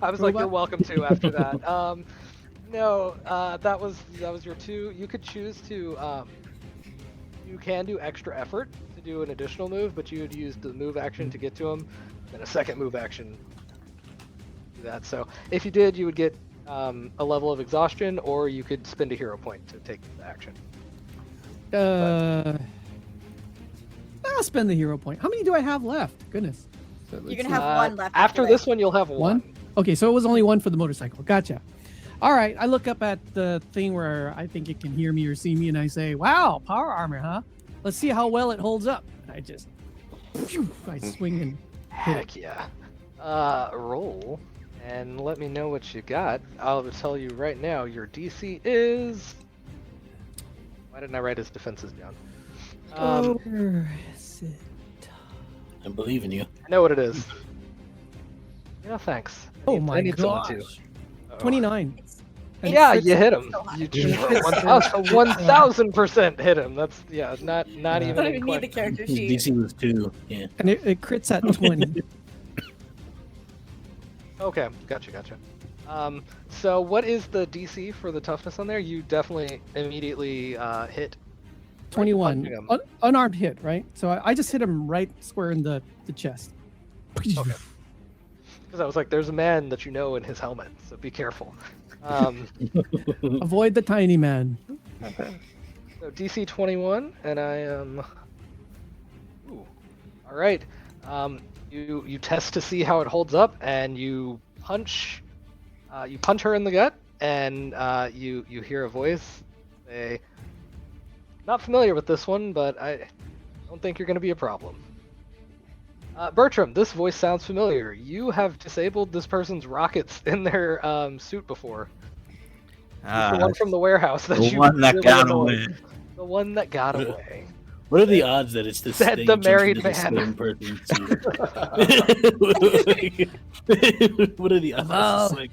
I was like, robot? you're welcome to after that. No, that was your 2. You could choose to. You can do extra effort to do an additional move, but you would use the move action to get to him, then a second move action. Do that. So if you did, you would get a level of exhaustion, or you could spend a hero point to take the action. I'll spend the hero point. How many do I have left? Goodness. So You're let's gonna see. have one left. After this one, you'll have one. Okay, so it was only one for the motorcycle. Gotcha. All right, I look up at the thing where I think it can hear me or see me, and I say, "Wow, power armor, huh? Let's see how well it holds up." I just, I swing and hit it. Heck yeah. Roll and let me know what you got. I'll tell you right now. Your DC is. Why didn't I write his defenses down? Where is it? I believe in you. I know what it is. Yeah, thanks. Oh my I need someone gosh. too. Uh-oh. 29. And Yeah, crits- you hit him. So high. You crits- 1000% hit him. That's not Yeah. even. Don't in even need the question. character His sheet. DC was 2. Yeah. And it crits at 20. Okay, gotcha. So what is the DC for the toughness on there? You definitely immediately hit. 21. punching him. Unarmed hit, right? So I just hit him right square in the chest. Okay. Because I was like, there's a man that you know in his helmet, so be careful. Avoid the tiny man. So DC 21, and I am. Ooh. All right. You test to see how it holds up, and you punch. You punch her in the gut, and you hear a voice say, "Not familiar with this one, but I don't think you're going to be a problem." Bertram, this voice sounds familiar. You have disabled this person's rockets in their suit before. The one from the warehouse that the you one that really got annoyed. away. The one that got away. What are the odds that it's the Said same the married person man. person too? What are the odds? Wow. It's like,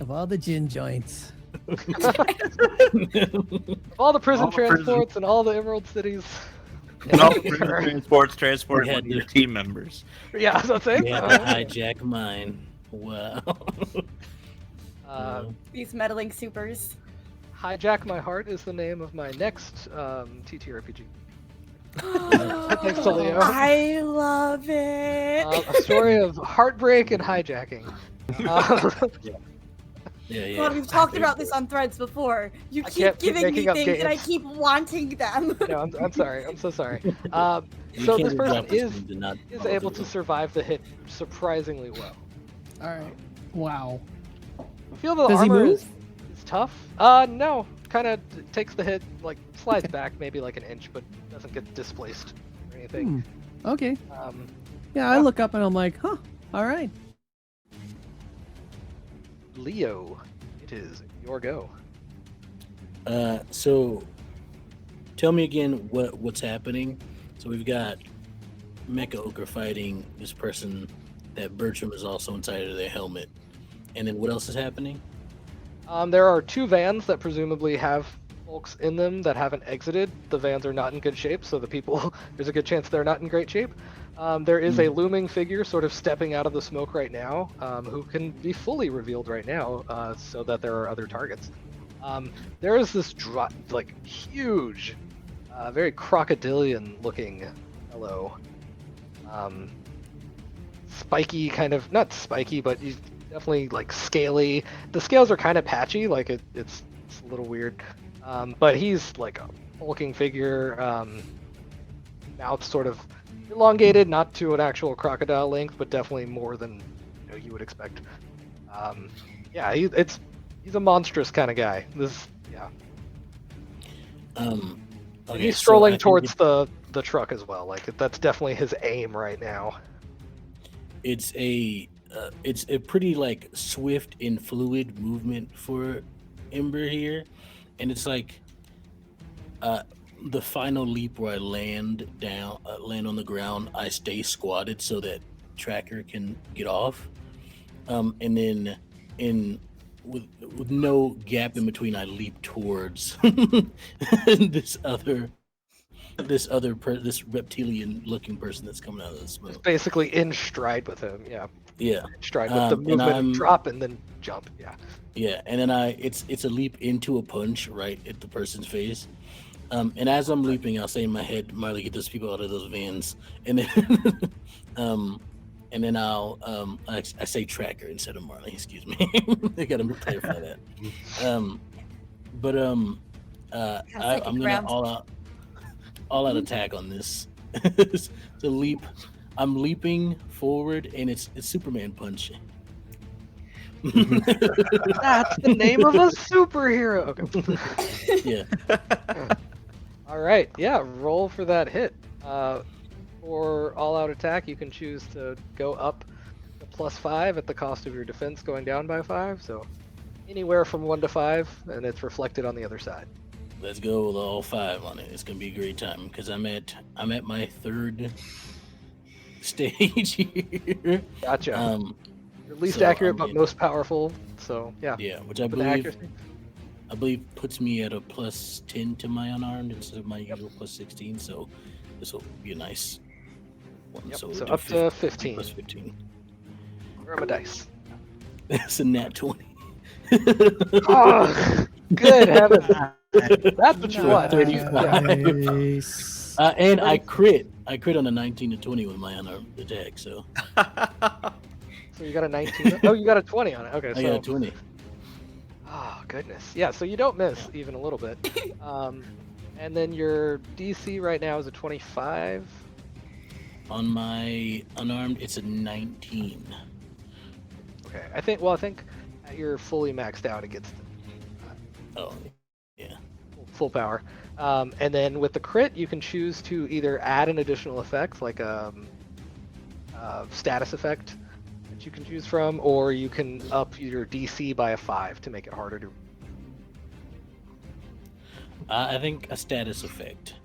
Of all the gin joints. All the prison All the prison- transports and all the Emerald Cities. No, transport They one had of your to- team members. Yeah, that's what I'm saying. you have to hijack mine. Wow. These meddling supers. Hijack My Heart is the name of my next TTRPG. Thanks to Leo. I love it. A story of heartbreak and hijacking. Yeah. God, we've talked about this on Threads before. You I keep can't keep giving me making up things and I games. keep wanting them. No, I'm sorry. I'm so sorry. You So can't this person drop this is thing to not is follow able to through. survive the hit surprisingly well. All right. Wow. I feel the Does he armor move? is tough. No, kind of takes the hit, like slides back maybe like an inch, but doesn't get displaced or anything. Okay. Yeah, Yeah. I look up and I'm like, huh. All right. Leo, it is your go. So tell me again what's happening. So we've got Mecha Ochre fighting this person that Bertram is also inside of their helmet. And then what else is happening? There are 2 vans that presumably have folks in them that haven't exited. The vans are not in good shape, so the people, there's a good chance they're not in great shape. There is a looming figure sort of stepping out of the smoke right now, who can be fully revealed right now, so that there are other targets. There is this huge, very crocodilian-looking fellow. Spiky, kind of, not spiky, but he's definitely like scaly. The scales are kind of patchy, like it's a little weird. But he's like a hulking figure, mouth sort of elongated, not to an actual crocodile length, but definitely more than you would expect. Yeah, he's a monstrous kind of guy. Okay, He's so strolling I think towards the truck as well. Like that's definitely his aim right now. it's a pretty like swift and fluid movement for Ember here, and it's like the final leap where I land on the ground, I stay squatted so that Tracker can get off, and then with no gap in between, I leap towards this reptilian looking person that's coming out of the It's smoke. basically in stride with him. Yeah, Yeah. stride with the And movement, I'm- drop and then jump. Yeah. Yeah, and then it's a leap into a punch right at the person's face. And as I'm leaping, I'll say in my head, Marley, get those people out of those vans. And then I say Tracker instead of Marley, excuse me. I gotta clarify that. I'm gonna all out attack on this. It's a leap. I'm leaping forward and it's Superman punch. That's the name of a superhero. Okay. Yeah. All right. Yeah. Roll for that hit. For all-out attack, you can choose to go up to +5 at the cost of your defense going down by 5. So anywhere from 1 to 5, and it's reflected on the other side. Let's go with all 5 on it. It's gonna be a great time because I'm at my 3rd stage here. Gotcha. Your least so accurate I'm but in- most powerful. So yeah. Yeah, which I With believe accuracy. I believe puts me at a +10 to my unarmed instead of my usual +16. So this will be a nice one. Yep, So, so we'll up do to 15. +15. Where are my dice? It's a nat 20. Oh, good heavens. That's what you want. 35. Nice. And I crit on a 19 to 20 with my unarmed attack. So So you got a 19. Oh, you got a 20 on it. Okay, I so. got a 20. Oh, goodness. Yeah, so you don't miss even a little bit. And then your DC right now is a 25. On my unarmed, it's a 19. Okay, I think you're fully maxed out. It gets Oh, yeah. full power. And then with the crit, you can choose to either add an additional effect, like a status effect that you can choose from, or you can up your DC by a 5 to make it harder to. I think a status effect.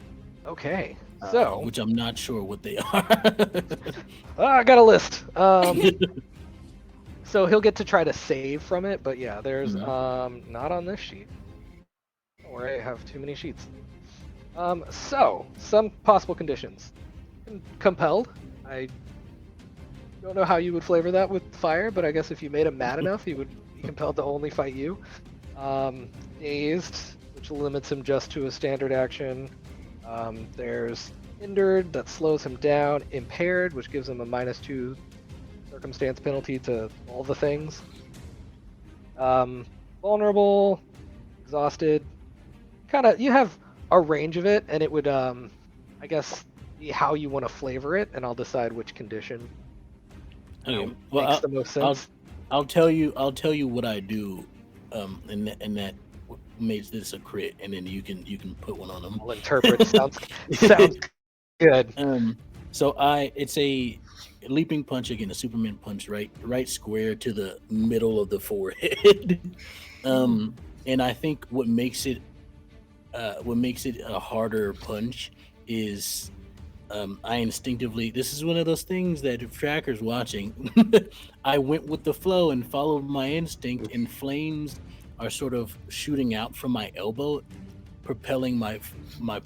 Okay, so Which I'm not sure what they are. I got a list. So he'll get to try to save from it, but yeah, there's not on this sheet. Don't worry, I have too many sheets. So some possible conditions. Compelled. I don't know how you would flavor that with fire, but I guess if you made him mad enough, he would be compelled to only fight you. Dazed, which limits him just to a standard action. There's hindered, that slows him down. Impaired, which gives him a -2 circumstance penalty to all the things. Vulnerable, exhausted. You have a range of it, and it would, I guess, be how you want to flavor it, and I'll decide which condition Okay. makes the most sense. I'll tell you what I do, and that makes this a crit, and then you can put one on them. I'll interpret. Sounds good. So it's a leaping punch, again, a Superman punch, right square to the middle of the forehead. And I think what makes it a harder punch is I instinctively, this is one of those things that if Tracker's watching, I went with the flow and followed my instinct, and flames are sort of shooting out from my elbow, propelling my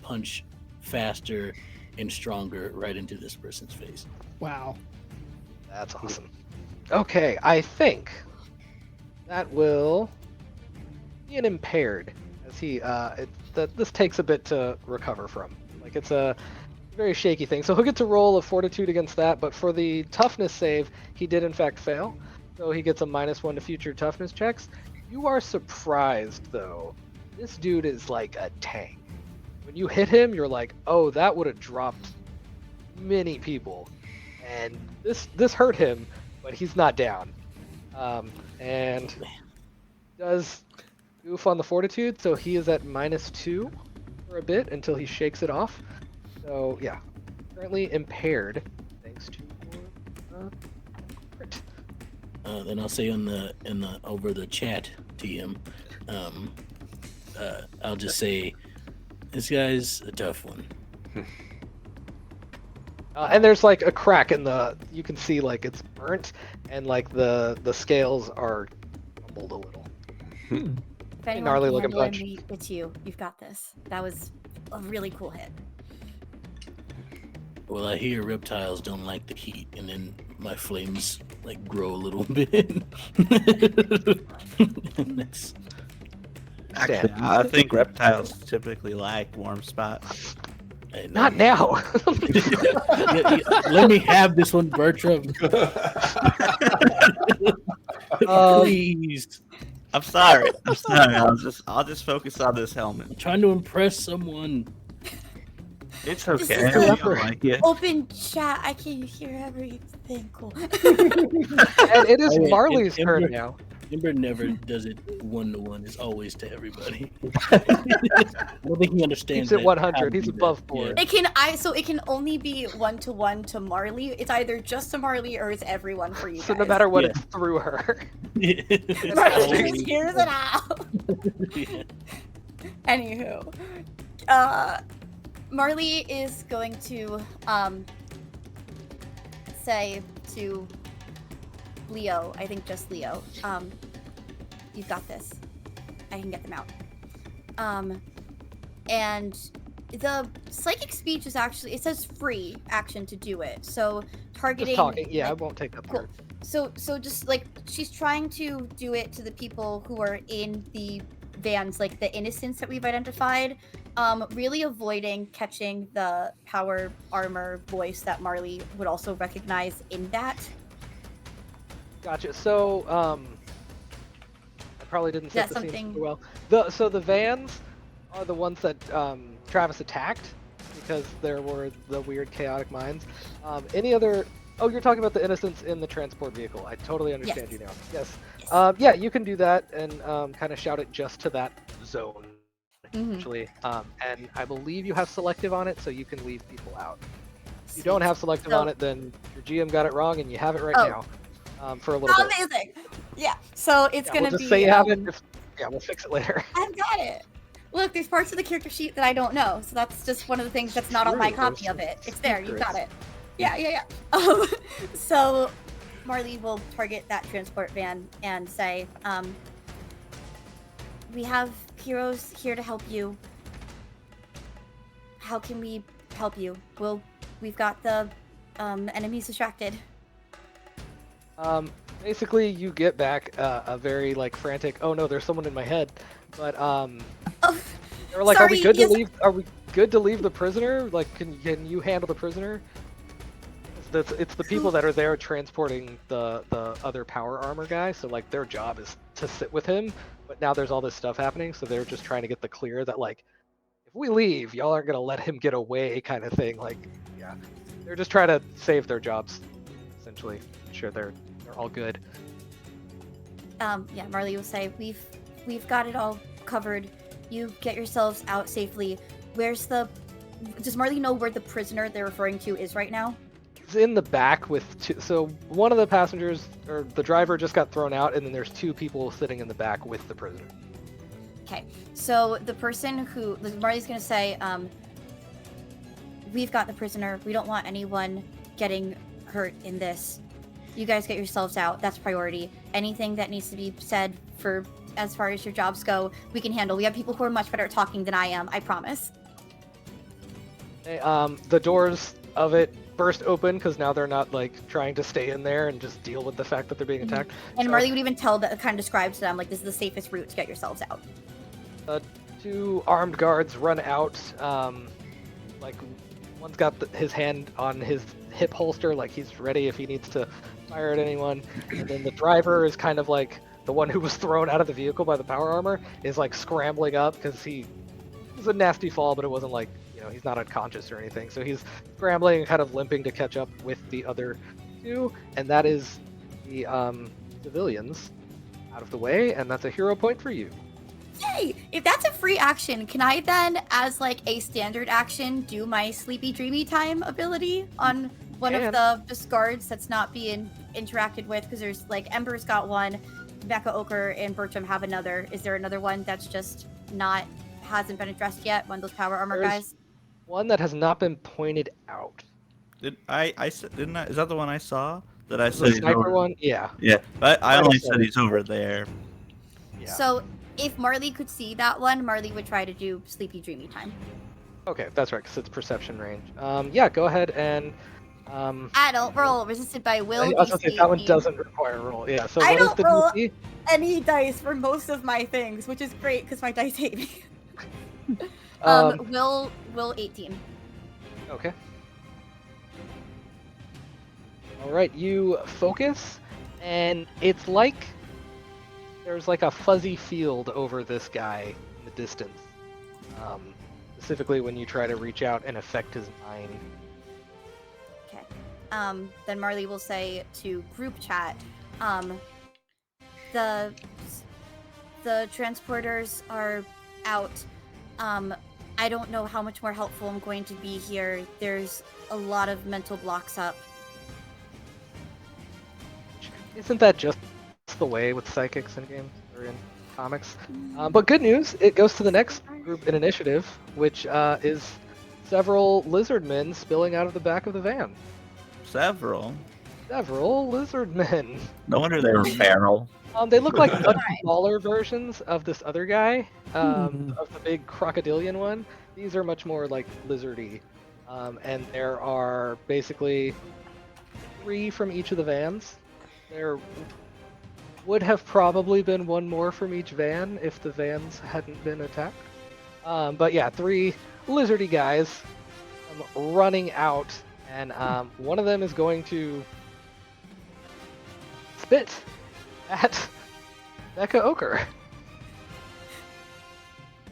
punch faster and stronger right into this person's face. Wow. That's awesome. Okay, I think that will be an impaired, as this takes a bit to recover from. Like, it's a very shaky thing. So he'll get to roll a fortitude against that, but for the toughness save, he did in fact fail. So he gets a -1 to future toughness checks. You are surprised, though. This dude is like a tank. When you hit him, you're like, oh, that would have dropped many people. And this hurt him, but he's not down. And does goof on the fortitude, so he is at -2 for a bit until he shakes it off. So yeah, currently impaired thanks to crit. Then I'll say in the over the chat to him, I'll just say, this guy's a tough one. And there's like a crack in you can see like it's burnt, and like the scales are crumbled a little. If anyone Gnarly can looking handle punch. envy, it's you. You've got this. That was a really cool hit. Well, I hear reptiles don't like the heat, and then my flames like grow a little bit. That's... Actually, I think reptiles typically like warm spots. Not now. Let me have this one, Bertram. Please. I'm sorry. I'll just focus on this helmet. I'm trying to impress someone. It's This okay. is I the don't like it. Open chat. I can hear everything. Cool. And it is Oh, yeah, Marley's Ember- turn now. Ember never does it 1-to-1. It's always to everybody. I don't think he understands. Keeps it that 100. how to He's do that. above board. It can only be 1-to-1 to Marley. It's either just to Marley or it's everyone for you So guys. no matter what, Yeah. it's through her. Yeah. Marley always- hears it out. Yeah. Anywho, Marley is going to say to Leo, I think just Leo, you've got this. I can get them out. And the psychic speech is actually, it says free action to do it. So targeting. Just talking. Yeah, I like, won't take up cool. part. So just like she's trying to do it to the people who are in the vans, like the innocents that we've identified. Really avoiding catching the power armor voice that Marley would also recognize in that. Gotcha. So, I probably didn't set That's the scene something- super well. So the vans are the ones that Travis attacked because there were the weird chaotic minds. Any other? Oh, you're talking about the innocents in the transport vehicle. I totally understand Yes. you now. Yes. Yeah, you can do that and kind of shout it just to that zone. Mhm. Actually, and I believe you have selective on it, so you can leave people out. If you don't have selective So- on it, then your GM got it wrong, and you have it right Oh. now for a little bit. Amazing. Yeah. So it's Yeah, gonna we'll just be. say you have it. Yeah, we'll fix it later. I've got it. Look, there's parts of the character sheet that I don't know, so that's just one of the things that's not on my True, copy there's of it. some It's there. You got it. secrets. Yeah. So Marley will target that transport van and say, "We have heroes here to help you. How can we help you? We've got the enemies distracted." Basically, you get back a very like frantic. Oh no, there's someone in my head. But Oh, they're like, are we sorry, good yes. to leave? Are we good to leave the prisoner? Like, can you handle the prisoner? It's the people that are there transporting the other power armor guy. So like their job is to sit with him. But now there's all this stuff happening, so they're just trying to get the clear that like, if we leave, y'all aren't gonna let him get away, kind of thing. Like, yeah, they're just trying to save their jobs, essentially. Sure, they're all good. Yeah, Marley will say, we've got it all covered. You get yourselves out safely. Does Marley know where the prisoner they're referring to is right now? He's in the back with two. So one of the passengers or the driver just got thrown out, and then there's two people sitting in the back with the prisoner. Okay, so the person who Marley's gonna say, we've got the prisoner. We don't want anyone getting hurt in this. You guys get yourselves out. That's priority. Anything that needs to be said for as far as your jobs go, we can handle. We have people who are much better at talking than I am. I promise. The doors of it burst open because now they're not like trying to stay in there and just deal with the fact that they're being attacked. And So- Marley would even tell that, kind of describe to them like this is the safest route to get yourselves out. Two armed guards run out. Like one's got his hand on his hip holster, like he's ready if he needs to fire at anyone. And then the driver is kind of like the one who was thrown out of the vehicle by the power armor, is like scrambling up because it was a nasty fall, but it wasn't like, he's not unconscious or anything. So he's scrambling and kind of limping to catch up with the other two. And that is the civilians out of the way, and that's a hero point for you. Yay! If that's a free action, can I then, as like a standard action, do my sleepy dreamy time ability on one of the just guards that's not being interacted with? Because there's like Ember's got one, Mecha Ochre and Bertram have another. Is there another one that's just hasn't been addressed yet? One of those power armor There's guys? one that has not been pointed out. Didn't I? Is that the one I saw? That I The said he's sniper over? one? Yeah. Yeah, but I Might only have said said it. he's over there. Yeah. So if Marley could see that one, Marley would try to do sleepy dreamy time. Okay, that's right, because it's perception range. Yeah, go ahead and. I don't roll. Resisted by will. I was gonna say DC that one 18. doesn't require a roll. Yeah. So I what is don't the roll- DC? Any dice for most of my things, which is great because my dice hate me. Will 18. Okay. All right, you focus, and it's like there's like a fuzzy field over this guy in the distance. Specifically when you try to reach out and affect his mind. Okay. Then Marley will say to group chat, the transporters are out. I don't know how much more helpful I'm going to be here. There's a lot of mental blocks up. Isn't that just the way with psychics in games or in comics? But good news, it goes to the next group in initiative, which is several lizard men spilling out of the back of the van. Several. several lizard men. No wonder they were feral. They look like much smaller versions of this other guy, Hmm. of the big crocodilian one. These are much more like lizardy. And there are basically 3 from each of the vans. There would have probably been 1 more from each van if the vans hadn't been attacked. But yeah, 3 lizardy guys running out, and one of them is going to spit at Mecha Ochre.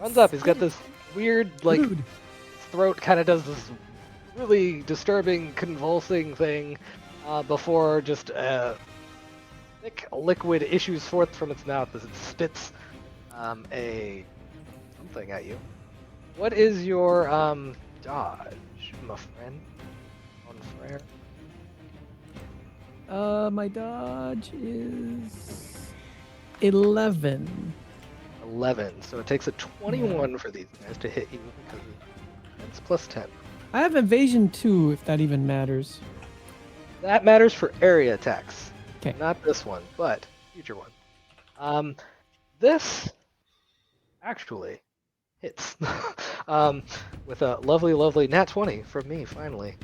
Runs up, he's got this weird, like, Rude. throat kind of does this really disturbing, convulsing thing before just thick liquid issues forth from its mouth as it spits a something at you. What is your dodge, my friend? On Frere? My dodge is 11. 11. So it takes a 21 for these guys to hit you because it's plus 10. I have evasion 2, if that even matters. That matters for area attacks. 'Kay. Not this one, but future one. This actually hits with a lovely, lovely nat 20 from me, finally.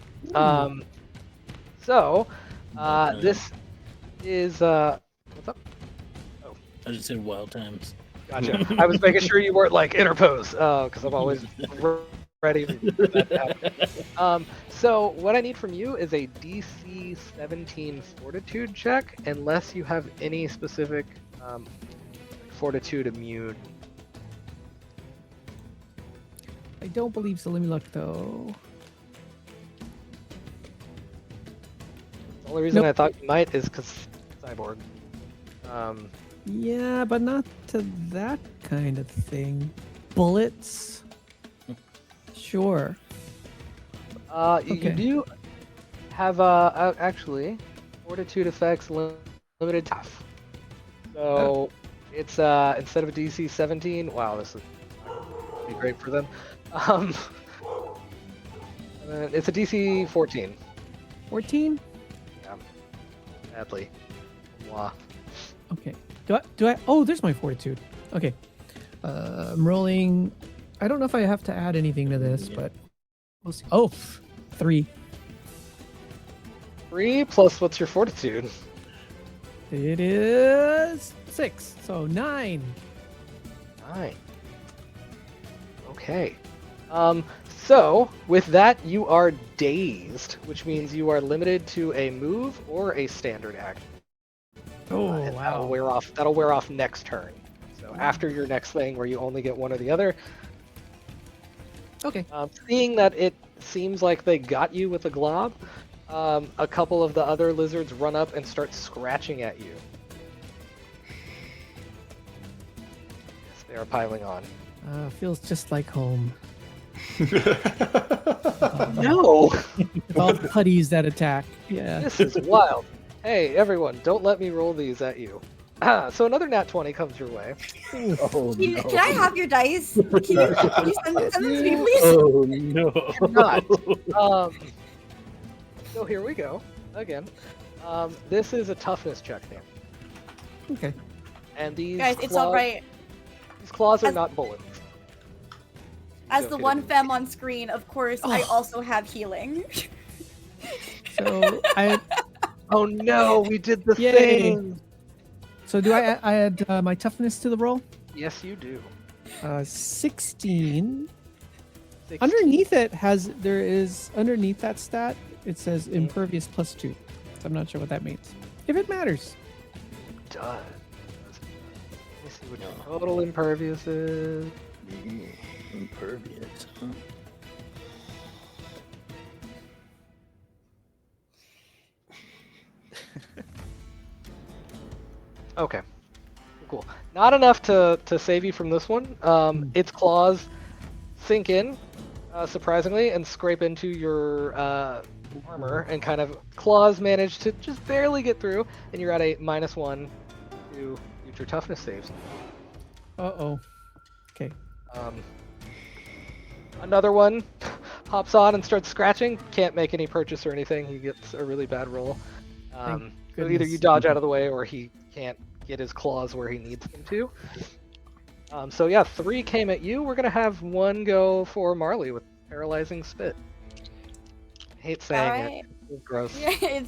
So, this is what's up? I just said wild times. Gotcha. I was making sure you weren't like interpose, because I'm always ready for that to happen. So what I need from you is a DC 17 Fortitude check, unless you have any specific Fortitude immune. I don't believe so. Let me look though. The only reason Nope. I thought you might is because cyborg. Yeah, but not to that kind of thing. Bullets? Sure. You Okay. do have actually Fortitude effects limited tough. So it's instead of a DC 17. Wow, this would be great for them. It's a DC 14. 14? Sadly. Wow. Okay. Do I? Oh, there's my fortitude. Okay. I'm rolling. I don't know if I have to add anything to this, but we'll see. Oh, 3. 3 plus what's your Fortitude? It is 6. So 9. 9. Okay. So with that, you are dazed, which means you are limited to a move or a standard action. Oh, And wow. That'll wear off next turn. So after your next thing, where you only get one or the other. Okay. Seeing that it seems like they got you with a glob, a couple of the other lizards run up and start scratching at you. Yes, they are piling on. Feels just like home. No! With all the putties that attack. Yeah. This is wild. Hey, everyone, don't let me roll these at you. So another nat 20 comes your way. Oh Can I have your dice? Can you send them to me, please? Oh no. Cannot. So here we go. Again. This is a toughness check now. Okay. And these Guys, it's all right. These claws are As- not bullets. As Go the get one it. femme on screen, of course, I also have healing. So I. Oh no, we did the Yay. thing! So do I add my toughness to the roll? Yes, you do. 16. 16. Underneath it underneath that stat, it says impervious +2. So I'm not sure what that means. If it matters. It does. Let me see what your total impervious is. Impervious. Huh? Okay. Cool. Not enough to save you from this one. Its claws sink in, surprisingly, and scrape into your armor, and kind of claws manage to just barely get through, and you're at a -1 to future toughness saves. Uh-oh. Okay. Another one hops on and starts scratching. Can't make any purchase or anything. He gets a really bad roll. Thank So either you goodness. dodge out of the way or he can't get his claws where he needs them to. So yeah, 3 came at you. We're gonna have 1 go for Marley with paralyzing spit. I hate saying Alright. it. It's gross. Yeah,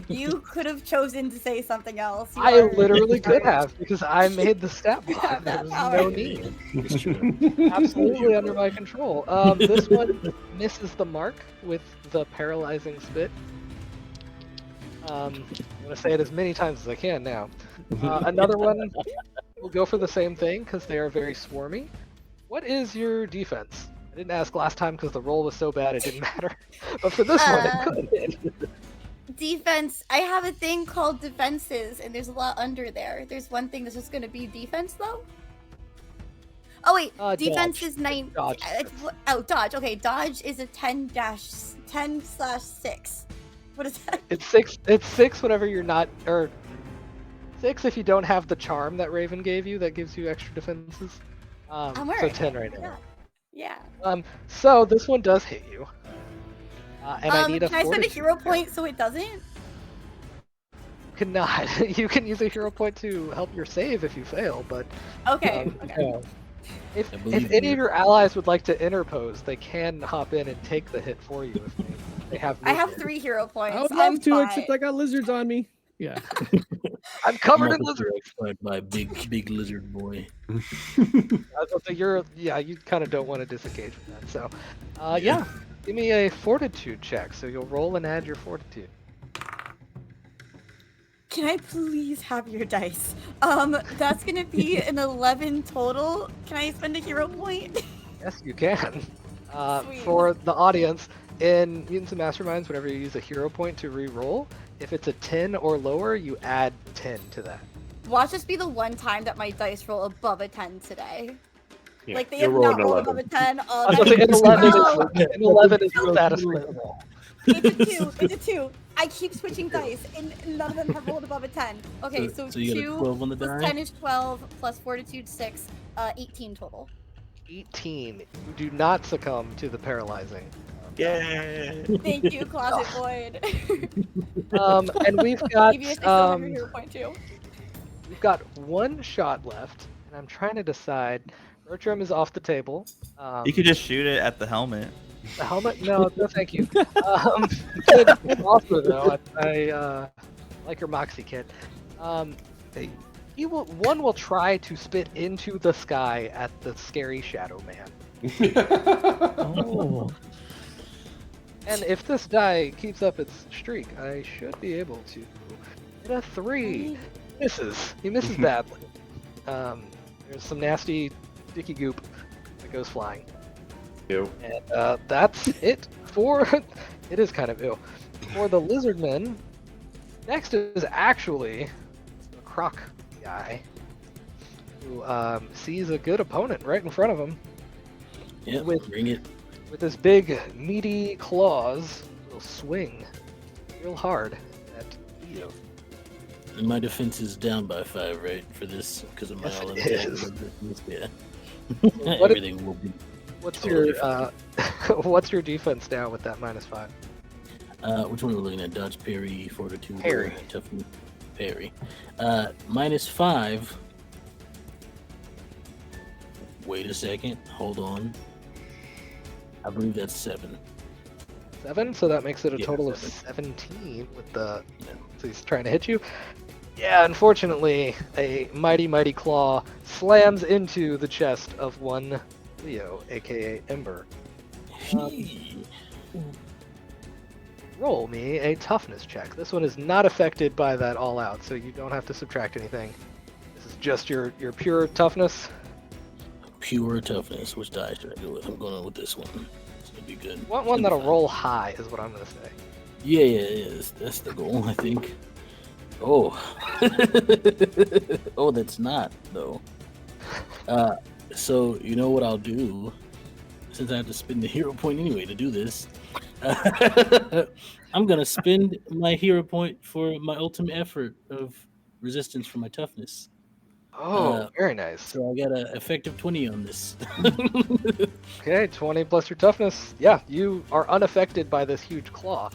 you could have chosen to say something else. You I are- literally could have because I made the stat You block. have There that was power. no need. Absolutely under my control. This one misses the mark with the paralyzing spit. I'm gonna say it as many times as I can now. Another one will go for the same thing because they are very swarmy. What is your defense? I didn't ask last time because the roll was so bad it didn't matter. But for this one, it could. Defense. I have a thing called defenses, and there's a lot under there. There's one thing that's just going to be defense, though. Oh wait, defense Dodge. is 9. Dodge. Oh, dodge. Okay, dodge is a 10/6. What is that? It's 6. It's 6 whenever you're not, or 6 if you don't have the charm that Raven gave you that gives you extra defenses. I'm So wearing 10 it. right now. Yeah. So this one does hit you. And I need a can I spend a fortitude hero check. point so it doesn't? You cannot. You can use a hero point to help your save if you fail, but Okay. no. If I believe any you. of your allies would like to interpose, they can hop in and take the hit for you if they have. I have movement. 3 hero points. I would I'm love to, fine. except I got lizards on me. Yeah. I'm covered in I'm lizards. occupied by a big lizard boy. So you kind of don't want to disengage with that. So, yeah, give me a fortitude check. So you'll roll and add your fortitude. Can I please have your dice? That's gonna be an 11 total. Can I spend a hero point? Yes, you can. Sweet. For the audience, in Mutants and Masterminds, whenever you use a hero point to re-roll, if it's a 10 or lower, you add 10 to that. Watch this be the one time that my dice roll above a 10 today. Yeah, Like they you're have not rolling rolled 11. above a 10 all I was night. gonna say, an 11 No, is, an 11 is the satisfying roll. it's a 2. It's a 2. I keep switching dice, and none of them have rolled above a 10. Okay, so So you got a 2 12 on the plus die? 10 is 12, plus fortitude 6, 18 total. 18. You do not succumb to the paralyzing. Yay! Thank you, Closet Void. And we've got Give you a 600 hero point too. we've got 1 shot left, and I'm trying to decide. Bertram is off the table. You could just shoot it at the helmet. The helmet? No, thank you. Good offer though. I like your Moxie kit. Hey. One will try to spit into the sky at the scary Shadow Man. Oh. And if this die keeps up its streak, I should be able to hit a 3. Misses. He misses badly. There's some nasty sticky goop that goes flying. Ew. And that's it for... It is kind of ill. For the Lizardmen, next is actually a croc guy who sees a good opponent right in front of him. Yeah, With- bring it. With his big, meaty claws, will swing real hard at Leo. And my defense is down by 5, right? For this, because of my Yes, all it attack. is. Yeah. What Everything will be. What's Totally your what's your defense now with that -5? Which one are we looking at? Dodge, parry, fortitude, Parry. toughness, parry. -5. Wait a second. Hold on. I believe that's 7. 7, so that makes it a Yeah, total 7. of 17 with the. So he's trying to hit you. Yeah, unfortunately, a mighty claw slams into the chest of one Leo, aka Ember. Roll me a toughness check. This one is not affected by that all out, so you don't have to subtract anything. This is just your pure toughness. Pure toughness. Which die should I go with? I'm going with this one. It's gonna be good. Want It's one gonna that'll be fine. roll high, is what I'm gonna say. Yeah. That's the goal, I think. Oh. Oh, that's not though. So you know what I'll do? Since I have to spend the hero point anyway to do this, I'm gonna spend my hero point for my ultimate effort of resistance for my toughness. Oh, very nice. So I got an effective 20 on this. Okay, 20 plus your toughness. Yeah, you are unaffected by this huge claw.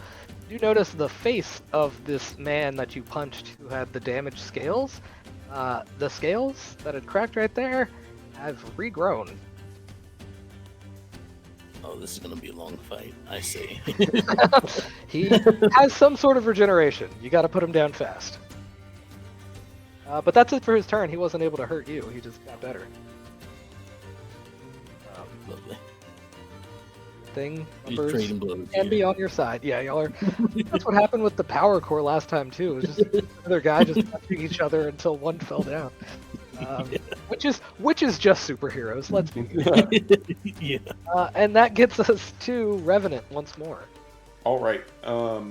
You notice the face of this man that you punched who had the damaged scales. The scales that had cracked right there have regrown. Oh, this is gonna be a long fight. I see. He has some sort of regeneration. You got to put him down fast. But that's it for his turn. He wasn't able to hurt you. He just got better. Lovely. Thing He's numbers trading blows. can be on your side. Yeah, y'all are. That's what happened with the power core last time too. It was just another guy just punching each other until one fell down. Which is just superheroes. Let's be honest. Yeah. And that gets us to Revenant once more. All right. How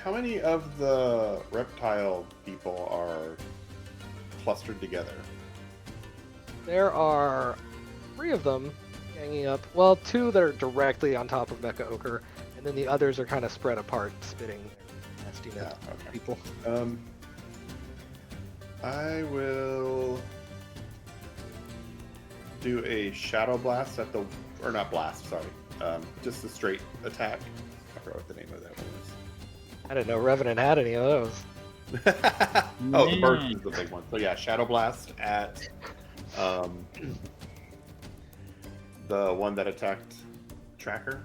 many of the reptile people are clustered together? There are 3 of them ganging up. Well, 2 that are directly on top of Mecha Ochre, and then the others are kind of spread apart, spitting nastiness okay. people. I will do a shadow blast at the, or not blast, sorry, just a straight attack. I forgot what the name of that one I didn't know Revenant had any of those. is. Oh, the burst is the big one. So yeah, shadow blast at the one that attacked Tracker.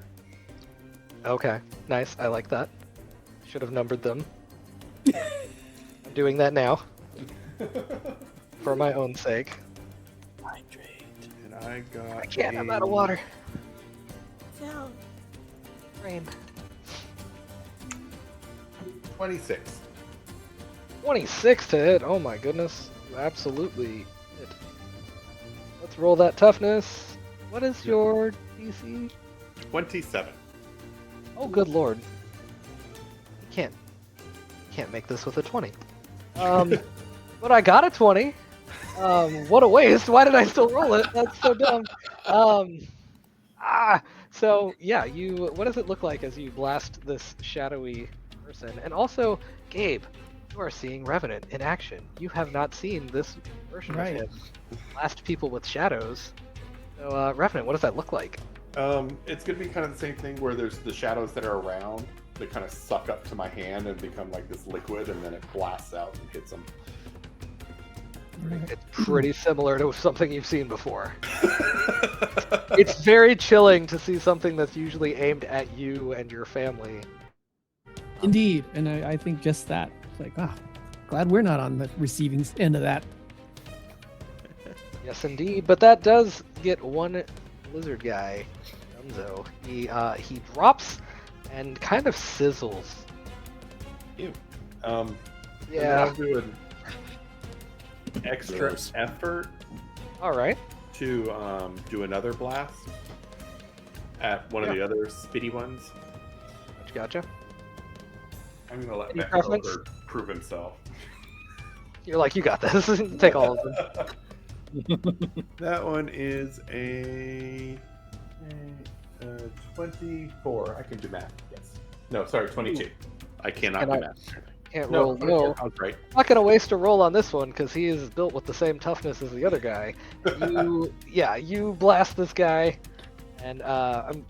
Okay, nice. I like that. Should have numbered them. I'm doing that now. For my own sake. Hydrate. And I got. I can't, I'm out of water. So, Rain. 26. 26 to hit. Oh my goodness. You absolutely hit. Let's roll that toughness. What is your DC? 27. Oh, good lord. You can't make this with a 20. But I got a 20. What a waste. Why did I still roll it? That's so dumb. So yeah, what does it look like as you blast this shadowy person? And also, Gabe, you are seeing Revenant in action. You have not seen this version Right. of him blast people with shadows. So, Revenant, what does that look like? It's gonna be kind of the same thing where there's the shadows that are around that kind of suck up to my hand and become like this liquid, and then it blasts out and hits them. It's pretty similar to something you've seen before. It's very chilling to see something that's usually aimed at you and your family. Indeed, and I think just that. It's like, glad we're not on the receiving end of that. Yes, indeed. But that does get one lizard guy, Dunzo. He drops and kind of sizzles. Ew. And then Yeah. I'll do an extra Gross. effort All right. to do another blast at one of the other spitty ones. Gotcha. I'm gonna let Any Mecha preference? Ochre prove himself. You're like, you got this. Take all of them. That one is a 24. I can do math. Yes. No, sorry, 22. I cannot do math. Can't No, roll low. I was right. I'm not gonna waste a roll on this one because he is built with the same toughness as the other guy. You blast this guy, and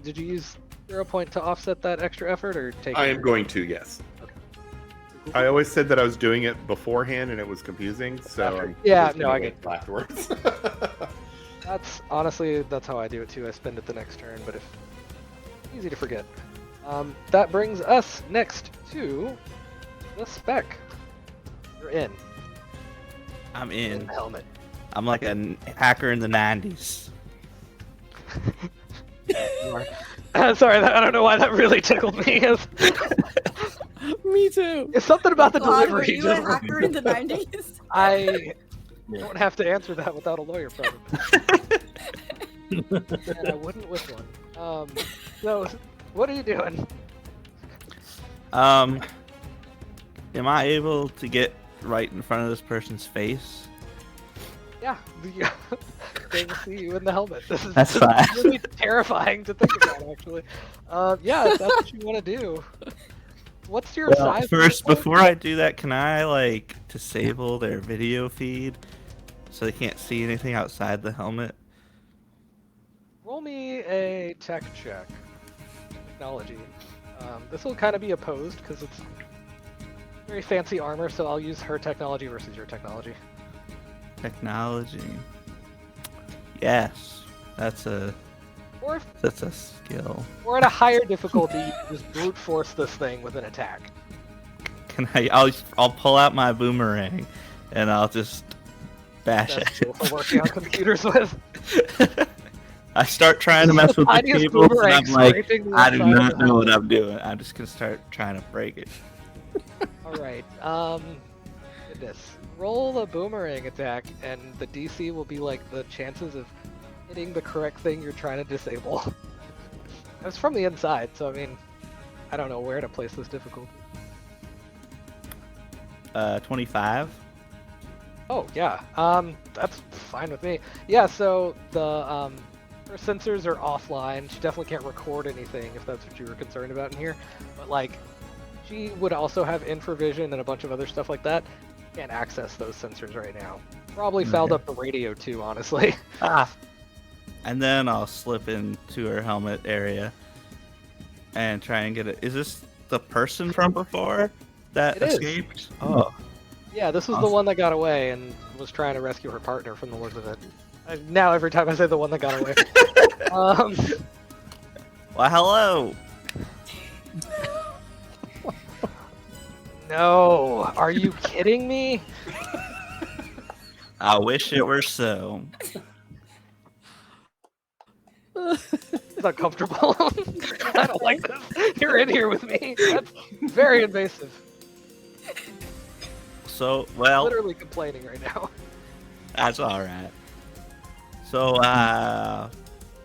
did you use 0 point to offset that extra effort or take? I it? am going to, yes. Okay. I always said that I was doing it beforehand and it was confusing, so I'm Yeah, just no, gonna I wait get afterwards. That's how I do it too. I spend it the next turn, but easy to forget. That brings us next to the spec. You're in. I'm In in. the helmet. I'm like a hacker in the 90s. Sorry, I don't know why that really tickled me. Me too. It's something about the Claude, were delivery. you a hacker in the 90s? I don't have to answer that without a lawyer, probably. And I wouldn't with one. So, what are you doing? Am I able to get right in front of this person's face? Yeah, they will see you in the helmet. This is That's fine. really terrifying to think about, actually. Yeah, if that's what you want to do. What's your size? First, before I do that, can I like disable their video feed so they can't see anything outside the helmet? Roll me a tech check. technology. This will kind of be opposed because it's very fancy armor, so I'll use her technology versus your technology. Technology. Yes, that's a Or skill. at a higher difficulty, you can just brute force this thing with an attack. Can I'll pull out my boomerang, and I'll just bash That's it. cool for working on computers with. I start trying to mess with the Tiniest cables, and boomerang I'm like, scraping the I do outside of not the know what I'm doing. I'm just gonna start trying to break it. Alright, goodness. Roll a boomerang attack, and the DC will be like the chances of hitting the correct thing you're trying to disable. It's from the inside, so I mean, I don't know where to place this difficulty. 25. Oh, yeah, that's fine with me. Yeah, so the, her sensors are offline. She definitely can't record anything if that's what you were concerned about in here. But, like, she would also have infravision and a bunch of other stuff like that. Can't access those sensors right now. Probably fouled up the radio too, honestly. And then I'll slip into her helmet area and try and get it. Is this the person from before that It is. escaped? Oh, Yeah, this was the one that got away and was trying to rescue her partner from the looks of it. Now every time I say the one that got away. well, hello. No, are you kidding me? I wish it were so. It's uncomfortable. I don't like this. You're in here with me. That's very invasive. So, well, Literally complaining right now. that's all right. So,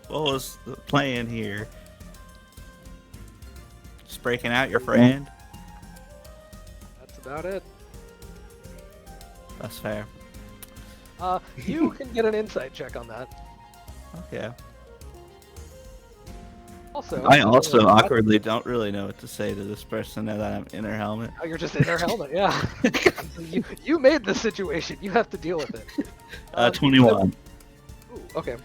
what was the plan here? Just breaking out your friend? That's about it. That's fair. You can get an insight check on that. Okay. Also, I also awkwardly don't really know what to say to this person now that I'm in her helmet. Oh, you're just in her helmet, yeah. you made the situation. You have to deal with it. 21. Ooh, okay.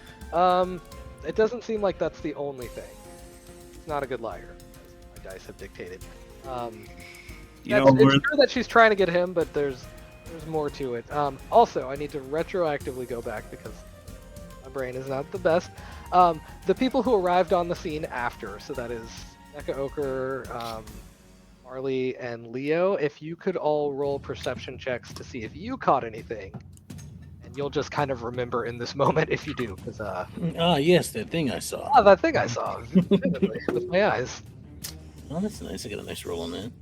It doesn't seem like that's the only thing. It's not a good liar, as my dice have dictated. It's true that she's trying to get him, but there's more to it. Also, I need to retroactively go back because my brain is not the best. The people who arrived on the scene after, so that is Mecha Ochre, Marley, and Leo, if you could all roll perception checks to see if you caught anything, and you'll just kind of remember in this moment if you do, because yes, that thing I saw. that thing I saw vividly with my eyes. Oh, that's nice. I got a nice roll on that.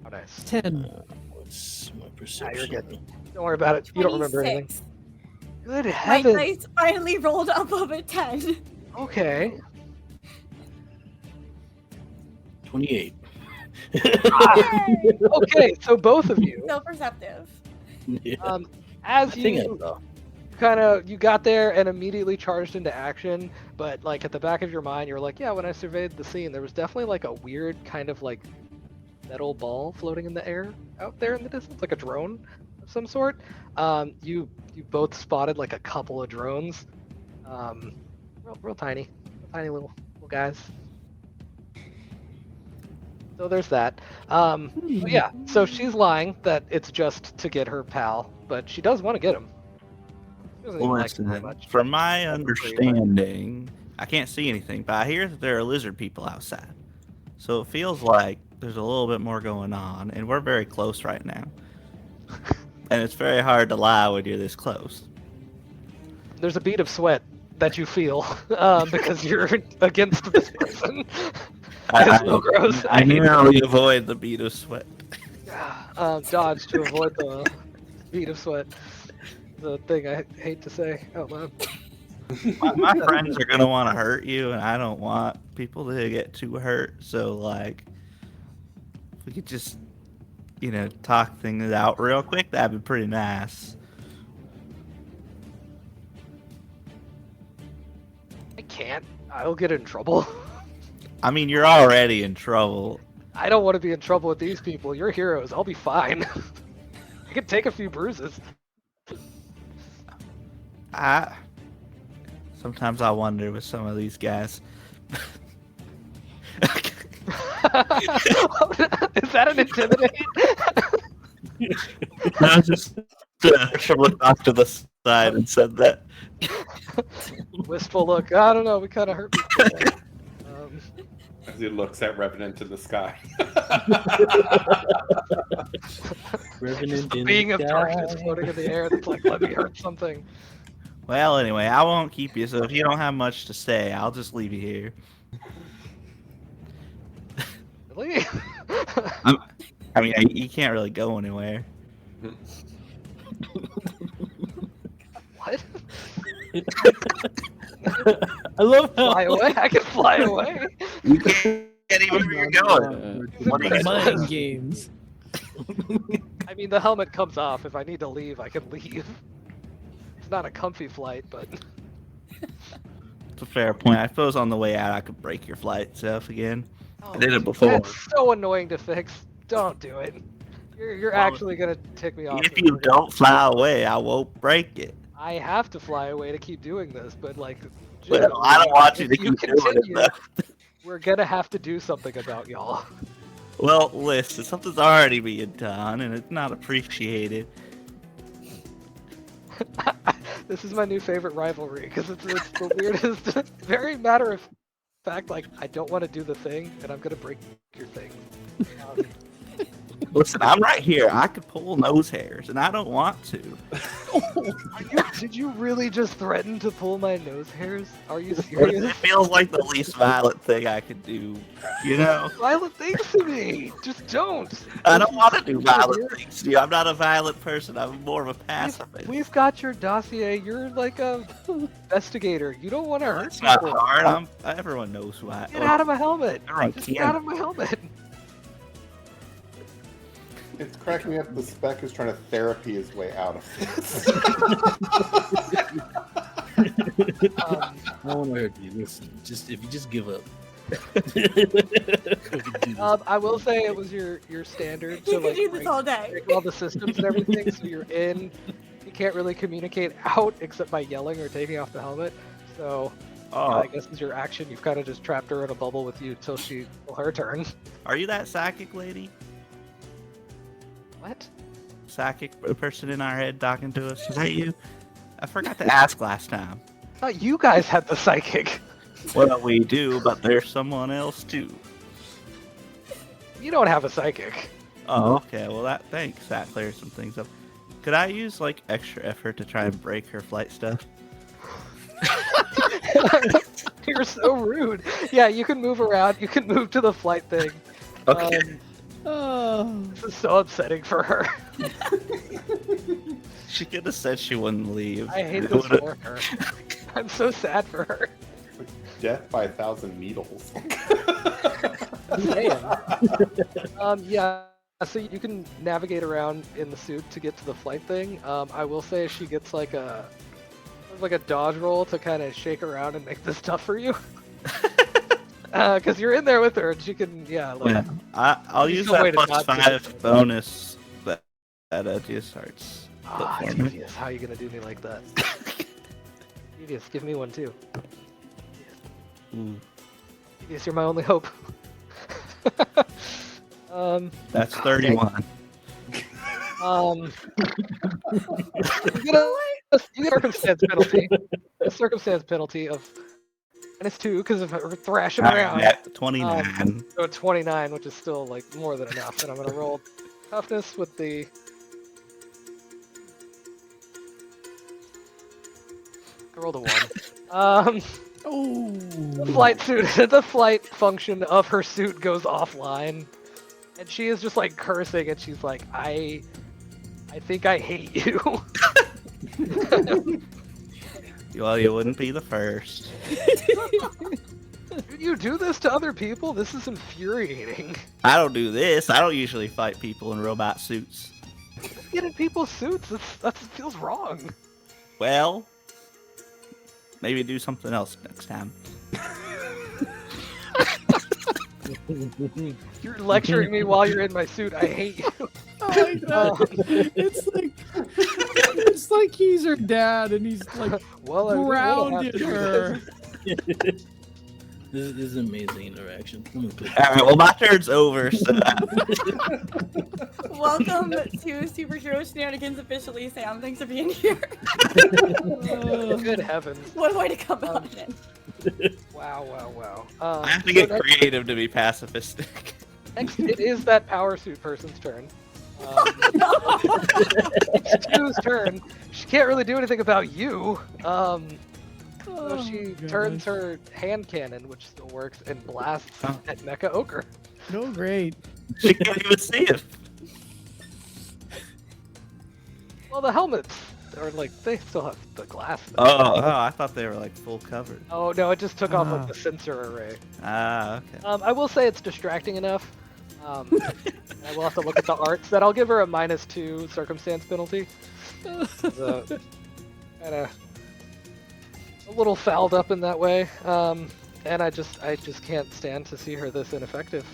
Oh, nice. 10. What's my Ah, perception? you're good. Don't worry about it. You don't remember anything. 26. Good My heavens. dice finally rolled above a 10. Okay. 28. Yay! Okay, so both of you, So perceptive. Yeah. as I think I you saw. you got there and immediately charged into action, but like at the back of your mind, you were like, yeah, when I surveyed the scene, there was definitely like a weird kind of like metal ball floating in the air out there in the distance, like a drone of some sort. You both spotted like a couple of drones, real tiny little guys. So there's that. But yeah, so she's lying that it's just to get her pal, but she does want to get him. She doesn't even Well, like him very much. from my understanding, I can't see anything, but I hear that there are lizard people outside. So it feels like there's a little bit more going on, and we're very close right now. And it's very hard to lie when you're this close. There's a bead of sweat that you feel because you're against this person. It's so gross. I narrowly avoid the bead of sweat. Dodge to avoid the bead of sweat. The thing I hate to say out loud. My friends are gonna want to hurt you, and I don't want people to get too hurt. So, like, if we could just, talk things out real quick, that'd be pretty nice. I can't. I'll get in trouble. I mean, you're already in trouble. I don't want to be in trouble with these people. You're heroes. I'll be fine. I can take a few bruises. Sometimes I wonder with some of these guys. that an intimidate? I just looked off to the side and said that. Wistful look. I don't know. We kind of hurt people. As he looks at Revenant in the sky. Revenant in Being the of sky. darkness floating in the air that's like, let me hurt something. Well, anyway, I won't keep you, so if you don't have much to say, I'll just leave you here. Really? I mean, you can't really go anywhere. What? I love how Fly away? I can fly away. You can't even where you're going. What are you Mind doing? games. I mean, the helmet comes off. If I need to leave, I can leave. It's not a comfy flight, but It's a fair point. I suppose on the way out, I could break your flight stuff again. I did it before. That's so annoying to fix. Don't do it. You're Well, actually gonna tick me off. If you don't fly away, I won't break it. I have to fly away to keep doing this, but like, Well, I don't want you to if you keep doing it, continue, though. we're gonna have to do something about y'all. Well, listen, something's already being done, and it's not appreciated. This is my new favorite rivalry because it's the weirdest, very matter of fact. Like, I don't want to do the thing, and I'm gonna break your thing. Listen, I'm right here. I could pull nose hairs, and I don't want to. Did you really just threaten to pull my nose hairs? Are you It serious? feels like the least violent thing I could do, you know? Violent things to me. Just don't. I don't want to do violent things to you. I'm not a violent person. I'm more of a pacifist. We've got your dossier. You're like a investigator. You don't want to hurt It's not people. hard. Everyone knows who I am. Get out of my helmet. Everyone Just can. get out of my helmet. It's cracking me up. The spec is trying to therapy his way out of this. Um, I want to hurt you. Listen, if you just give up. I will say it was your standard You to could like do this all day. break all the systems and everything, so you're in. You can't really communicate out except by yelling or taking off the helmet. So I guess as your action, you've kind of just trapped her in a bubble with you till her turn. Are you that psychic lady? What? Psychic person in our head talking to us? Is that you? I forgot to ask last time. I thought you guys had the psychic. Well, we do, but there's someone else too. You don't have a psychic. Oh, okay. Well, thanks. That clears some things up. Could I use like extra effort to try and break her flight stuff? You're so rude. Yeah, you can move around. You can move to the flight thing. Okay. Oh. This is so upsetting for her. She could have said she wouldn't leave. I hate It this would've- for her. I'm so sad for her. Death by 1,000 needles. Yeah, so you can navigate around in the suit to get to the flight thing. I will say she gets like a dodge roll to kind of shake around and make this tough for you. Because you're in there with her, and she can, Yeah, I'll There's use no way that to plus not do 5 it. bonus that just starts. Devious, how are you gonna do me like that? Devious, give me one too. Ooh, Devious, you're my only hope. that's 31. You get a circumstance penalty. A circumstance penalty of -2 because of her thrashing around. Yeah, 29. So 29, which is still like more than enough. And I'm gonna roll toughness with the. I rolled a 1. Oh. The flight suit, the flight function of her suit goes offline, and she is just like cursing, and she's like, I think I hate you. Well, you wouldn't be the first. Dude, you do this to other people? This is infuriating. I don't do this. I don't usually fight people in robot suits. Get in people's suits. That feels wrong. Well, maybe do something else next time. You're lecturing me while you're in my suit. I hate you. Oh my God. It's like he's her dad and he's like Well, I really wanna have grounded to do her. this. This is amazing interaction. All right, well, my turn's over. So Welcome to Superhero Shenanigans officially, Sam. Thanks for being here. Good heavens. What a way to come out of it. Wow. I have to get creative to be pacifistic. Next, it is that power suit person's turn. It's Stu's turn. She can't really do anything about you. So she turns her hand cannon, which still works, and blasts at Mecha Ochre. No, great. She can't even see it. Well, the helmets are like, they still have the glass. Oh, I thought they were like full covered. Oh, no, it just took off like the sensor array. Okay. I will say it's distracting enough. I will have to look at the arts. That I'll give her a -2 circumstance penalty. So, kind of a little fouled up in that way. And I just can't stand to see her this ineffective.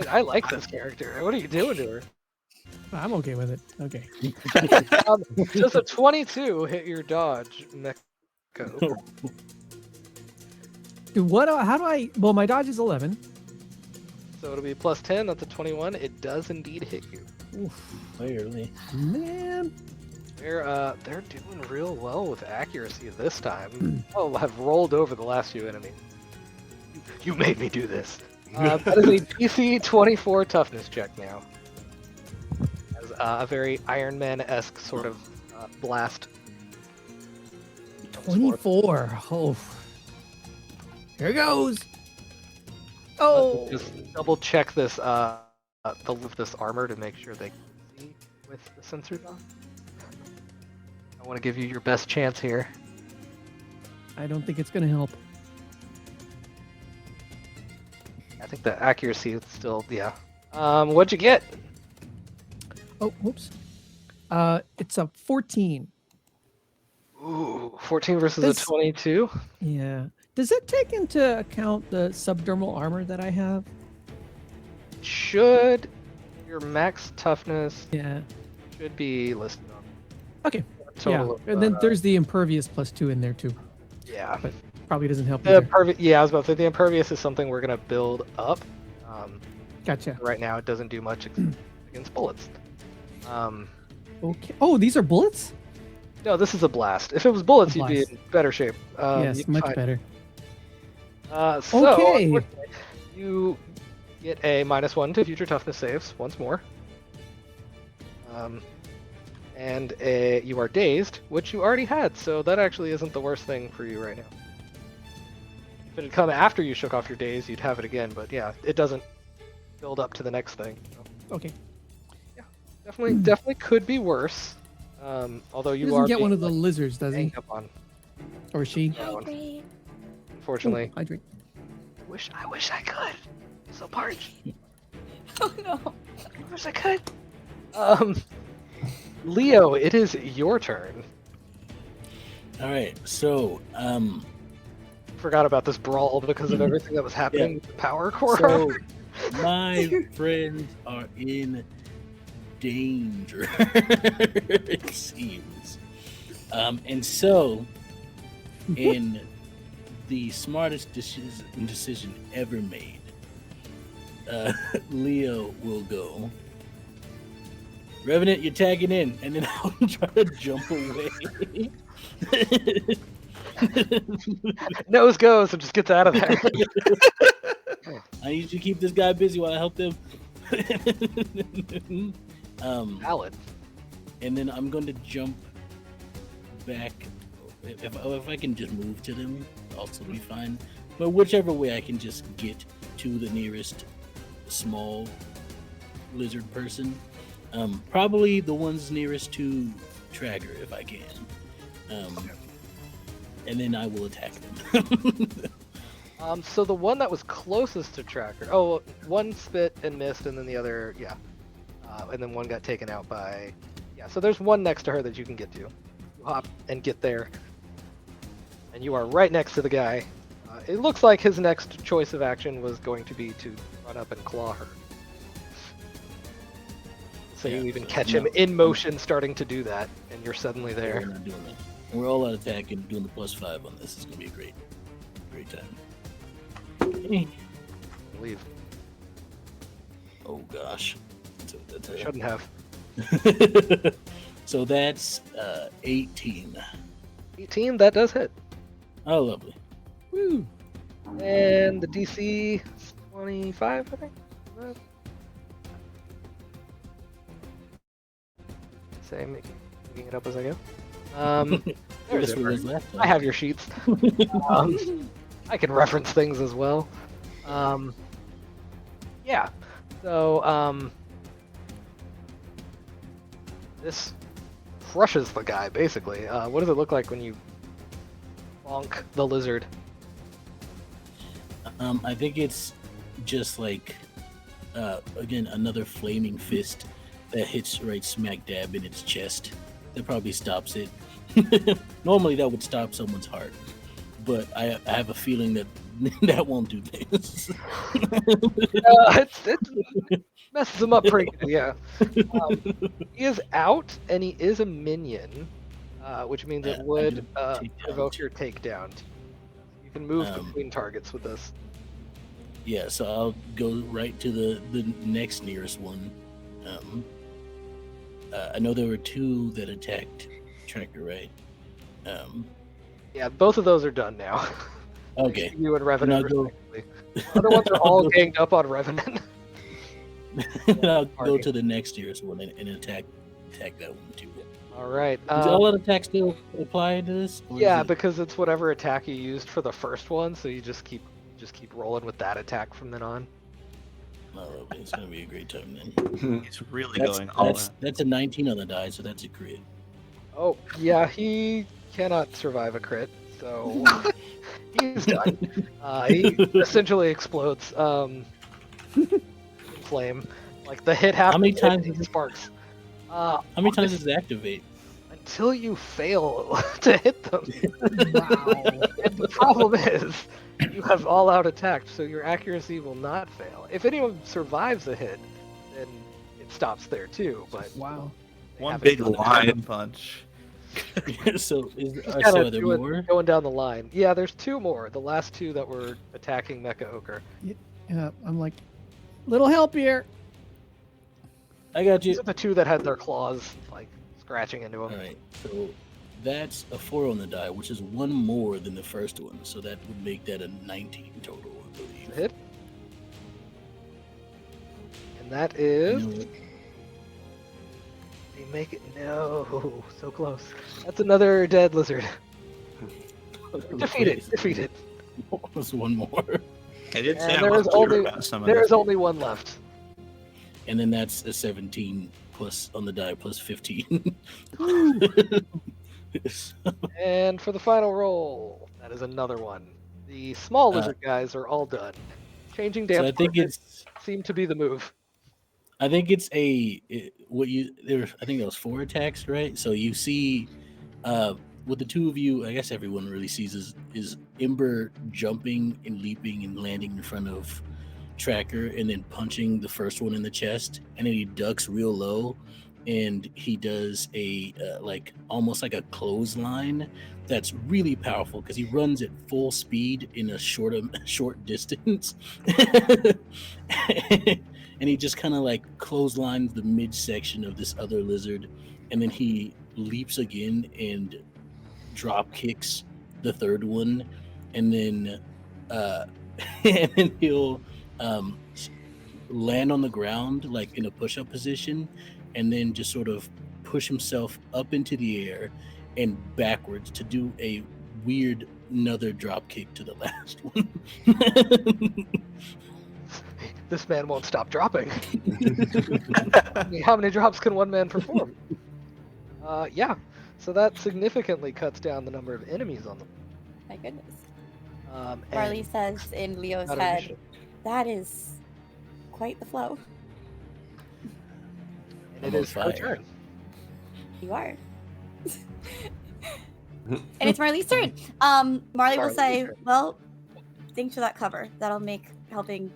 I like this character. What are you doing to her? I'm okay with it. Okay. Does a 22 hit your dodge, Mecha Ochre? Dude, how do I? Well, my dodge is 11. So it'll be +10. That's a 21. It does indeed hit you. Oof, barely. Man. They're doing real well with accuracy this time. Oh, have rolled over the last few enemies. You made me do this. That is a DC 24 toughness check now. As a very Iron Man-esque sort of blast. 24. Oh. Here goes. Oh. Just double check this this armor to make sure they can see with the sensors on. I want to give you your best chance here. I don't think it's gonna help. I think the accuracy is still, yeah. What'd you get? Oh, whoops. It's a 14. Ooh, 14 versus a 22? Yeah. Does it take into account the subdermal armor that I have? Should your max toughness Yeah. should be listed on. Okay. Total Yeah. of, And then there's the impervious +2 in there too. yeah. But probably doesn't help The either. yeah, I was about to say the impervious is something we're gonna build up. Gotcha. Right now, it doesn't do much against bullets. Okay. Oh, these are bullets? No, this is a blast. If it was bullets, A you'd be blast. in better shape. Yes, you'd be much fine. better. So, Okay. unfortunately, you get a -1 to future toughness saves once more. And you are dazed, which you already had, so that actually isn't the worst thing for you right now. If it had come after you shook off your daze, you'd have it again, but yeah, it doesn't build up to the next thing. So. Okay. Definitely could be worse. Although He you doesn't are get one being, of the like, lizards, does he? ganged up on, Or she? Hydrate. unfortunately. Hydrate. I wish I could. I'm so parched. Oh no. I wish I could. Leo, it is your turn. All right, so Forgot about this brawl because of everything that was happening with the power core. so my friends are in danger, it seems. And so, in the smartest decision ever made, Leo will go. Revenant, you're tagging in, and then I'll try to jump away. Nose goes and just gets out of there. I need you to keep this guy busy while I help them. Valid. And then I'm going to jump back. If I can just move to them, also be fine. But whichever way I can just get to the nearest small lizard person. Probably the ones nearest to Tracker, if I can. And then I will attack them. So the one that was closest to Tracker, one spit and missed, and then the other, and then one got taken out by, so there's one next to her that you can get to. You hop and get there, and you are right next to the guy. It looks like his next choice of action was going to be to run up and claw her. So you even catch him in motion starting to do that, and you're suddenly there. We're not doing that. We're all out attacking, doing the +5 on this. It's gonna be a great time. Okay. Leave. Oh gosh. So that's I shouldn't have. so that's 18. 18, that does hit. Oh, lovely. Woo. And the DC is 25, I think. Same, making it up as I go. There's That's what it was Ember. last time. I have your sheets. I can reference things as well. Yeah. So this crushes the guy basically. What does it look like when you bonk the lizard? I think it's just like, again, another flaming fist that hits right smack dab in its chest. That probably stops it. Normally that would stop someone's heart, but I have a feeling that that won't do this. It messes him up pretty good, yeah. He is out, and he is a minion, which means it I would did take provoke down. your takedown. You can move Um, between targets with this. Yeah, so I'll go right to the next nearest one. I know there were 2 that attacked Tracker, right? Yeah, both of those are done now. Okay. You and Revenant, Now go- respectively. The other ones are all ganged up on Revenant. I'll go Party. to the next nearest one and attack that one too. All right. Does all that attack still apply to this? Or is Yeah, it- because it's whatever attack you used for the first one, so you just keep rolling with that attack from then on. Oh, okay, it's gonna be a great time then. He's really going all That's, out. that's a 19 on the die, so that's a crit. Oh, yeah, he cannot survive a crit, so he's done. He essentially explodes in flame. Like the hit happens, How many and times he does it- sparks. How many times does it activate? Until you fail to hit them. Wow. And the problem is, you have all-out attacked, so your accuracy will not fail. If anyone survives a hit, then it stops there too. But Wow. they One haven't big done that. lion punch. so Just so kinda are there more? going down the line. Yeah, there's 2 more. The last 2 that were attacking Mecha Ochre. Yeah, I'm like, little help here. I got These you. are the 2 that had their claws like scratching into him. All right, so that's a 4 on the die, which is 1 more than the first one. So that would make that a 19 total, I believe. Hit. And that is. You know what? They make it. No, so close. That's another dead lizard. Defeated. Defeated. There's 1 more. I did say And I'm there is unsure only about some of there this. is only 1 left. And then that's a 17 plus on the die plus 15. And for the final roll, that is another one. The small Uh, lizard guys are all done. Changing so dance I think partners it's seemed to be the move. I think it's what you there. I think it was 4 attacks, right? So you see, with the 2 of you, I guess everyone really sees is Ember jumping and leaping and landing in front of Tracker, and then punching the first one in the chest, and then he ducks real low, and he does a like almost like a clothesline that's really powerful because he runs at full speed in a short distance. And he just kind of like clotheslines the midsection of this other lizard, and then he leaps again and drop kicks the third one, and then and then he'll land on the ground like in a push-up position, and then just sort of push himself up into the air and backwards to do a weird another drop kick to the last one. This man won't stop dropping. How many drops can one man perform? Yeah, so that significantly cuts down the number of enemies on them. My goodness. And Marley says in Leo's not head, initiative. that is quite the flow. And I'm it on is her fire. turn. You are. And it's Marley's turn. Marley will Marley's say, turn. well, thanks for that cover. That'll make helping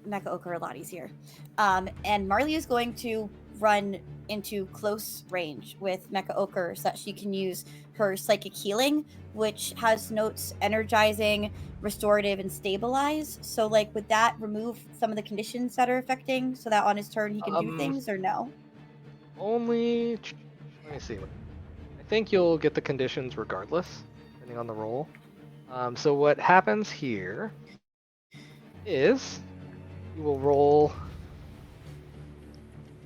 Mecha Ochre a lot easier. And Marley is going to run into close range with Mecha Ochre so that she can use her psychic healing, which has notes energizing, restorative, and stabilize. So, like, would that remove some of the conditions that are affecting so that on his turn he can do things, or no? Only. Let me see. I think you'll get the conditions regardless, depending on the roll. So what happens here is you will roll.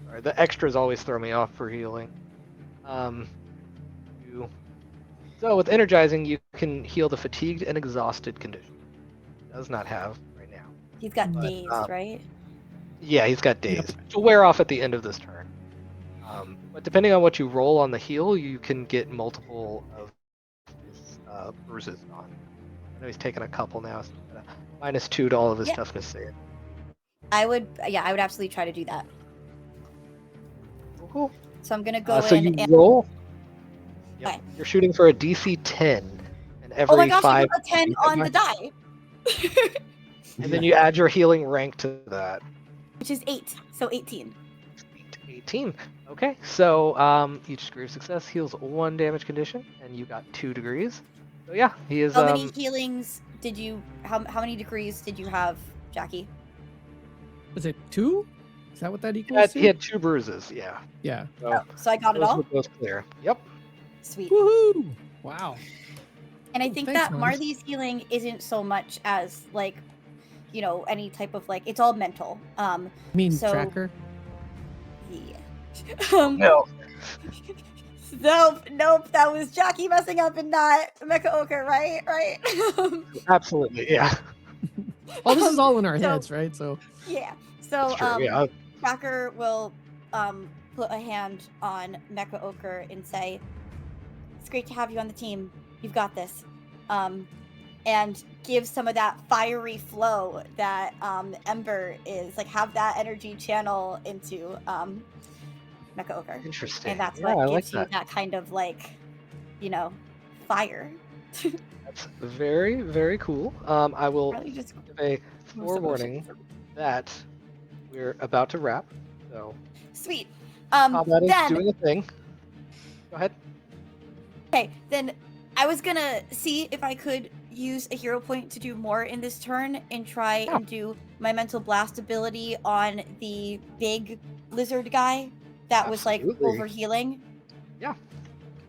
Sorry, the extras always throw me off for healing. So with energizing, you can heal the fatigued and exhausted condition. Does not have right now. He's got But, dazed, right? Yeah, he's got days. To wear off at the end of this turn. But depending on what you roll on the heal, you can get multiple of his bruises on. I know he's taken a couple now, so he's got a -2 to all of his toughness save. I would absolutely try to do that. Cool. So I'm gonna go So in you and roll. Yep. Okay. You're shooting for a DC 10, and every oh my gosh, 5. you got a 10 on the die, And then you add your healing rank to that. which is 8, so 18. 18. Okay, so each degree of success heals 1 damage condition, and you got 2 degrees. So yeah, he is. How many healings did you? How many degrees did you have, Jackie? Was it 2? Is that what that equals? He had 2 bruises. Yeah. Yeah. So So I got it those all. were both clear. Yep. Sweet. Woohoo! Wow. And I Oh, think thanks, that Mons. Marley's healing isn't so much as like, you know, any type of like, it's all mental. I mean, So- tracker. Yeah. No. Nope. That was Jackie messing up and not Mecha Ochre, right? Right. Absolutely. Yeah. Well, this is all in our So- heads, right? So Yeah. So That's true. Yeah. Tracker will put a hand on Mecha Ochre and say, "It's great to have you on the team. You've got this." And give some of that fiery flow that Ember is, like, have that energy channel into Mecha Ochre. Interesting. And that's Yeah, what I like gives you that. that kind of, like, you know, fire. That's very, very cool. I will Really just give a forewarning that we're about to wrap. So sweet. combat is Then doing a thing. Go ahead. okay, then I was gonna see if I could use a hero point to do more in this turn and try and do my mental blast ability on the big lizard guy that was like Absolutely. over healing. Yeah.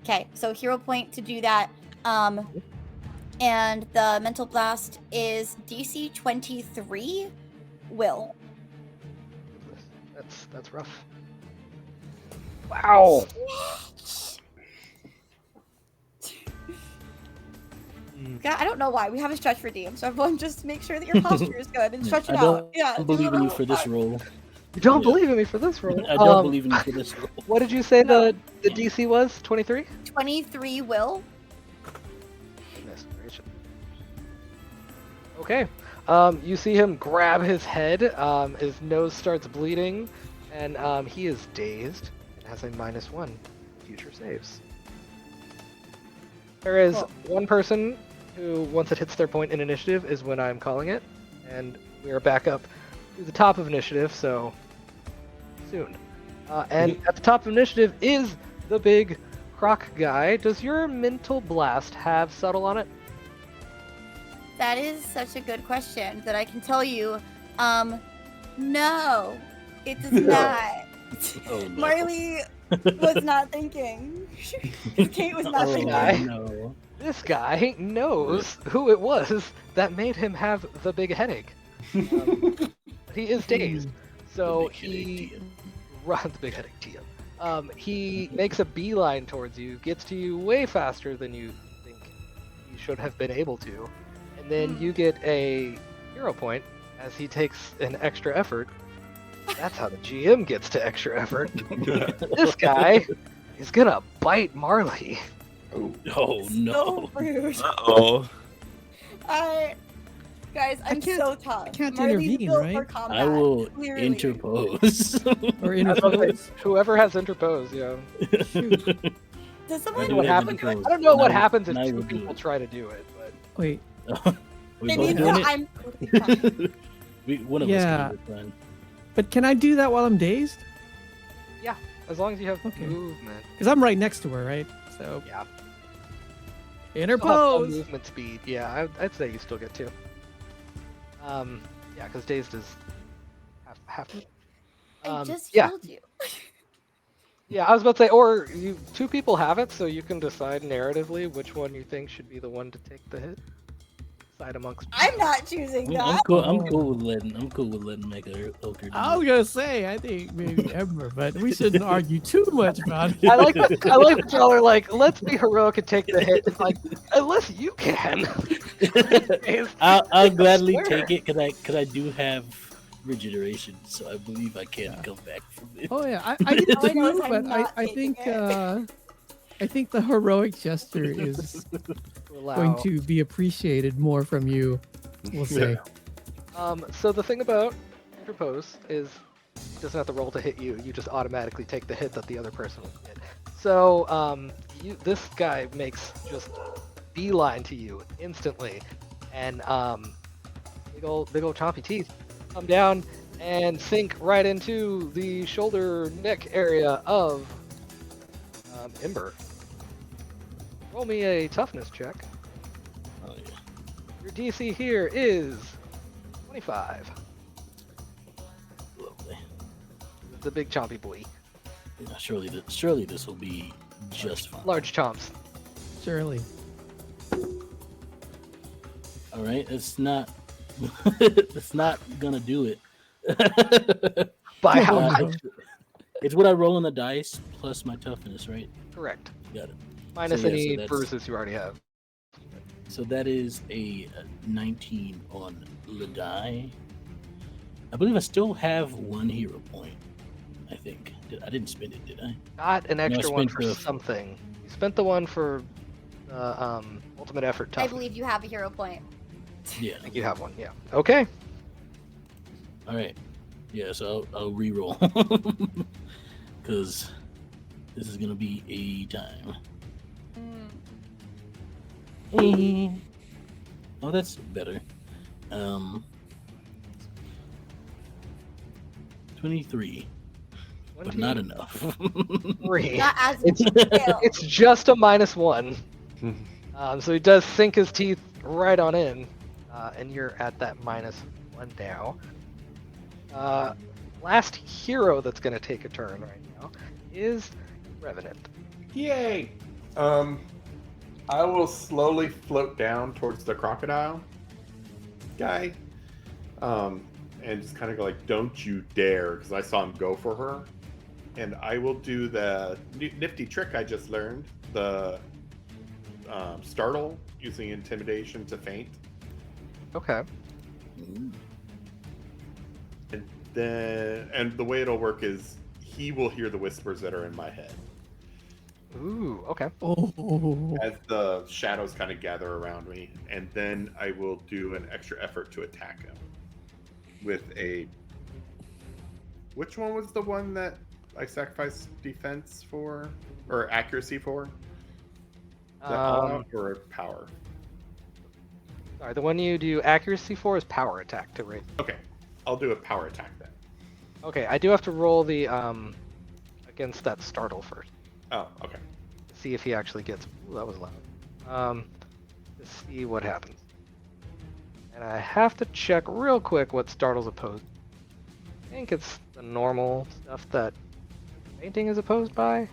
Okay, so hero point to do that. And the mental blast is DC 23 will. That's rough. Wow. Yeah, I don't know why. We have a stretch redeem, so everyone just make sure that your posture is good and stretch it I out. don't Yeah. believe in you for this role. You don't Yeah. believe in me for this roll? I don't believe in you for this role. What did you say the DC was? 23? 23 will. Goodness gracious. Okay. You see him grab his head. His nose starts bleeding, and he is dazed and has a -1 future saves. There is Cool. one person who, once it hits their point in initiative, is when I'm calling it, and we are back up to the top of initiative, so soon. And at the top of initiative is the big croc guy. Does your mental blast have subtle on it? That is such a good question that I can tell you. No, it does not. Oh, no. Marley was not thinking. Kate was not Oh, thinking. no. This guy knows who it was that made him have the big headache. He is dazed, so The big headache, Tian. runs the big headache to you. He makes a beeline towards you, gets to you way faster than you think he should have been able to, and then you get a hero point as he takes an extra effort. That's how the GM gets to extra effort. This guy is gonna bite Marley. Oh no. So rude. Uh-oh. Guys, I'm can't- so tough. I can't Marley's intervene, built right? for combat, I will clearly. interpose. Or I was about to say, interpose. whoever has interpose, yeah. Shoot. Does I someone? do What have happens? interpose. I don't know what And I- happens if and I two will do people it. try to do it, but Wait. We It both means doing that it? I'm totally fine. One of us Yeah. can do it, fine. But can I do that while I'm dazed? Yeah, as long as you have Okay. movement. Because I'm right next to her, right? So Yeah. Still have some interpose. movement speed. Yeah, I'd say you still get 2. Yeah, because dazed is half. I just Yeah, healed you. yeah. I was about to say, or 2 people have it, so you can decide narratively which one you think should be the one to take the hit. Decide amongst. I'm not choosing I'm that. cool. I'm Oh. cool with letting. I'm cool with letting Mecha Ochre do I was it. gonna say I think maybe Ember, but we shouldn't argue too much about it. I like that y'all are like, let's be heroic and take the hit. It's like, unless you can. I'll gladly swear. take it because I do have regeneration, so I believe I can come back from it. Oh yeah, I did All I know is too, I'm but not I taking think it. I think the heroic gesture is Allow. going to be appreciated more from you. We'll say. So the thing about interpose is it doesn't have to roll to hit you. You just automatically take the hit that the other person will get. So this guy makes just beeline to you instantly, and big old chompy teeth come down and sink right into the shoulder neck area of Ember. Roll me a toughness check. Oh yeah. Your DC here is 25. Lovely. The big chompy boy. Yeah, surely this will be just fine. Large chomps. Surely. All right, it's not. It's not gonna do it. By how Oh, much? no. It's what I roll on the dice plus my toughness, right? Correct. Got it. Minus So, yeah, any so that's- bruises you already have. So that is a 19 on the die. I believe I still have 1 hero point. I think I didn't spend it, did I? Got an extra one spent for the- something. You spent the one for ultimate effort I tough. believe you have a hero point. Yeah. I think you have one. Yeah. Okay. All right. Yeah. So I'll re-roll because this is gonna be a time. Oh, that's better. 23, but not enough. 23. Not as It's detailed. it's just a -1. So he does sink his teeth right on in, and you're at that -1 now. Last hero that's gonna take a turn right now is Revenant. Yay! I will slowly float down towards the crocodile guy, and just kind of go like, "Don't you dare!" Because I saw him go for her, and I will do the nifty trick I just learned, the startle using intimidation to feint, Okay. and the way it'll work is he will hear the whispers that are in my head Ooh. Okay. Oh. as the shadows kind of gather around me, and then I will do an extra effort to attack him with a. Which one was the one that I sacrificed defense for or accuracy for? Is that all out or power? Sorry, the one you do accuracy for is power attack to rate. Okay, I'll do a power attack then. Okay, I do have to roll the against that startle first. Oh, okay. To see if he actually gets. Ooh, that was loud. To see what happens. And I have to check real quick what startle's opposed. I think it's the normal stuff that painting is opposed by.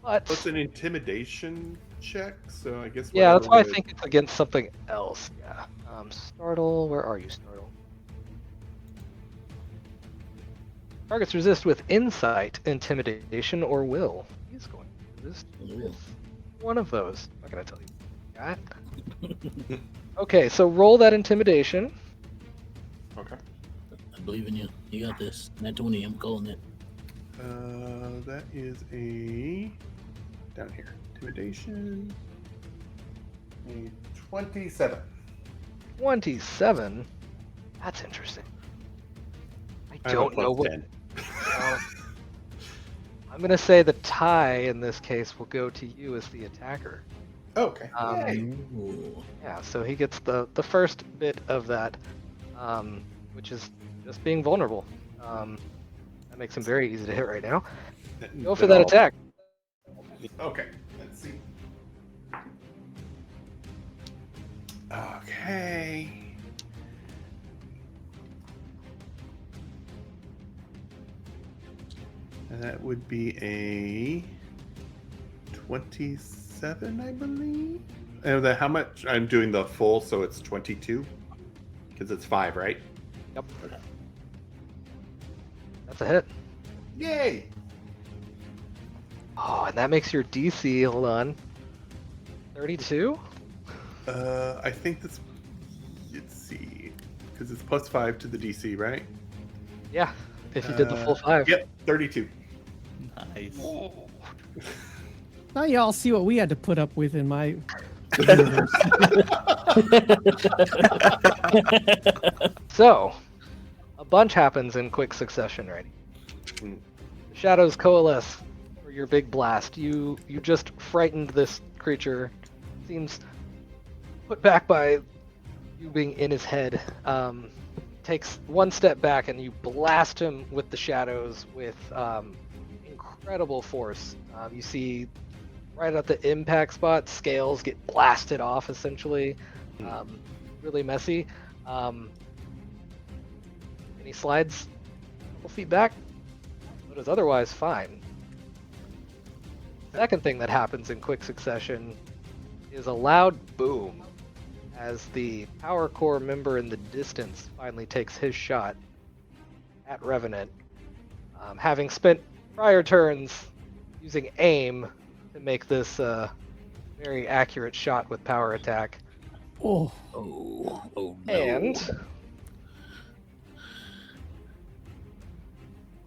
But It's an intimidation check, so I guess. yeah, that's why I whatever it think it's against something else. Yeah. Startle, where are you, Startle? Targets resist with insight, intimidation, or will. He's going to resist with one of those. I'm not gonna tell you. Got. Okay, so roll that intimidation. is. Okay. I believe in you. You got this. Nat 20. I'm calling it. That is a down here intimidation. A 27. 27. That's interesting. I I have a don't know plus what. 10. I'm gonna say the tie in this case will go to you as the attacker. Okay. Ooh. Yeah, so he gets the first bit of that, which is just being vulnerable. That makes him very easy to hit right now. Go for Then that I'll- attack. Okay, let's see. Okay. And that would be a 27, I believe. And then how much? I'm doing the full, so it's 22. Because it's 5, right? Yep. That's a hit. Yay! Oh, and that makes your DC, hold on, 32? I think that's. Let's see. Because it's plus 5 to the DC, right? Yeah, if you did the full 5. Yep, 32. Nice. Now y'all see what we had to put up with in my. So, a bunch happens in quick succession, right? Hmm. The shadows coalesce for your big blast. You just frightened this creature. Seems put back by you being in his head. Takes one step back and you blast him with the shadows with incredible force. You see right at the impact spot, scales get blasted off essentially. Really messy. And he slides a couple feet back, but is otherwise fine. Second thing that happens in quick succession is a loud boom as the power core member in the distance finally takes his shot at Revenant, having spent prior turns using aim to make this very accurate shot with power attack. Oh, Oh no. And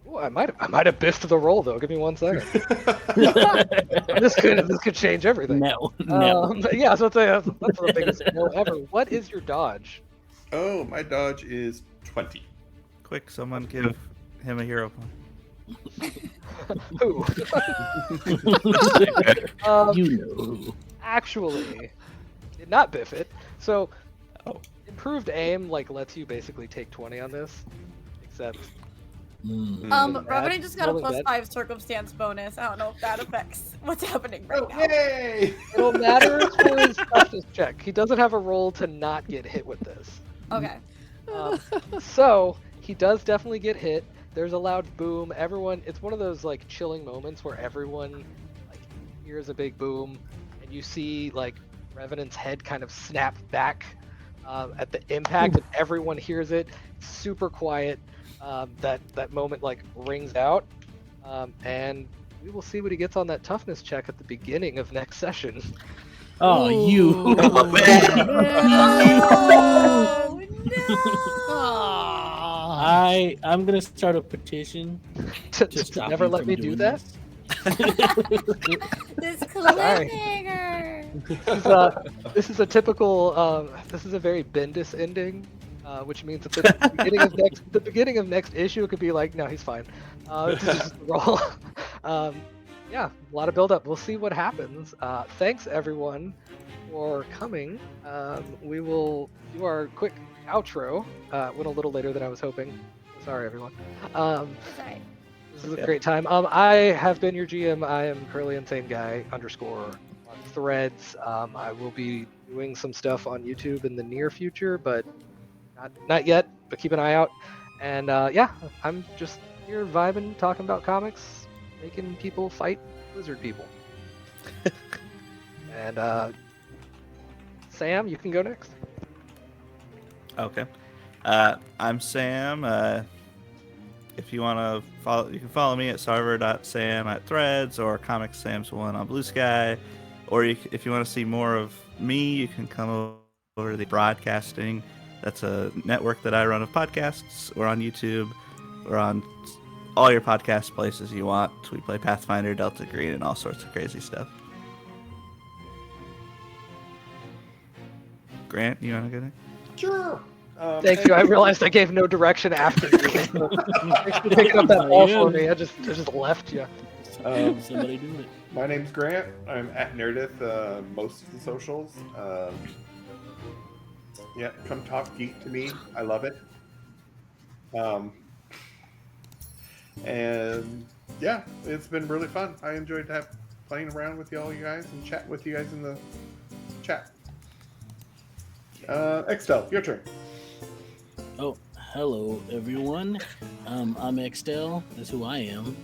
ooh, I might have biffed the roll though. Give me 1 second. this could change everything. No. Yeah, so that's the biggest no ever. What is your dodge? Oh, my dodge is 20. Quick, someone give him a hero point. Who? You know who. Actually, did not biff it. So, Oh. improved aim lets you basically take 20 on this, except Mm. Revenant just got a Rolling plus bad. 5 circumstance bonus. I don't know if that affects what's happening right Oh, now. yay! it'll matter for his toughness check. He doesn't have a roll to not get hit with this. Okay. So he does definitely get hit. There's a loud boom. Everyone, it's one of those chilling moments where everyone hears a big boom, and you see Revenant's head kind of snap back at the impact, and everyone hears it. Super quiet. That moment rings out, and we will see what he gets on that toughness check at the beginning of next session. Oh, you. Oh, no! I'm gonna start a petition to to stop never you let from me do doing that. This cliffhanger. This is a typical. This is a very Bendis ending, which means at the beginning of next issue, it could be no, he's fine. This is just the roll. Yeah, a lot of build up. We'll see what happens. Thanks everyone for coming. We will do our quick outro. Went a little later than I was hoping. Sorry everyone. Sorry. This is a great time. I have been your GM. I am Curly Insane Guy _ on Threads. I will be doing some stuff on YouTube in the near future, but not yet. But keep an eye out. And yeah, I'm just here vibing, talking about comics, making people fight lizard people. And Sam, you can go next. Okay. I'm Sam. If you want to follow, you can follow me at sarver.sam at Threads or Comics Sam's1 on Blue Sky. Or if you want to see more of me, you can come over to the Broadcasting. That's a network that I run of podcasts. We're on YouTube. We're on all your podcast places you want. We play Pathfinder, Delta Green, and all sorts of crazy stuff. Grant, you want to go next? Sure. Thank you. I realized I gave no direction after you. Thanks for picking up that ball for me. I just left you. Somebody do it. My name's Grant. I'm at Nerdith, most of the socials. Yeah, come talk geek to me. I love it. And yeah, it's been really fun. I enjoyed playing around with all you guys and chatting with you guys in the chat. Extell, your turn. Oh, hello everyone. I'm Extell. That's who I am,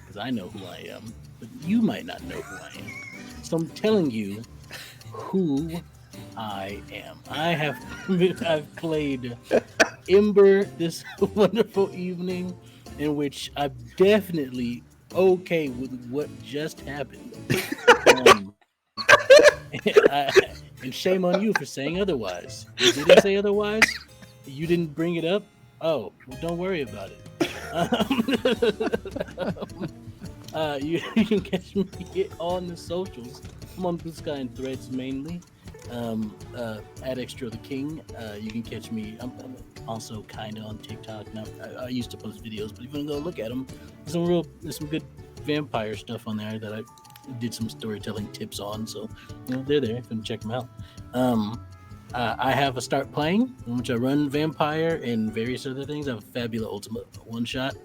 because I know who I am. But you might not know who I am. So I'm telling you who I am. I've played Ember this wonderful evening, in which I'm definitely okay with what just happened. And shame on you for saying otherwise. You didn't say otherwise. You didn't bring it up. Oh, well, don't worry about it. You can catch me on the socials. I'm on Blue Sky and Threads mainly. At Extra the King. You can catch me. I'm also kind of on TikTok now. I used to post videos, but if you want to go look at them, there's some good vampire stuff on there that I did some storytelling tips on. So they're there. You can check them out. I have a Start Playing, in which I run Vampire and various other things. I have a Fabula Ultimate one-shot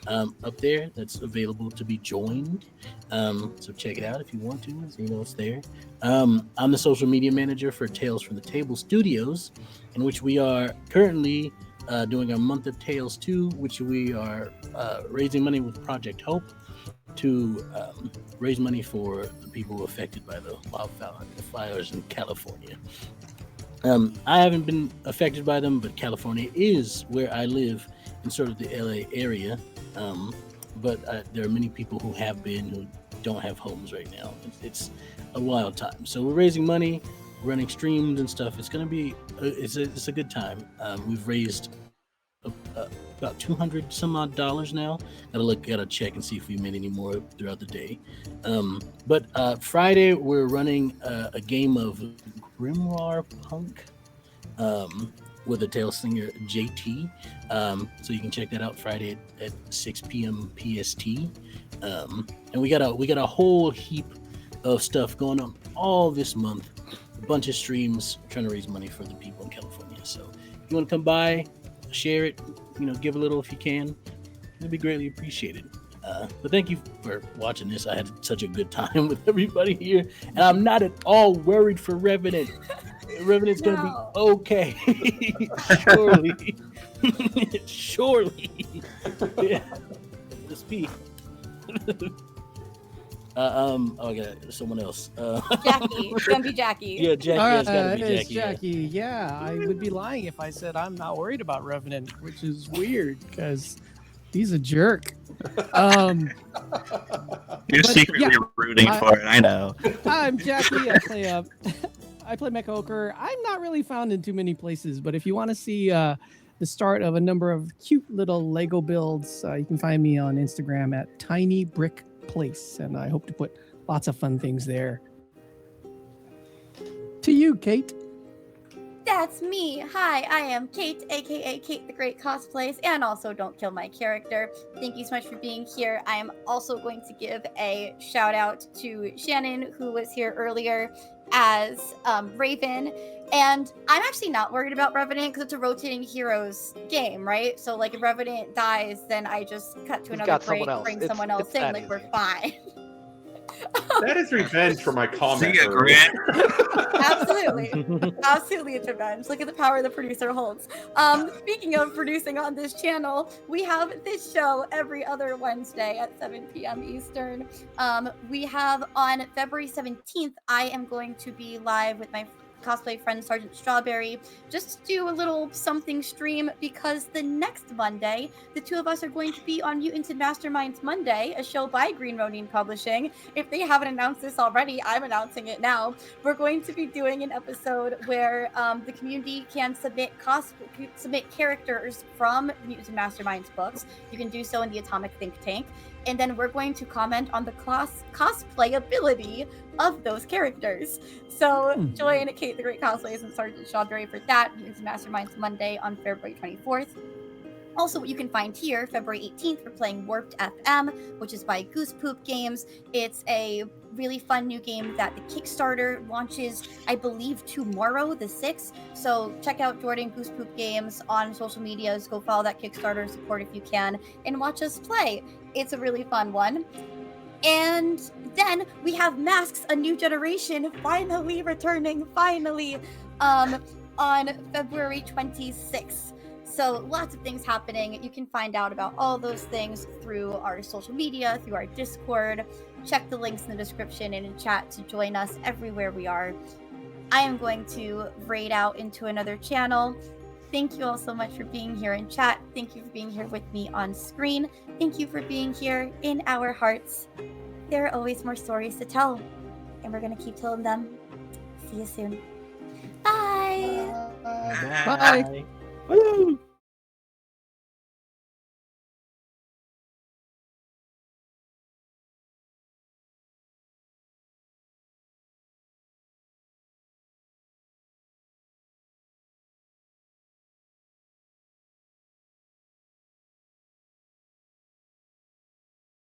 up there that's available to be joined. So check it out if you want to, so you know it's there. I'm the social media manager for Tales from the Table Studios, in which we are currently doing our month of Tales 2, which we are raising money with Project Hope to raise money for the people affected by the wildfires in California. I haven't been affected by them, but California is where I live in sort of the LA area. But there are many people who have been who don't have homes right now. It's a wild time. So we're raising money, running streams and stuff. It's gonna be it's a good time. We've raised about $200 some odd now. Gotta check and see if we made any more throughout the day. But Friday we're running a game of Grimoire Punk with a tail singer JT. So you can check that out Friday at 6 p.m. PST. And we got a whole heap of stuff going on all this month. A bunch of streams trying to raise money for the people in California. So if you want to come by, share it, give a little if you can. It'd be greatly appreciated. But thank you for watching this. I had such a good time with everybody here, and I'm not at all worried for Revenant. Revenant's gonna be okay. Surely. Yeah. The speed. I got someone else. Jackie. It's gonna be Jackie. Yeah, Jackie. It's gotta be It is Jackie. Jackie. Yeah, I would be lying if I said I'm not worried about Revenant, which is weird because he's a jerk. You're secretly rooting for it. I know. I'm Jackie. I play Mecha Ochre. I'm not really found in too many places, but if you want to see the start of a number of cute little Lego builds, you can find me on Instagram at Tiny Brick Place, and I hope to put lots of fun things there. To you, Kate. That's me. Hi, I am Kate, aka Kate the Great Cosplays, and also Don't Kill My Character. Thank you so much for being here. I am also going to give a shout out to Shannon, who was here earlier as Raven. And I'm actually not worried about Revenant because it's a rotating heroes game, right? So like if Revenant dies, then I just cut to another break, bring someone else in, like we're fine. That is revenge for my comment. Absolutely it's revenge. Look at the power the producer holds. Speaking of producing on this channel, we have this show every other Wednesday at 7 p.m. Eastern. We have on February 17th, I am going to be live with my cosplay friend Sergeant Strawberry, just to do a little something stream, because the next Monday, the two of us are going to be on Mutants and Masterminds Monday, a show by Green Ronin Publishing. If they haven't announced this already, I'm announcing it now. We're going to be doing an episode where the community can submit characters from Mutants and Masterminds books. You can do so in the Atomic Think Tank. And then we're going to comment on the cosplay ability of those characters. So join Kate the Great Cosplays and Sergeant Strawberry for that. Mutants and Masterminds Monday on February 24th. Also, what you can find here, February 18th, we're playing Warped FM, which is by Goose Poop Games. It's a really fun new game that the Kickstarter launches, I believe, tomorrow, the 6th. So check out Jordan Goose Poop Games on social medias. Go follow that Kickstarter, support if you can, and watch us play. It's a really fun one. And then we have Masks, A New Generation, finally returning, on February 26th. So lots of things happening. You can find out about all those things through our social media, through our Discord. Check the links in the description and in chat to join us everywhere we are. I am going to raid out into another channel. Thank you all so much for being here in chat. Thank you for being here with me on screen. Thank you for being here in our hearts. There are always more stories to tell, and we're going to keep telling them. See you soon. Bye. Bye. Bye. Woo!